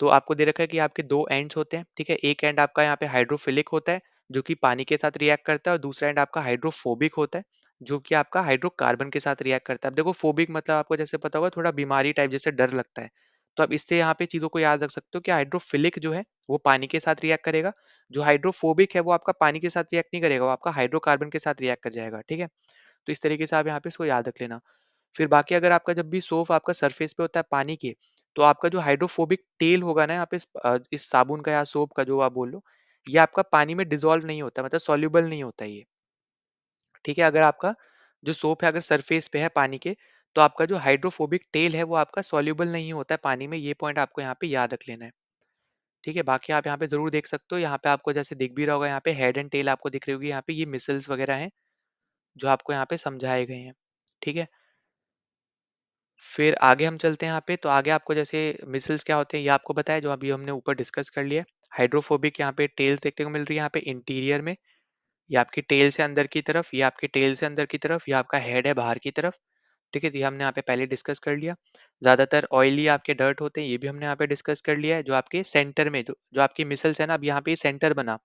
तो आपको दे रखा है कि आपके 2 एंड्स होते हैं, ठीक है? एक एंड आपका यहाँ पे हाइड्रोफिलिक होता है, जो कि पानी के साथ रिएक्ट करता है, और दूसरा एंड आपका हाइड्रोफोबिक होता है, जो कि आपका हाइड्रोकार्बन के साथ रिएक्ट करता है। अब देखो फोबिक मतलब आपको जैसे पता होगा, थोड़ा बीमारी टाइप जैसे डर लगता है। तो अब इससे यहाँ पे चीज़ों को याद रख सकते हो कि हाइड्रोफिलिक जो है, वो पानी के साथ रिएक्ट करेगा, जो हाइड्रोफोबिक है वो आपका पानी के साथ रिएक्ट नहीं करेगा, वो आपका हाइड्रोकार्बन के साथ रिएक्ट कर जाएगा, ठीक है? तो इस तरीके से आप यहाँ पे इसको याद रख लेना। फिर बाकी अगर आपका जब भी सोप आपका सरफेस पे होता है पानी के, तो आपका जो हाइड्रोफोबिक टेल होगा ना यहाँ पे इस साबुन का या सोप का जो आप बोल लो, ये आपका पानी में डिसॉल्व नहीं होता, मतलब सॉल्युबल नहीं होता ये, ठीक है? अगर आपका जो सोप है अगर सरफेस पे है पानी के, तो आपका जो हाइड्रोफोबिक टेल है वो आपका सॉल्युबल नहीं होता है पानी में, ये पॉइंट आपको यहाँ पे याद रख लेना है, ठीक है? बाकी आप यहाँ पे जरूर देख सकते हो, यहाँ पे आपको जैसे दिख भी रहा होगा, यहाँ पे हेड एंड टेल आपको दिख रही होगी, यहाँ पे ये मिसल्स वगैरह हैं जो आपको यहाँ पे समझाए गए हैं, ठीक है? फिर आगे हम चलते हैं यहाँ पे, तो आगे आपको जैसे मिसल्स क्या होते हैं ये आपको बताया, जो अभी हमने ऊपर डिस्कस कर लिया। हाइड्रोफोबिक यहाँ पे टेल्स देखने को मिल रही है यहाँ पे इंटीरियर में, ये आपकी टेल से अंदर की तरफ, ये आपकी टेल से अंदर की तरफ, ये आपका हेड है बाहर की तरफ। ठीक है, तो ये हमने यहाँ पे पहले डिस्कस कर लिया। ज्यादातर ऑयली आपके डर्ट होते हैं, ये भी हमने यहाँ पे डिस्कस कर लिया है। जो आपके सेंटर में जो आपकी मिसल्स है ना, अब यहाँ पे सेंटर बना,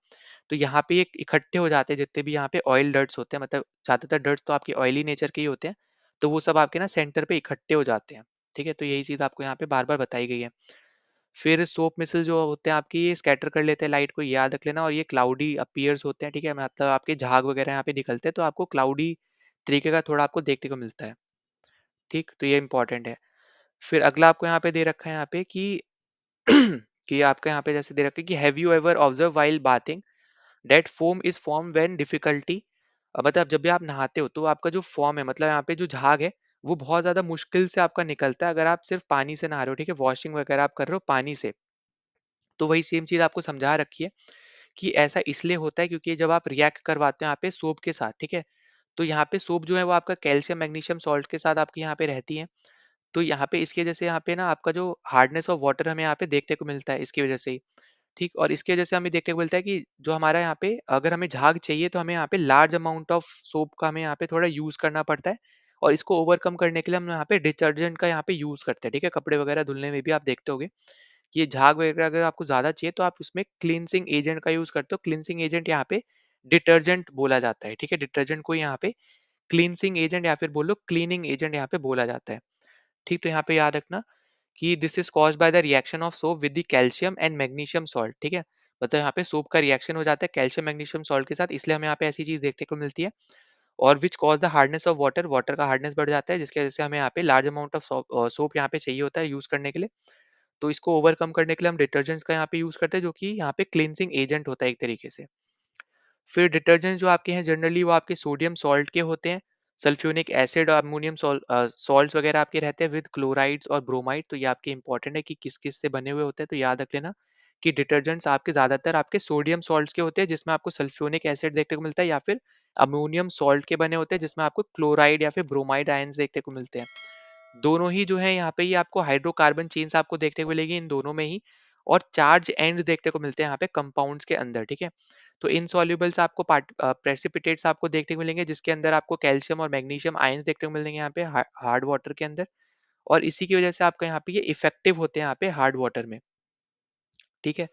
तो यहाँ पे एक इकट्ठे हो जाते हैं जितने भी यहाँ पे ऑयल डर्ट्स होते हैं, मतलब ज्यादातर डर्ट्स तो आपके ऑयली नेचर के ही होते हैं, तो वो सब आपके ना सेंटर पे इकट्ठे हो जाते हैं। ठीक है, तो यही चीज आपको यहाँ पे बार बार बताई गई है। फिर सोप मिसल जो होते हैं आपकी, ये स्कैटर कर लेते हैं लाइट को, याद रख लेना। और ये क्लाउडी अपीयर्स होते हैं, ठीक है, मतलब आपके झाग वगैरह यहाँ पे निकलते हैं, तो आपको क्लाउडी तरीके का थोड़ा आपको देखने को मिलता है। ठीक, तो ये इंपॉर्टेंट है। फिर अगला आपको यहाँ पे दे रखा है यहाँ पे कि कि आपका यहाँ पे जैसे दे रखा है कि have you ever observe while bathing that foam is form when difficulty. मतलब जब भी आप नहाते हो तो आपका जो फॉर्म है, मतलब यहाँ पे जो झाग है, वो बहुत ज्यादा मुश्किल से आपका निकलता है अगर आप सिर्फ पानी से नहा रहे हो। ठीक है, वॉशिंग वगैरह आप कर रहे हो पानी से, तो वही सेम चीज आपको समझा रखी है कि ऐसा इसलिए होता है क्योंकि जब आप रिएक्ट करवाते हैं यहाँ पे सोप के साथ, ठीक है, तो यहाँ पे सोप जो है वो आपका कैल्शियम मैग्नीशियम सॉल्ट के साथ आपकी यहाँ पे रहती है। तो यहाँ पे इसकी वजह से यहाँ पे ना आपका जो हार्डनेस ऑफ वाटर हमें यहाँ पे देखने को मिलता है इसकी वजह से ही। ठीक, और इसकी वजह से हमें देखने को मिलता है कि जो हमारा यहाँ पे अगर हमें झाग चाहिए तो हमें यहाँ पे लार्ज अमाउंट ऑफ सोप का हमें यहाँ पे थोड़ा यूज करना पड़ता है। और इसको ओवरकम करने के लिए हम यहाँ पे डिटर्जेंट का यहाँ पे यूज करते हैं। ठीक है, कपड़े वगैरह धुलने में भी आप देखते होगे कि ये झाग वगैरह अगर आपको ज्यादा चाहिए तो आप उसमें क्लींसिंग एजेंट का यूज करते हो। क्लींसिंग एजेंट यहाँ पे डिटर्जेंट बोला जाता है। ठीक है, डिटर्जेंट को यहाँ पे क्लींसिंग एजेंट या फिर बोलो क्लीनिंग एजेंट यहाँ पे बोला जाता है। ठीक, तो यहाँ पे याद रखना कि this is caused by the reaction of soap with the calcium and magnesium salt. ठीक है, मतलब यहाँ पे सोप का रिएक्शन हो जाता है कैल्शियम मैग्नीशियम सॉल्ट के साथ, इसलिए हमें यहाँ पे ऐसी चीज देखने को मिलती है। और which cause the hardness of water, water का हार्डनेस बढ़ जाता है, जिसकी वजह से हमें यहाँ पे लार्ज अमाउंट ऑफ सोप यहाँ पे चाहिए होता है यूज करने के लिए। तो इसको ओवरकम करने के लिए हम डिटर्जेंट्स का यहाँ पे यूज करते हैं, जो कि यहाँ पे क्लींसिंग एजेंट होता है एक तरीके से। फिर डिटर्जेंट जो आपके हैं जनरली वो आपके सोडियम सॉल्ट के होते हैं, सल्फ्यूनिक एसिड और अमोनियम सॉल्ट्स वगैरह आपके रहते हैं विद क्लोराइड्स और ब्रोमाइड। तो ये आपके इंपॉर्टेंट है कि किस किस से बने हुए होते हैं, तो याद रख लेना कि डिटर्जेंट्स आपके ज्यादातर आपके सोडियम सॉल्ट्स के होते हैं जिसमें आपको सल्फ्यूनिक एसिड देखने को मिलता है, या फिर अमोनियम सॉल्ट के बने होते हैं जिसमें आपको क्लोराइड या फिर ब्रोमाइड आयंस देखने को मिलते हैं। दोनों ही जो है यहाँ पे, ये आपको हाइड्रोकार्बन चेन्स आपको देखने को मिलेगी इन दोनों में ही। और चार्ज एंड देखने को मिलते हैं यहाँ पे कंपाउंड्स के अंदर। ठीक है, तो इनसॉल्युबल्स आपको प्रेसिपिटेट्स आपको देखने को मिलेंगे जिसके अंदर आपको कैल्शियम और मैग्नीशियम आयंस देखने को मिलेंगे यहाँ पे हार्ड वाटर के अंदर। और इसी की वजह से आपका यहाँ पे ये इफेक्टिव होते हैं यहाँ पे हार्ड वाटर में। ठीक है,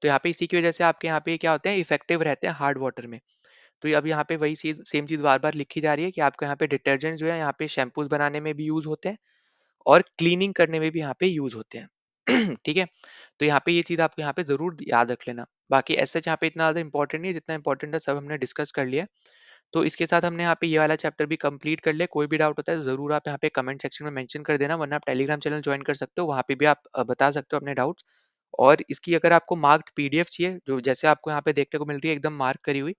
तो यहाँ पे इसी की वजह से आपके यहाँ पे क्या होते हैं, इफेक्टिव रहते हैं हार्ड वाटर में। तो ये अब यहाँ पे वही चीज सेम चीज बार बार लिखी जा रही है कि आपको यहाँ पे डिटर्जेंट जो है यहाँ पे शैम्पूज बनाने में भी यूज होते हैं और क्लीनिंग करने में भी यहाँ पे यूज होते हैं। ठीक है, तो यहाँ पे ये चीज आपको यहाँ पे जरूर याद रख लेना। बाकी ऐसा यहाँ पे इतना ज्यादा इंपॉर्टेंट नहीं है, जितना इंपॉर्टेंट है सब हमने डिस्कस कर लिया है। तो इसके साथ हमने यहाँ पे ये वाला चैप्टर भी कंप्लीट कर लिया। कोई भी डाउट होता है तो जरूर आप यहाँ पे कमेंट सेक्शन में मेंशन कर देना, वरना आप टेलीग्राम चैनल ज्वाइन कर सकते हो, वहाँ पे भी आप बता सकते हो अपने डाउट्स। और इसकी अगर आपको मार्क्ड पीडीएफ चाहिए, जो जैसे आपको यहाँ पे देखने को मिल रही है एकदम मार्क करी हुई,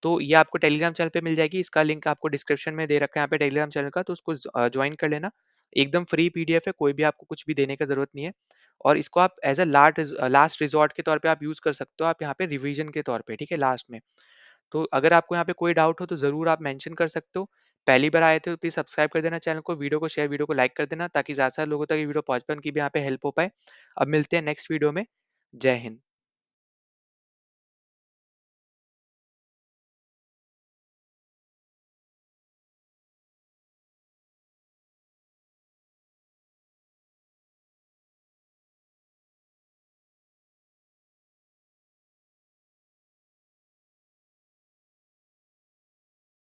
तो ये आपको टेलीग्राम चैनल पे मिल जाएगी। इसका लिंक आपको डिस्क्रिप्शन में दे रखा है यहाँ पे टेलीग्राम चैनल का, तो उसको ज्वाइन कर लेना। एकदम फ्री पीडीएफ है, कोई भी आपको कुछ भी देने का जरूरत नहीं है। और इसको आप एज अ लास्ट रिजॉर्ट के तौर पे आप यूज कर सकते हो, आप यहाँ पे रिवीजन के तौर पे। ठीक है, लास्ट में। तो अगर आपको यहाँ पे कोई डाउट हो तो जरूर आप मेंशन कर सकते हो। पहली बार आए थे तो प्लीज सब्सक्राइब कर देना चैनल को, वीडियो को शेयर, वीडियो को लाइक कर देना, ताकि ज्यादा से ज्यादा लोगों तक ये वीडियो पहुंच पाए, उनकी भी यहाँ पे हेल्प हो पाए। अब मिलते हैं नेक्स्ट वीडियो में। जय हिंद।